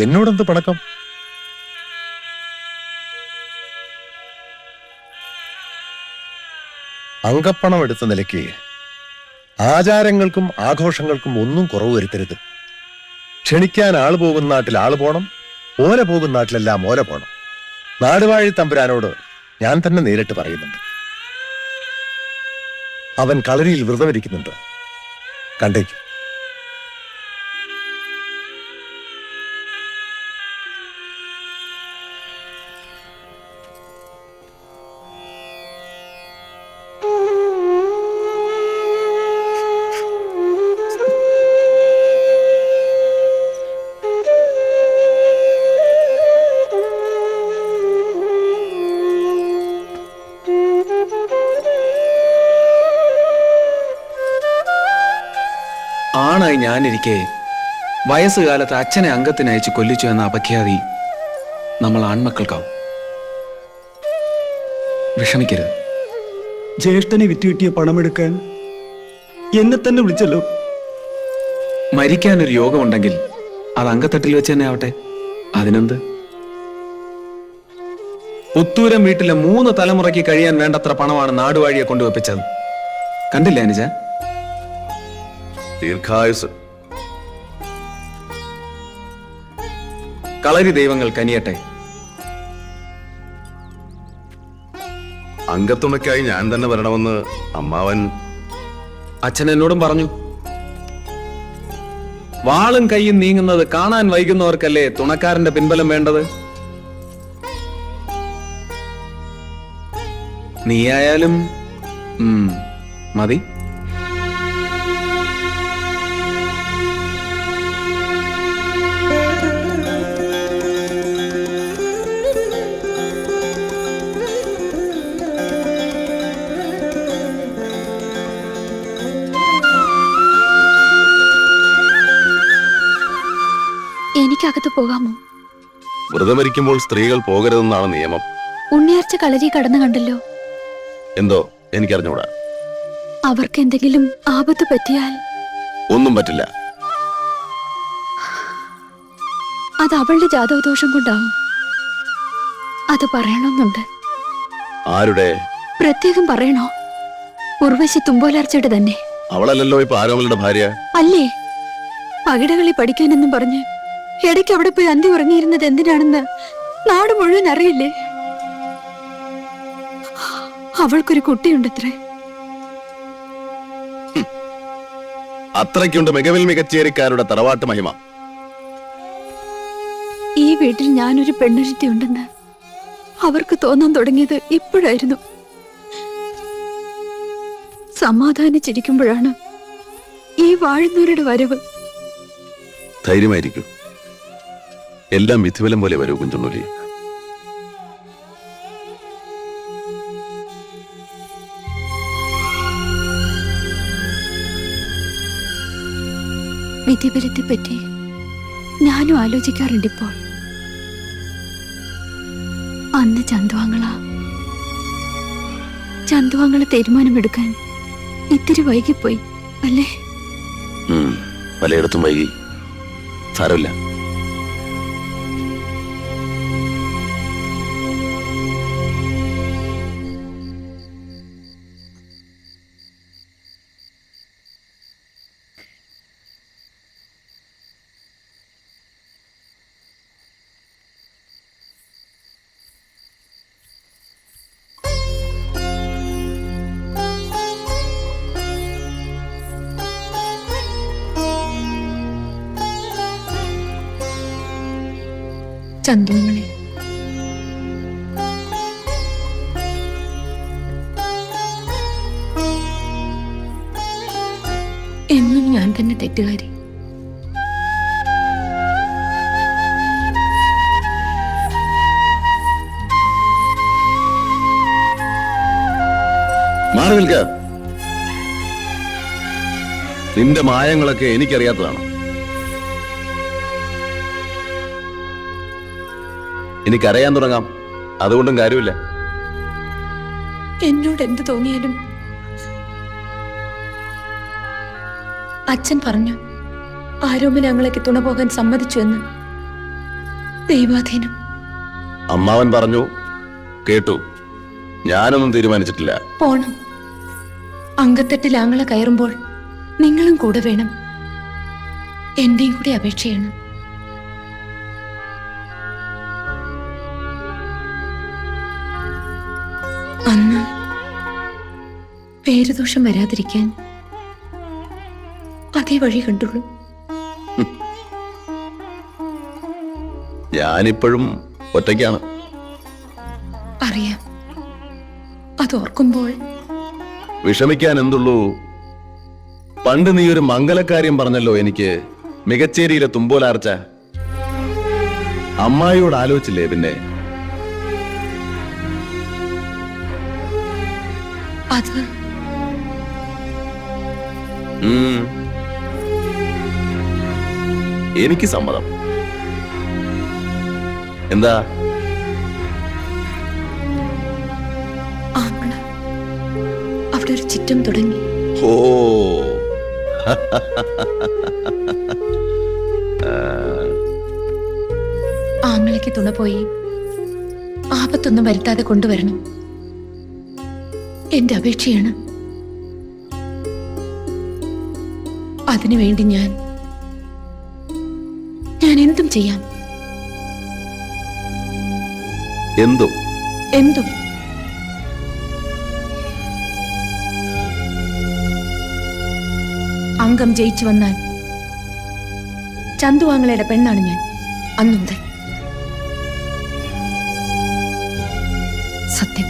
എന്നോടെന്ത് പണക്കം? അങ്കപ്പണം എടുത്ത നിലയ്ക്ക് ആചാരങ്ങൾക്കും ആഘോഷങ്ങൾക്കും ഒന്നും കുറവ് വരുത്തരുത്. ക്ഷണിക്കാൻ ആള് പോകുന്ന നാട്ടിൽ ആള് പോണം, ഓല പോകുന്ന നാട്ടിലെല്ലാം ഓല പോണം. നാടുവാഴി തമ്പുരാനോട് ഞാൻ തന്നെ നേരിട്ട് പറയുന്നുണ്ട്. അവൻ കളരിയിൽ വ്രതമിരിക്കുന്നുണ്ട്, കണ്ടേക്കും. ആണായി ഞാനിരിക്കെ വയസ്സുകാലത്ത് അച്ഛനെ അംഗത്തിനയച്ച് കൊല്ലിച്ചു എന്ന അപഖ്യാതി നമ്മൾ ആൺമക്കൾക്കാവും. വിഷമിക്കരുത്. ജ്യേഷ്ഠനെ വിറ്റുകിട്ടിയ പണമെടുക്കാൻ എന്നെ തന്നെ വിളിച്ചല്ലോ. മരിക്കാനൊരു യോഗമുണ്ടെങ്കിൽ അത് അങ്കത്തട്ടിൽ വെച്ച് തന്നെ ആവട്ടെ, അതിനെന്ത്? പുത്തൂരം വീട്ടിലെ 3 തലമുറയ്ക്ക് കഴിയാൻ വേണ്ടത്ര പണമാണ് നാടുവാഴിയെ കൊണ്ടുവെപ്പിച്ചത്. കണ്ടില്ലേ അനുജ? ദീർഘായുസ്. കളരി ദൈവങ്ങൾ കനിയട്ടെ. അംഗത്തുണയ്ക്കായി ഞാൻ തന്നെ വരണമെന്ന് അമ്മാവൻ അച്ഛൻ എന്നോടും പറഞ്ഞു. വാളും കൈയും നീങ്ങുന്നത് കാണാൻ വൈകുന്നവർക്കല്ലേ തുണക്കാരന്റെ പിൻബലം വേണ്ടത്. നീയായാലും മതി. എനിക്കകത്ത് പോകാമോ? വ്രതമരിക്കുമ്പോൾ സ്ത്രീകൾ പോകരുതെന്നാണ് നിയമം. ഉണ്ണിയാർച്ച കളരി കടന്നു കണ്ടല്ലോ. എന്തോ എനിക്കറിഞ്ഞൂടാ. അവർക്ക് എന്തെങ്കിലും ആപത്ത് പറ്റിയാൽ? ഒന്നും പറ്റില്ല. അത് അവളുടെ ജാതകദോഷം കൊണ്ടാവും. അത് പറയണമെന്നുണ്ട്. ആരുടെ? പ്രത്യേകം പറയണോ? ഉർവശി തുമ്പോലാർച്ചയുടെ തന്നെ. അവളല്ലല്ലോ ഇപ്പൊ ആരോമലുടെ ഭാര്യ? അല്ലേ? പകിടകളി പഠിക്കാനെന്നും പറഞ്ഞ് ഇടയ്ക്ക് അവിടെ പോയി അന്തി ഉറങ്ങിയിരുന്നത് എന്തിനാണെന്ന് നാട് മുഴുവൻ അറിയില്ലേ? അവൾക്കൊരു കുട്ടിയുണ്ടത്രേ. അത്രയ്ക്കുണ്ട് മികവിൽ മികച്ചേരിക്കാരുടെ തറവാട്ട് മഹിമ. ഈ വീട്ടിൽ ഞാനൊരു പെണ്ണൊരുത്തി ഉണ്ടെന്ന് അവർക്ക് തോന്നാൻ തുടങ്ങിയത് ഇപ്പോഴായിരുന്നു. സമാധാനിച്ചിരിക്കുമ്പോഴാണ് ഈ വാഴുന്നവരുടെ വരവ്. ധൈര്യമായിരിക്കും. എല്ലാം വിധിഫലം പോലെ വരൂ കുഞ്ചുണ്ണൂലി. വിധിഫലത്തെ പറ്റി ഞാനും ആലോചിക്കാറുണ്ട് ഇപ്പോൾ. അന്ന് ചന്തുവാങ്ങളെ തീരുമാനമെടുക്കാൻ ഇത്തിരി വൈകിപ്പോയി അല്ലേ? പലയിടത്തും വൈകി. സാരമില്ല. ചന്തുവങ്ങളെ, എന്നും ഞാൻ തന്നെ തെറ്റുകാരി. മാറി നിൽക്ക. നിന്റെ മായങ്ങളൊക്കെ എനിക്കറിയാത്തതാണ്. എനിക്കറിയാൻ തുടങ്ങാം, അതുകൊണ്ടും കാര്യമില്ല. എന്നോട് എന്ത് തോന്നിയാലും അച്ഛൻ പറഞ്ഞു ആരോമൽ ഞങ്ങളേക്ക് തുണ പോകാൻ സമ്മതിച്ചു എന്ന്. ദൈവാധീനം. അമ്മാവൻ പറഞ്ഞു, കേട്ടു. ഞാനൊന്നും തീരുമാനിച്ചിട്ടില്ല. പോണം. അങ്കത്തെട്ടിൽ ആങ്ങളെ കയറുമ്പോൾ നിങ്ങളും കൂടെ വേണം. എന്റെയും കൂടി അപേക്ഷയാണ്. അന്ന് പേരുദോഷം വരാതിരിക്കാൻ അതേ വഴി കണ്ടുള്ളൂ. ഞാനിപ്പോഴും ഒറ്റയ്ക്കാണ്. അറിയാം. അതോർക്കുമ്പോൾ വിഷമിക്കാൻ എന്തുള്ളൂ? പണ്ട് നീ ഒരു മംഗലക്കാര്യം പറഞ്ഞല്ലോ എനിക്ക്, മികച്ചേരിയിലെ തുമ്പോലാർച്ച. അമ്മായിയോട് ആലോചിച്ചില്ലേ? പിന്നെ അത് എനിക്ക് സമ്മതം. എന്താ? ആങ്ങള അവിടെ ഒരു ചിറ്റം തുടങ്ങി. ഓ ആങ്ങളയ്ക്ക് തുണ പോയി ആപത്തൊന്നും വരുത്താതെ കൊണ്ടുവരണം. എന്റെ അപേക്ഷയാണ്. അതിനുവേണ്ടി ഞാൻ എന്തും ചെയ്യാം. എന്തും എന്തും. അംഗം ജയിച്ചു വന്നാൽ ചന്തു ആങ്ങളയുടെ പെണ്ണാണ് ഞാൻ. അന്നുണ്ട് സത്യം.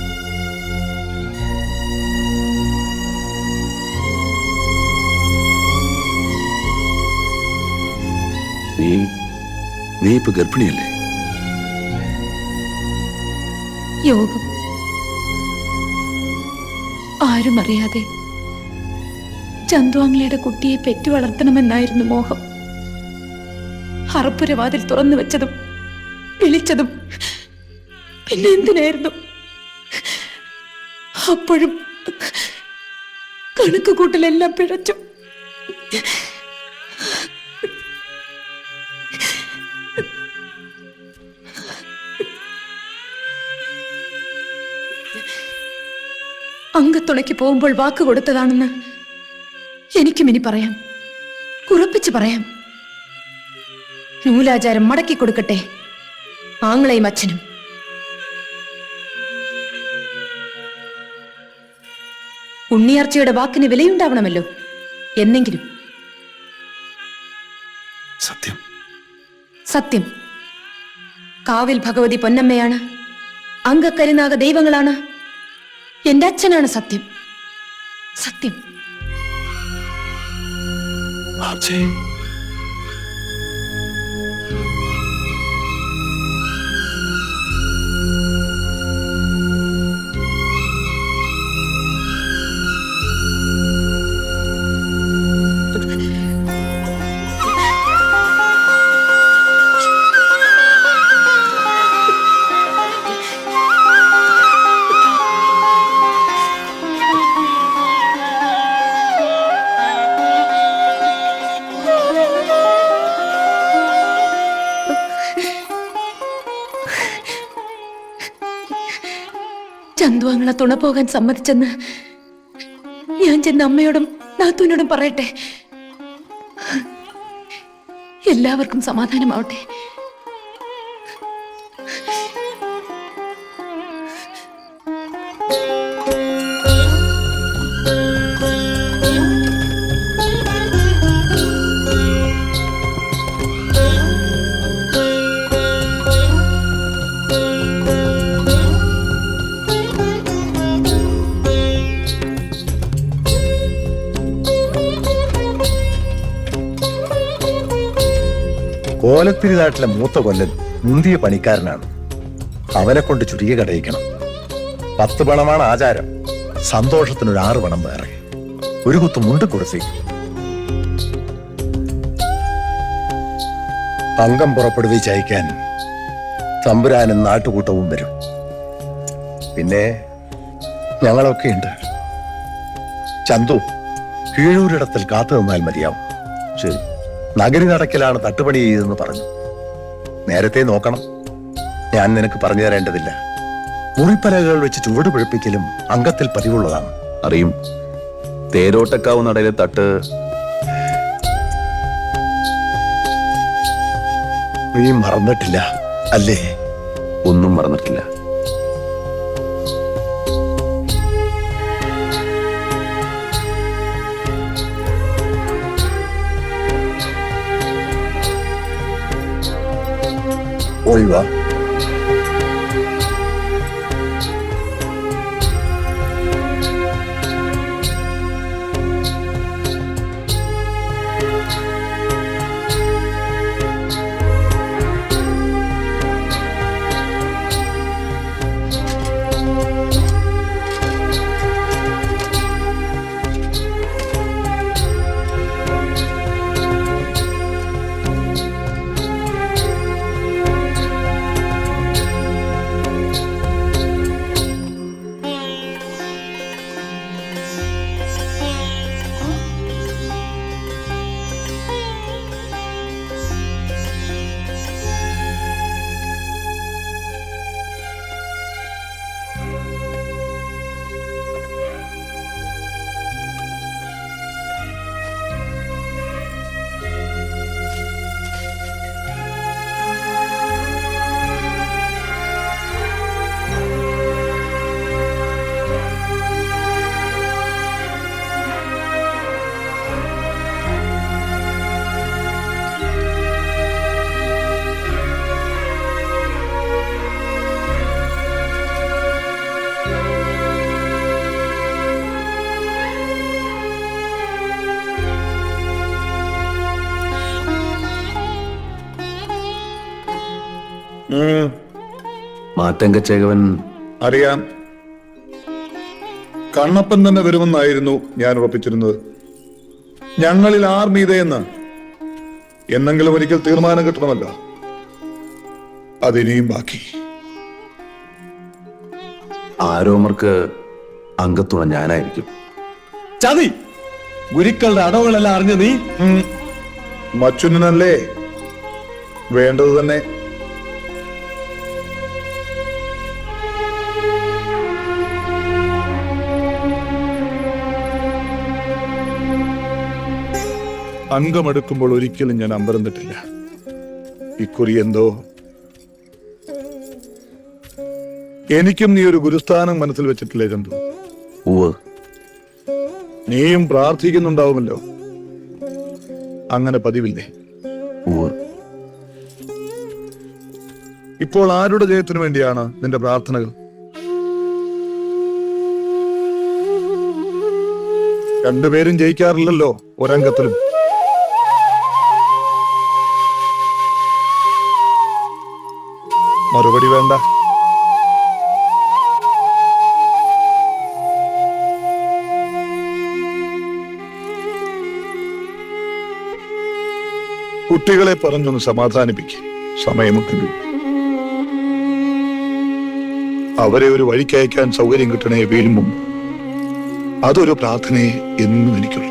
നീ ഇപ്പൊ ഗർഭിണിയല്ലേ? യോഗം. ആരും അറിയാതെ ചന്തുവാങ്ങളയുടെ കുട്ടിയെ പെറ്റു വളർത്തണമെന്നായിരുന്നു മോഹം. അറപ്പുരവാതിൽ തുറന്നു വെച്ചതും വിളിച്ചതും പിന്നെ എന്തിനായിരുന്നു? അപ്പോഴും കണക്ക് കൂട്ടലെല്ലാം പിഴച്ചു. അംഗത്തുണയ്ക്ക് പോകുമ്പോൾ വാക്ക് കൊടുത്തതാണെന്ന് എനിക്കും ഇനി പറയാം, ഉറപ്പിച്ചു പറയാം. നൂലാചാരം മടക്കി കൊടുക്കട്ടെ ആങ്ങളെയും അച്ഛനും. ഉണ്ണിയാർച്ചയുടെ വാക്കിന് വിലയുണ്ടാവണമല്ലോ എന്നെങ്കിലും. സത്യം. സത്യം. കാവിൽ ഭഗവതി പൊന്നമ്മയാണ്, അംഗക്കരിനാഗ ദൈവങ്ങളാണ്, എന്റെ അച്ഛനാണ് സത്യം. സത്യം. ചന്തുവാങ്ങളെ തുണ പോകാൻ സമ്മതിച്ചെന്ന് ഞാൻ ചെന്ന് അമ്മയോടും നാത്തൂനോടും പറയട്ടെ. എല്ലാവർക്കും സമാധാനമാവട്ടെ. കോലത്തിരി നാട്ടിലെ മൂത്ത കൊല്ലൻ മുന്തിയ പണിക്കാരനാണ്. അവനെ കൊണ്ട് ചുരുക്കി കടയിക്കണം. 10 പണമാണ് ആചാരം. സന്തോഷത്തിനൊരു 6 പണം വേറെ. ഒരു കുത്ത് മുണ്ട് കൊടുത്തേക്കും. അംഗം പുറപ്പെടുവിച്ചയക്കാൻ തമ്പുരാനും നാട്ടുകൂട്ടവും വരും. പിന്നെ ഞങ്ങളൊക്കെ ഉണ്ട്. ചന്തു കീഴൂരിടത്തിൽ കാത്തു നിന്നാൽ മതിയാവും. ശരി. നഗരി നടക്കലാണ് തട്ടുപണി ചെയ്തെന്ന് പറഞ്ഞു. നേരത്തെ നോക്കണം. ഞാൻ നിനക്ക് പറഞ്ഞു തരേണ്ടതില്ല. മുറിപ്പലകൾ വെച്ച് ചുവട് പിഴപ്പിക്കലും അംഗത്തിൽ പതിവുള്ളതാണ്. അറിയും. തേരോട്ടക്കാവ് നടയിലെ തട്ട് നീ മറന്നിട്ടില്ല അല്ലേ? ഒന്നും മറന്നിട്ടില്ല. ഒഴിവാ. മാറ്റങ്കച്ചേകവൻ അറിയാം. കണ്ണപ്പൻ തന്നെ വരുമെന്നായിരുന്നു ഞാൻ ഉറപ്പിച്ചിരുന്നത്. ഞങ്ങളിൽ ആർ മീതയെന്ന് എന്നെങ്കിലും ഒരിക്കൽ തീർമാനം കിട്ടണമല്ലോ. അതിനിയും ബാക്കി. ആരോമർക്ക് അംഗത്തുണ ഞാനായിരിക്കും. ചതി! ഗുരുക്കളുടെ അടവുകളെല്ലാം അറിഞ്ഞ നീ മച്ചുനല്ലേ വേണ്ടത് തന്നെ. അംഗമെടുക്കുമ്പോൾ ഒരിക്കലും ഞാൻ അമ്പരം തെറ്റില്ല. ഇക്കുറി എന്തോ എനിക്കും നീ ഒരു ഗുരുസ്ഥാനം മനസ്സിൽ വെച്ചിട്ടില്ലേ ചന്തു? നീയും പ്രാർത്ഥിക്കുന്നുണ്ടാവുമല്ലോ. അങ്ങനെ പതിവില്ലേ? ഇപ്പോൾ ആരുടെ ജയത്തിനു വേണ്ടിയാണ് നിന്റെ പ്രാർത്ഥനകൾ? രണ്ടുപേരും ജയിക്കാറില്ലല്ലോ ഒരംഗത്തിലും. മറുപടി വേണ്ട. കുട്ടികളെ പറഞ്ഞൊന്ന് സമാധാനിപ്പിക്കും. സമയമുണ്ടെങ്കിൽ അവരെ ഒരു വഴിക്കയക്കാൻ സൗകര്യം കിട്ടണേ വീഴും മുമ്പ്. അതൊരു പ്രാർത്ഥനയെ എന്നും എനിക്കുള്ളൂ.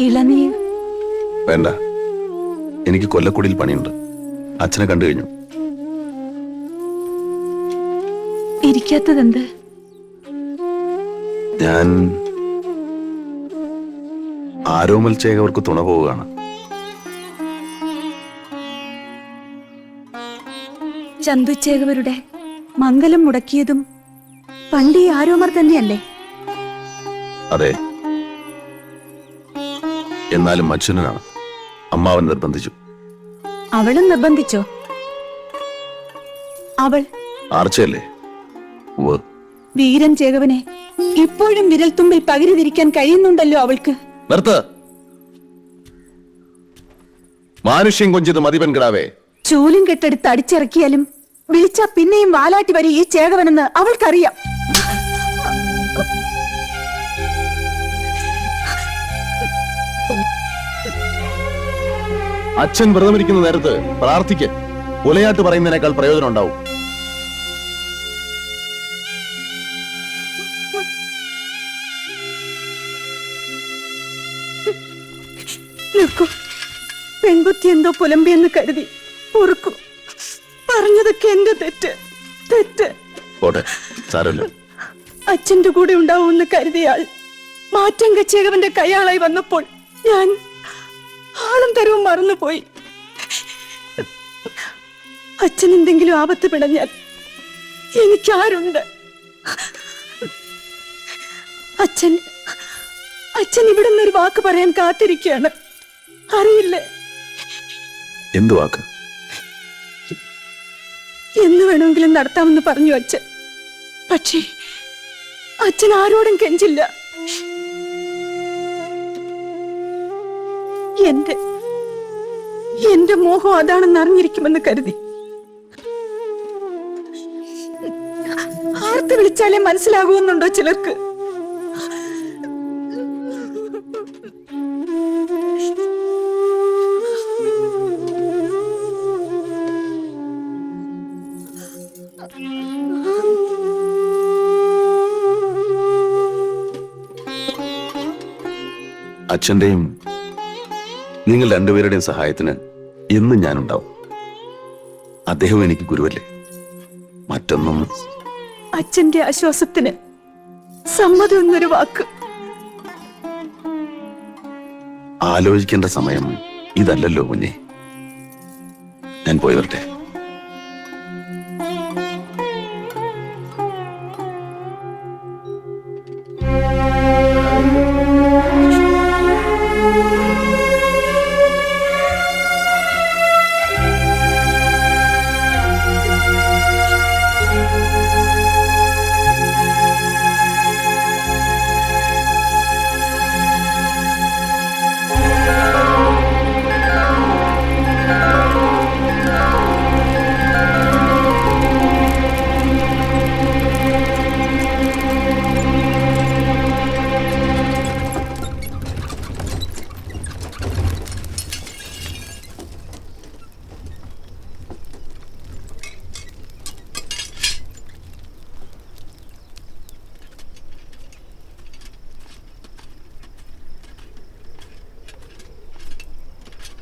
ഇളനീർ വേണ്ട, എനിക്ക് കൊല്ലക്കുടിയിൽ പണിയുണ്ട്. അച്ഛനെ കണ്ടു കഴിഞ്ഞു. ഇരിക്കാത്തതെന്ത്? ഞാൻ ആരോമൽ ചേകവർക്ക് തുണ പോവുകയാണ്. ചന്തുച്ചേകവരുടെ മംഗലം മുടക്കിയതും പണ്ട് ഈ ആരോമർ തന്നെയല്ലേ? അതെ, എന്നാലും അച്ഛനാണ്. അമ്മാവൻ നിർബന്ധിച്ചു. അവളും നിർബന്ധിച്ചോ? അവൾ ആർച്ചയല്ലേ? വീരൻ ചേകവനെ ഇപ്പോഴും വിരൽത്തുമ്പിൽ പകരുതിരിക്കാൻ കഴിയുന്നുണ്ടല്ലോ അവൾക്ക്. നിർത്ത്. മാനുഷ്യം കൊഞ്ചത് മതിപൻ കിടാവേ. ചൂലും കെട്ടെടുത്ത് അടിച്ചിറക്കിയാലും വിളിച്ചാ പിന്നെയും വാലാട്ടി വരും ഈ ചേകവനെന്ന് അവൾക്കറിയാം. അച്ഛൻ വ്രതമിരിക്കുന്ന നേരത്ത് പ്രാർത്ഥിക്ക്. കൊലയാട്ട് പറയുന്നതിനേക്കാൾ പ്രയോജനം ഉണ്ടാവും. പെൺകുത്തി എന്തോ പുലമ്പിയെന്ന് കരുതി പൊറുക്കും. പറഞ്ഞതൊക്കെ എന്റെ തെറ്റ് തെറ്റ്. പോട്ടെ, സാരമില്ല. അച്ഛന്റെ കൂടെ ഉണ്ടാവുമെന്ന് കരുതിയാൽ മാറ്റം കച്ചേകവന്റെ കയ്യാളായി വന്നപ്പോൾ ഞാൻ ആളും തരവും മറന്നുപോയി. അച്ഛൻ എന്തെങ്കിലും ആപത്ത് പിടഞ്ഞാൽ എനിക്കാരുണ്ട്? അച്ഛൻ അച്ഛൻ ഇവിടെ നിന്നൊരു വാക്ക് പറയാൻ കാത്തിരിക്കുകയാണ്. അറിയില്ലേ എന്തു വാക്ക്? എന്ന് വേണമെങ്കിലും നടത്താമെന്ന് പറഞ്ഞു അച്ഛൻ. പക്ഷേ അച്ഛൻ ആരോടും കെഞ്ചില്ല. എന്റെ മോഹം അതാണെന്ന് അറിഞ്ഞിരിക്കുമെന്ന് കരുതി. ആർത്ത് വിളിച്ചാലേ മനസ്സിലാകുമെന്നുണ്ടോ ചിലർക്ക്? അച്ഛന്റെയും നിങ്ങൾ രണ്ടുപേരുടെയും സഹായത്തിന് എന്നും ഞാനുണ്ടാവും. അദ്ദേഹം എനിക്ക് ഗുരുവല്ലേ. മറ്റൊന്നും. അച്ഛന്റെ ആശ്വാസത്തിന് സമ്മതം എന്നൊരു വാക്ക്. ആലോചിക്കേണ്ട സമയം ഇതല്ലല്ലോ കുഞ്ഞെ. ഞാൻ പോയി വരട്ടെ.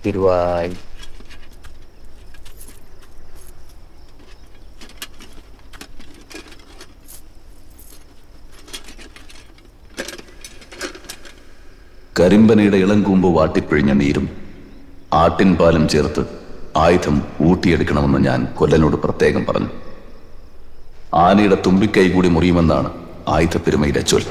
തിരുവായി കരിമ്പനയുടെ ഇളം കൂമ്പ് വാട്ടിപ്പിഴിഞ്ഞ നീരും ആട്ടിൻ പാലും ചേർത്ത് ആയുധം ഊട്ടിയെടുക്കണമെന്ന് ഞാൻ കൊല്ലനോട് പ്രത്യേകം പറഞ്ഞു. ആനയുടെ തുമ്പിക്കൈ കൂടി മുറിയുമെന്നാണ് ആയുധപ്പെരുമയുടെ ചൊൽ.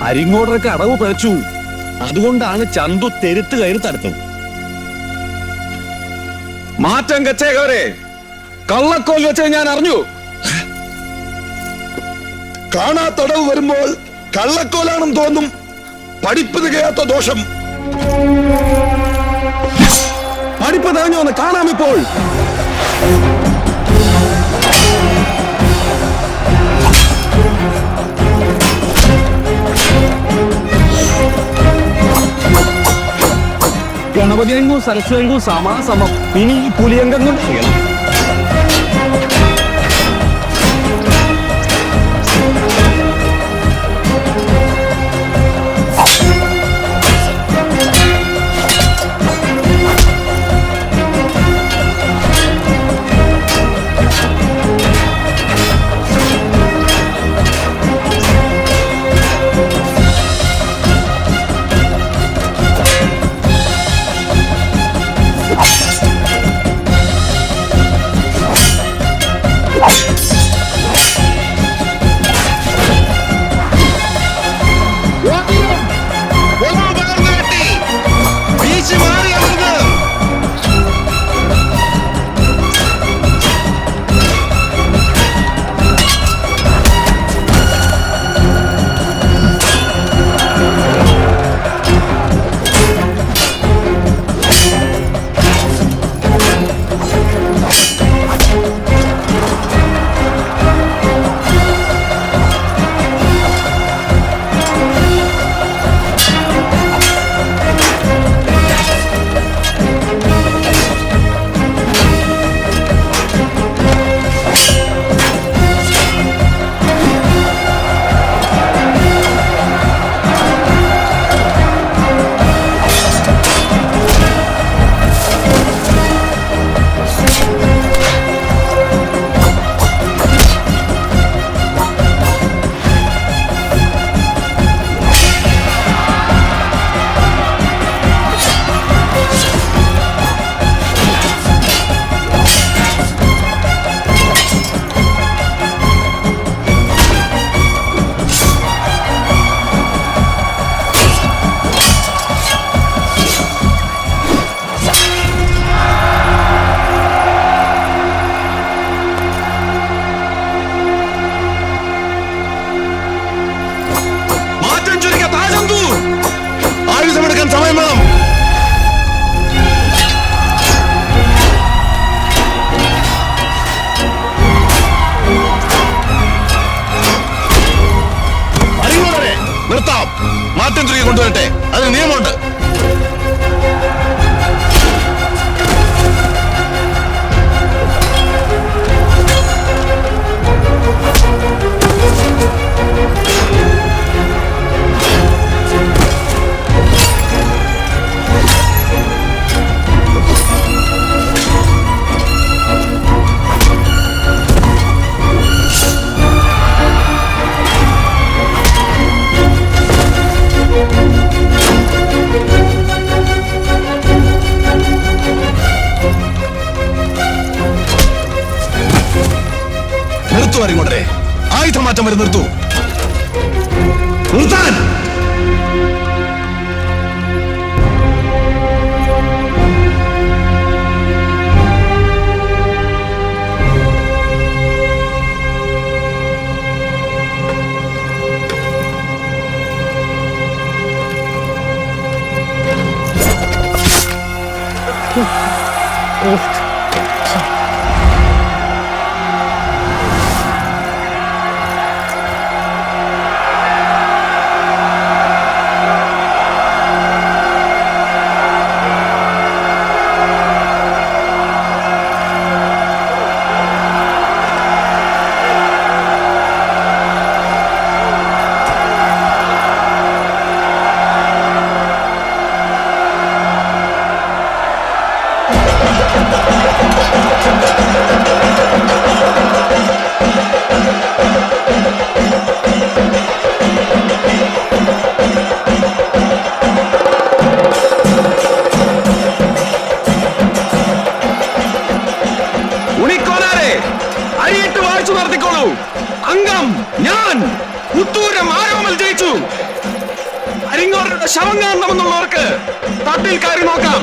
അരിങ്ങോടൊക്കെ അടവ് പിഴച്ചു. അതുകൊണ്ടാണ് ചന്തു തെരുത്ത് കയറി തടുത്തത്. മാറ്റം കച്ചേകവരെ കള്ളക്കോൽ വെച്ച് ഞാൻ അറിഞ്ഞു. കാണാത്തടവ് വരുമ്പോൾ കള്ളക്കോലാണെന്ന് തോന്നും. പഠിപ്പ് തികയാത്ത ദോഷം. പഠിപ്പ് തികഞ്ഞു വന്ന് കാണാമിപ്പോൾ. ഗണപതിയങ്കും സരസ്വതിയങ്കും സമാസമം. ഇനി ഈ പുലിയങ്കം കൊണ്ട് ചെയ്യണം. മാറ്റം ചുരുക്കി കൊണ്ടുവരട്ടെ. അതിന് നിയമമുണ്ട്. കൊണ്ടേ ആയുധമാറ്റം വരെ നിർത്തൂ. നിർത്താൻ ചാടിക്കോളൂ. അംഗം ഞാൻ പുത്തൂരം ആരോമൽ ജയിച്ചു. അരിങ്ങോടരുടെ ശവം കാണണമെന്നുള്ളവർക്ക് തട്ടിൽ കയറി നോക്കാം.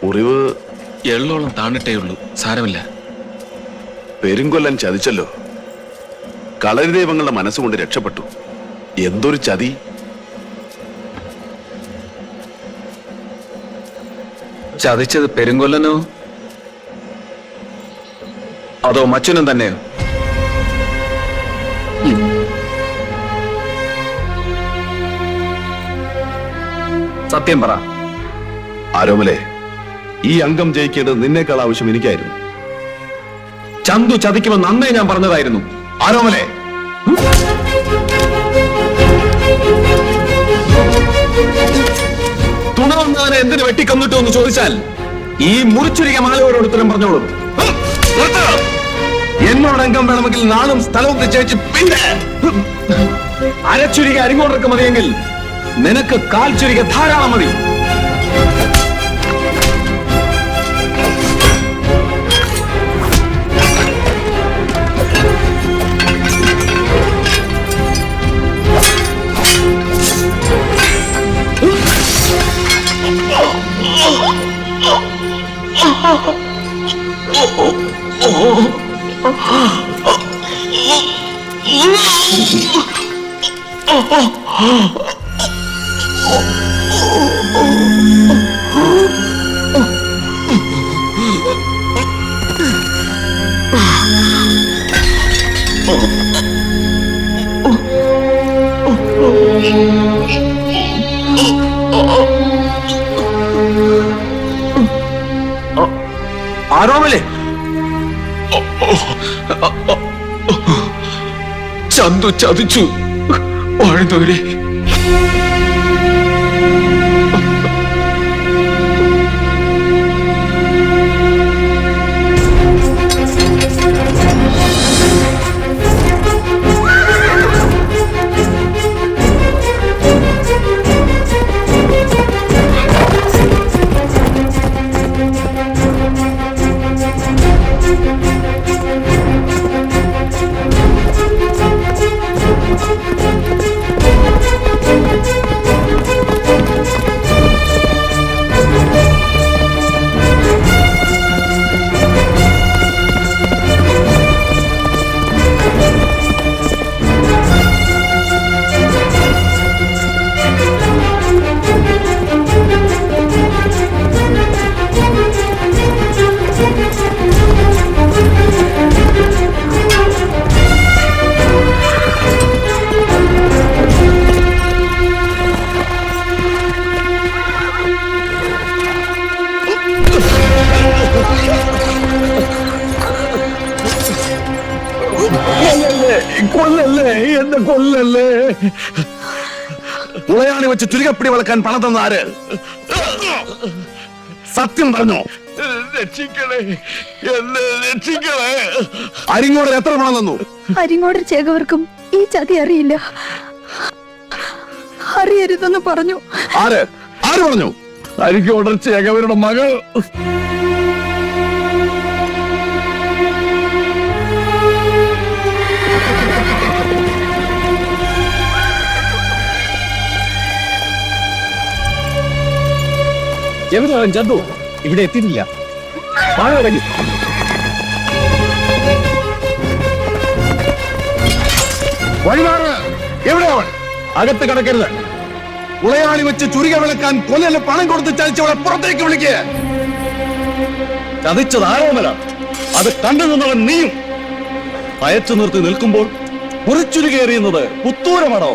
മുറിവ് എള്ളോളം താണിട്ടേ ഉള്ളൂ, സാരമില്ല. പെരുങ്കൊല്ലൻ ചതിച്ചല്ലോ. കളരി ദൈവങ്ങളുടെ മനസ്സുകൊണ്ട് രക്ഷപ്പെട്ടു. എന്തൊരു ചതി! ചതിച്ചത് പെരുങ്കൊല്ലനോ അതോ മച്ചനും തന്നെയോ? സത്യം പറ. ആരോമലേ, ഈ അംഗം ജയിക്കേണ്ടത് നിന്നേക്കാൾ ആവശ്യം എനിക്കായിരുന്നു. ചന്തു ചതിക്കുമെന്ന് അന്നേ ഞാൻ പറഞ്ഞതായിരുന്നു. ആരോമലേ, തുണ വന്നവനെ എന്തിനു വെട്ടിക്കൊന്നിട്ടു എന്ന് ചോദിച്ചാൽ ഈ മുറിച്ചുരിക മാലവരോട് ഉത്തരം പറഞ്ഞോളൂ. എന്നോട് അംഗം വേണമെങ്കിൽ നാളും സ്ഥലവും നിശ്ചയിച്ച് പിന്നെ അരച്ചുരിക അരിങ്ങോടർക്ക് മതിയെങ്കിൽ നിനക്ക് കാൽ ചുരിക ധാരാളം മതി. ആരോമലേ, ചന്തു ചതിച്ചു. വാഴുന്നവരെ കൊല്ലല്ലേ, എന്നെ കൊല്ലല്ലേ. ഉളയാണി വെച്ച് ചുരുക്കപ്പിടി വളക്കാൻ പണം തന്ന ആര്? സത്യം പറഞ്ഞോ? രക്ഷിക്കണേ, എന്നെ രക്ഷിക്കണേ. അരിങ്ങോട് എത്ര പണം തന്നു? അരിങ്ങോടർ ചേകവർക്കും ഈ ചതി അറിയില്ല. അറിയരുതെന്ന് പറഞ്ഞു. ആര് ആര് പറഞ്ഞു? അരിങ്ങോടർ ചേകവരുടെ മകൾ. എവിടെയാണ് ചന്തു? ഇവിടെ എത്തിയിട്ടില്ല. വഴിമാറ്. എവിടെ അവൻ? അകത്ത് കിടക്കരുത്. ഉളയാളി വെച്ച് ചുരിക വിളക്കാൻ കൊല്ലന് പണം കൊടുത്ത് ചതിച്ചവളെ പുറത്തേക്ക് വിളിക്കുക. ചതിച്ചത് ആരോമല, അത് കണ്ടു നിന്നവൻ നീയും. അയച്ചു നിർത്തി നിൽക്കുമ്പോൾ കുറിച്ചുരുകേറിയുന്നത് പുത്തൂരമാണോ?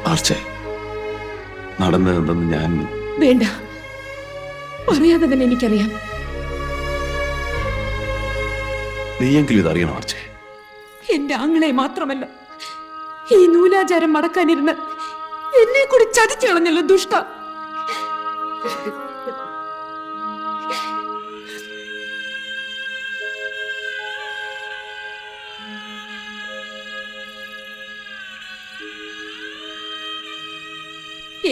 ആർച്ചേ, നടന്നതെന്തെന്ന് ഞാൻ വേണ്ട, പറയാതെ തന്നെ എനിക്കറിയാം. നീയെങ്കിലും ഇതറിയണം ആർച്ചേ. എന്റെ ആങ്ങളെ മാത്രമല്ല, ഈ നൂലാചാരം മടക്കാനിരുന്ന് എന്നെ കൂടി ചതിച്ചു കളഞ്ഞല്ലോ ദുഷ്ട.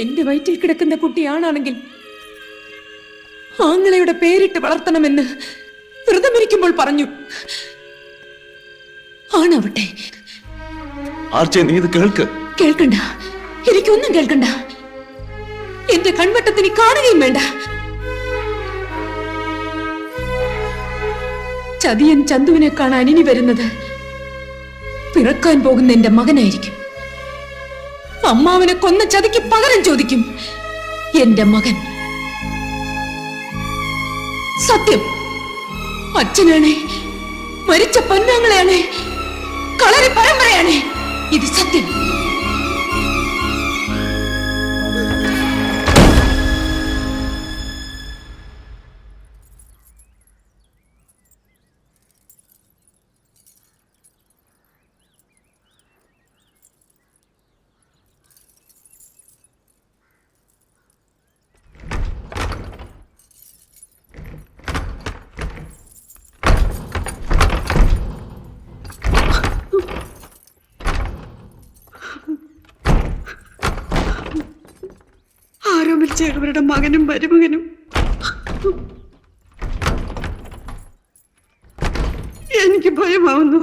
എന്റെ വയറ്റിൽ കിടക്കുന്ന കുട്ടിയാണെങ്കിൽ ആങ്ങളയുടെ പേരിട്ട് വളർത്തണമെന്ന് വ്രതമിരിക്കുമ്പോൾ പറഞ്ഞു. ആണാവട്ടെ. ആർച്ചേ, നീ ഇത് കേൾക്ക്. കേൾക്കണ്ട, എനിക്കൊന്നും കേൾക്കണ്ട. എന്റെ കൺവട്ടത്തിന് കാണുകയും വേണ്ട. ചതിയൻ ചന്തുവിനെ കാണാൻ ഇനി വരുന്നത് പിറക്കാൻ പോകുന്ന എന്റെ മകനായിരിക്കും. അമ്മാവനെ കൊന്ന ചതിക്ക് പകരം ചോദിക്കും എന്റെ മകൻ. സത്യം, അച്ഛനാണ്, മരിച്ച പൊന്നാങ്ങളെയാണ്, കളരി പരമ്പരയാണ്. ഇത് സത്യം. അവരുടെ മകനും മരുമകനും എനിക്ക് ഭയമാവുന്നു.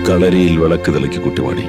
കളരിയിൽ വിളക്ക് തെളിക്ക് കുട്ടിവാണി.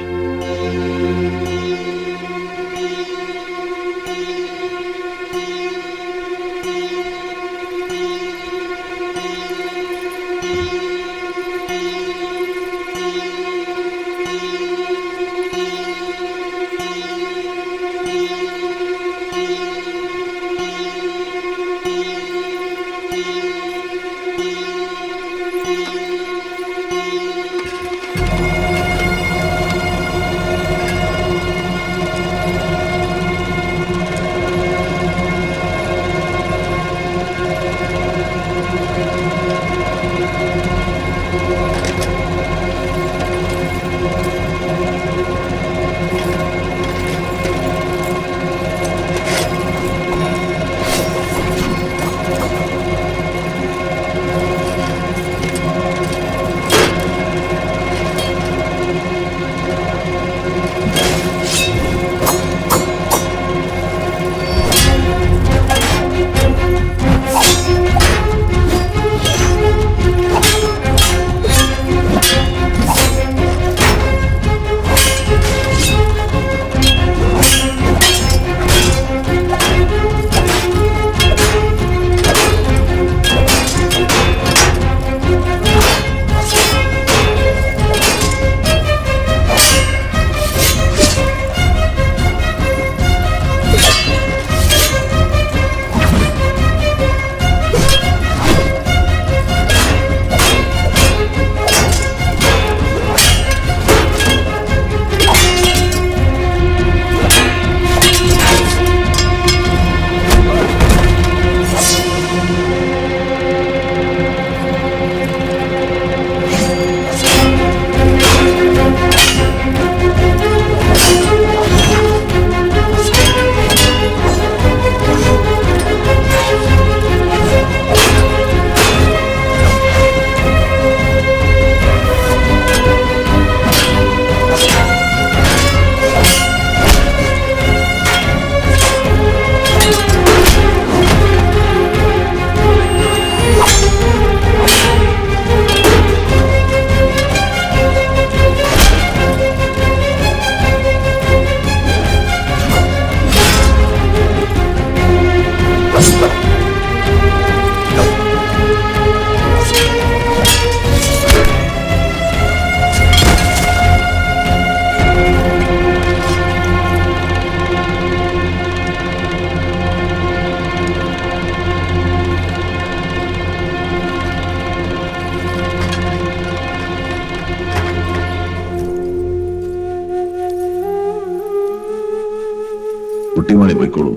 കുട്ടിമാണി പോയിക്കോളൂ.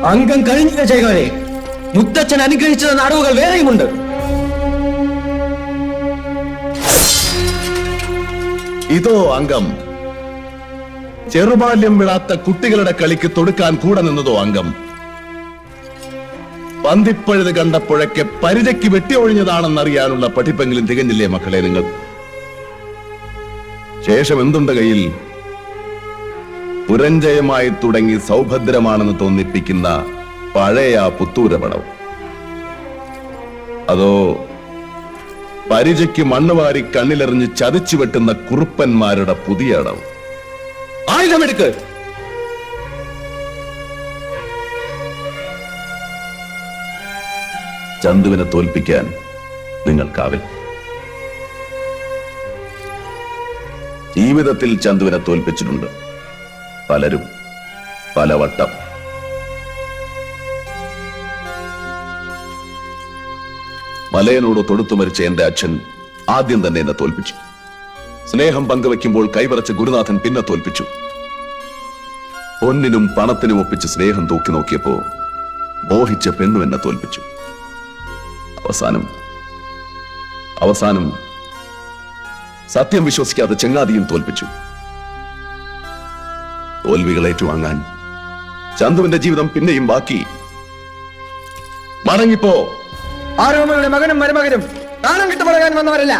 അംഗം കഴിഞ്ഞില്ല ചേകവരെ. മുത്തച്ഛൻ അനുഗ്രഹിച്ച നാടകങ്ങൾ വേറെയുമുണ്ട്. ഇതോ അംഗം. ചെറുബാല്യം വിടാത്ത കുട്ടികളുടെ കളിക്ക് തൊടുക്കാൻ കൂടെ നിന്നതോ അംഗം. പന്തിപ്പഴുത് കണ്ടപ്പോഴൊക്കെ പരിചയ്ക്ക് വെട്ടിയൊഴിഞ്ഞതാണെന്നറിയാനുള്ള പഠിപ്പെങ്കിലും തികഞ്ഞില്ലേ മക്കളെ നിങ്ങൾ? ശേഷം എന്തുണ്ട് കയ്യിൽ? പുരഞ്ജയമായി തുടങ്ങി സൗഭദ്രമാണെന്ന് തോന്നിപ്പിക്കുന്ന പഴയ പുത്തൂരപടം, അതോ പരിചയ്ക്ക് മണ്ണുവാരി കണ്ണിലെറിഞ്ഞ് ചതിച്ചു വെട്ടുന്ന കുറുപ്പന്മാരുടെ പുതിയ അടവ്? ആയുധമെടുക്ക്. ചന്തുവിനെ തോൽപ്പിക്കാൻ നിങ്ങൾക്കാവില്ല. ജീവിതത്തിൽ ചന്തുവിനെ തോൽപ്പിച്ചിട്ടുണ്ട് പലരും പലവട്ടം. മലയനോട് തൊടുത്തു മരിച്ച എന്റെ അച്ഛൻ ആദ്യം തന്നെ എന്നെ തോൽപ്പിച്ചു. സ്നേഹം പങ്കുവെക്കുമ്പോൾ കൈവറച്ച ഗുരുനാഥൻ പിന്നെ തോൽപ്പിച്ചു. പൊന്നിനും പണത്തിനും ഒപ്പിച്ച് സ്നേഹം തൂക്കി നോക്കിയപ്പോ മോഹിച്ച പെണ്ണു എന്നെ തോൽപ്പിച്ചു. അവസാനം സത്യം വിശ്വസിക്കാതെ ചെങ്ങാതിയും തോൽപ്പിച്ചു. തോൽവികൾ ഏറ്റുവാങ്ങാൻ ചന്തുവിന്റെ ജീവിതം പിന്നെയും ബാക്കി. മടങ്ങിപ്പോ. ആരോമയുടെ മകനും മരുമകനും താനം കിട്ടുപഴകാൻ വന്നവരല്ല.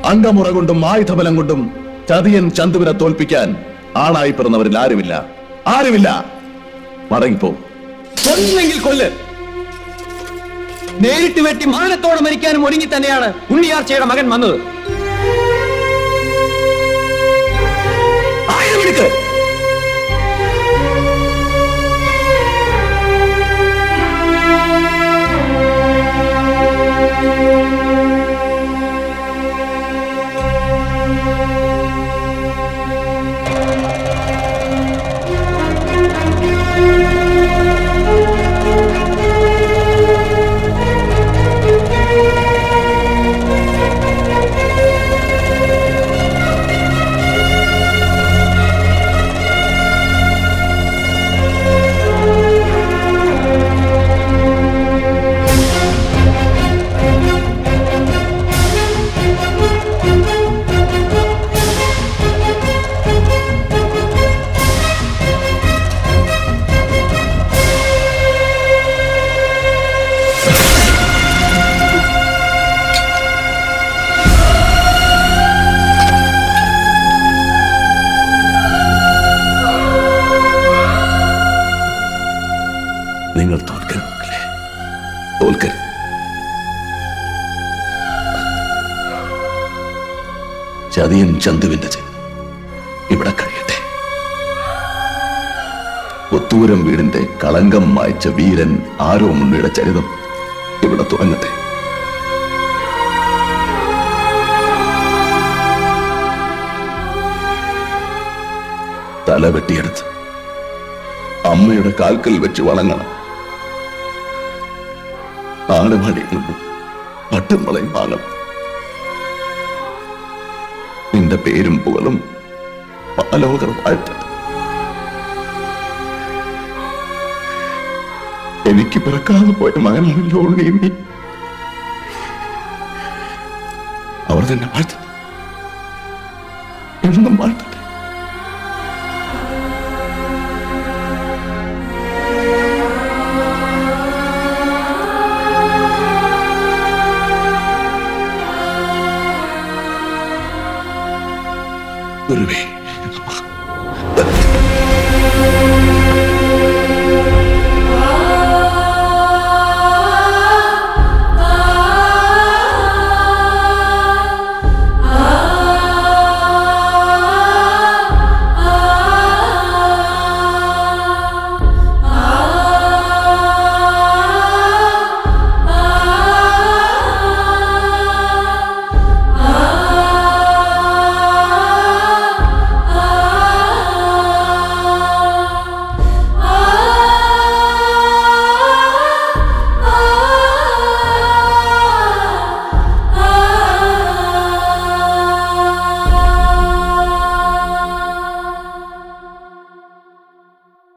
അംഗമുറ കൊണ്ടും ആയുധബലം കൊണ്ടും ചതിയൻ ചന്തുവിനെ തോൽപ്പിക്കാൻ ആണായി പിറന്നവരിൽ ആരുമില്ല. മടങ്ങിപ്പോ. കൊല്ലെങ്കിൽ കൊല്ല്. നേരിട്ട് വെട്ടി മാനത്തോടെ മരിക്കാനും ഒരുങ്ങി തന്നെയാണ് ഉണ്ണിയാർച്ചയുടെ മകൻ വന്നത്. ആയുധമെടുക്ക്. നിങ്ങൾ തോൽക്കരുത്. ചതിയൻ ചന്തുവിന്റെ ഇവിടെ കഴിയട്ടെ. പുത്തൂരം വീടിന്റെ കളങ്കം മായ്ച്ച വീരൻ ആരോമുണ്ണിയുടെ ചരിതം ഇവിടെ തുടങ്ങട്ടെ. തല വെട്ടിയെടുത്ത് അമ്മയുടെ കാൽക്കൽ വെച്ച് വണങ്ങണം. ആടുമടിയിൽ നിന്നും പട്ടും വളയും വാങ്ങണം. നിന്റെ പേരും പുകളും പാലോകർ വാഴ്ത്തട്ടെ. എനിക്ക് പിറക്കാതെ പോയ മകനാണല്ലോ ഉണ്ണിയും നീ. അവർ തന്നെ വാഴ്ത്തട്ടെ, എന്നും വാഴ്ത്തട്ടെ.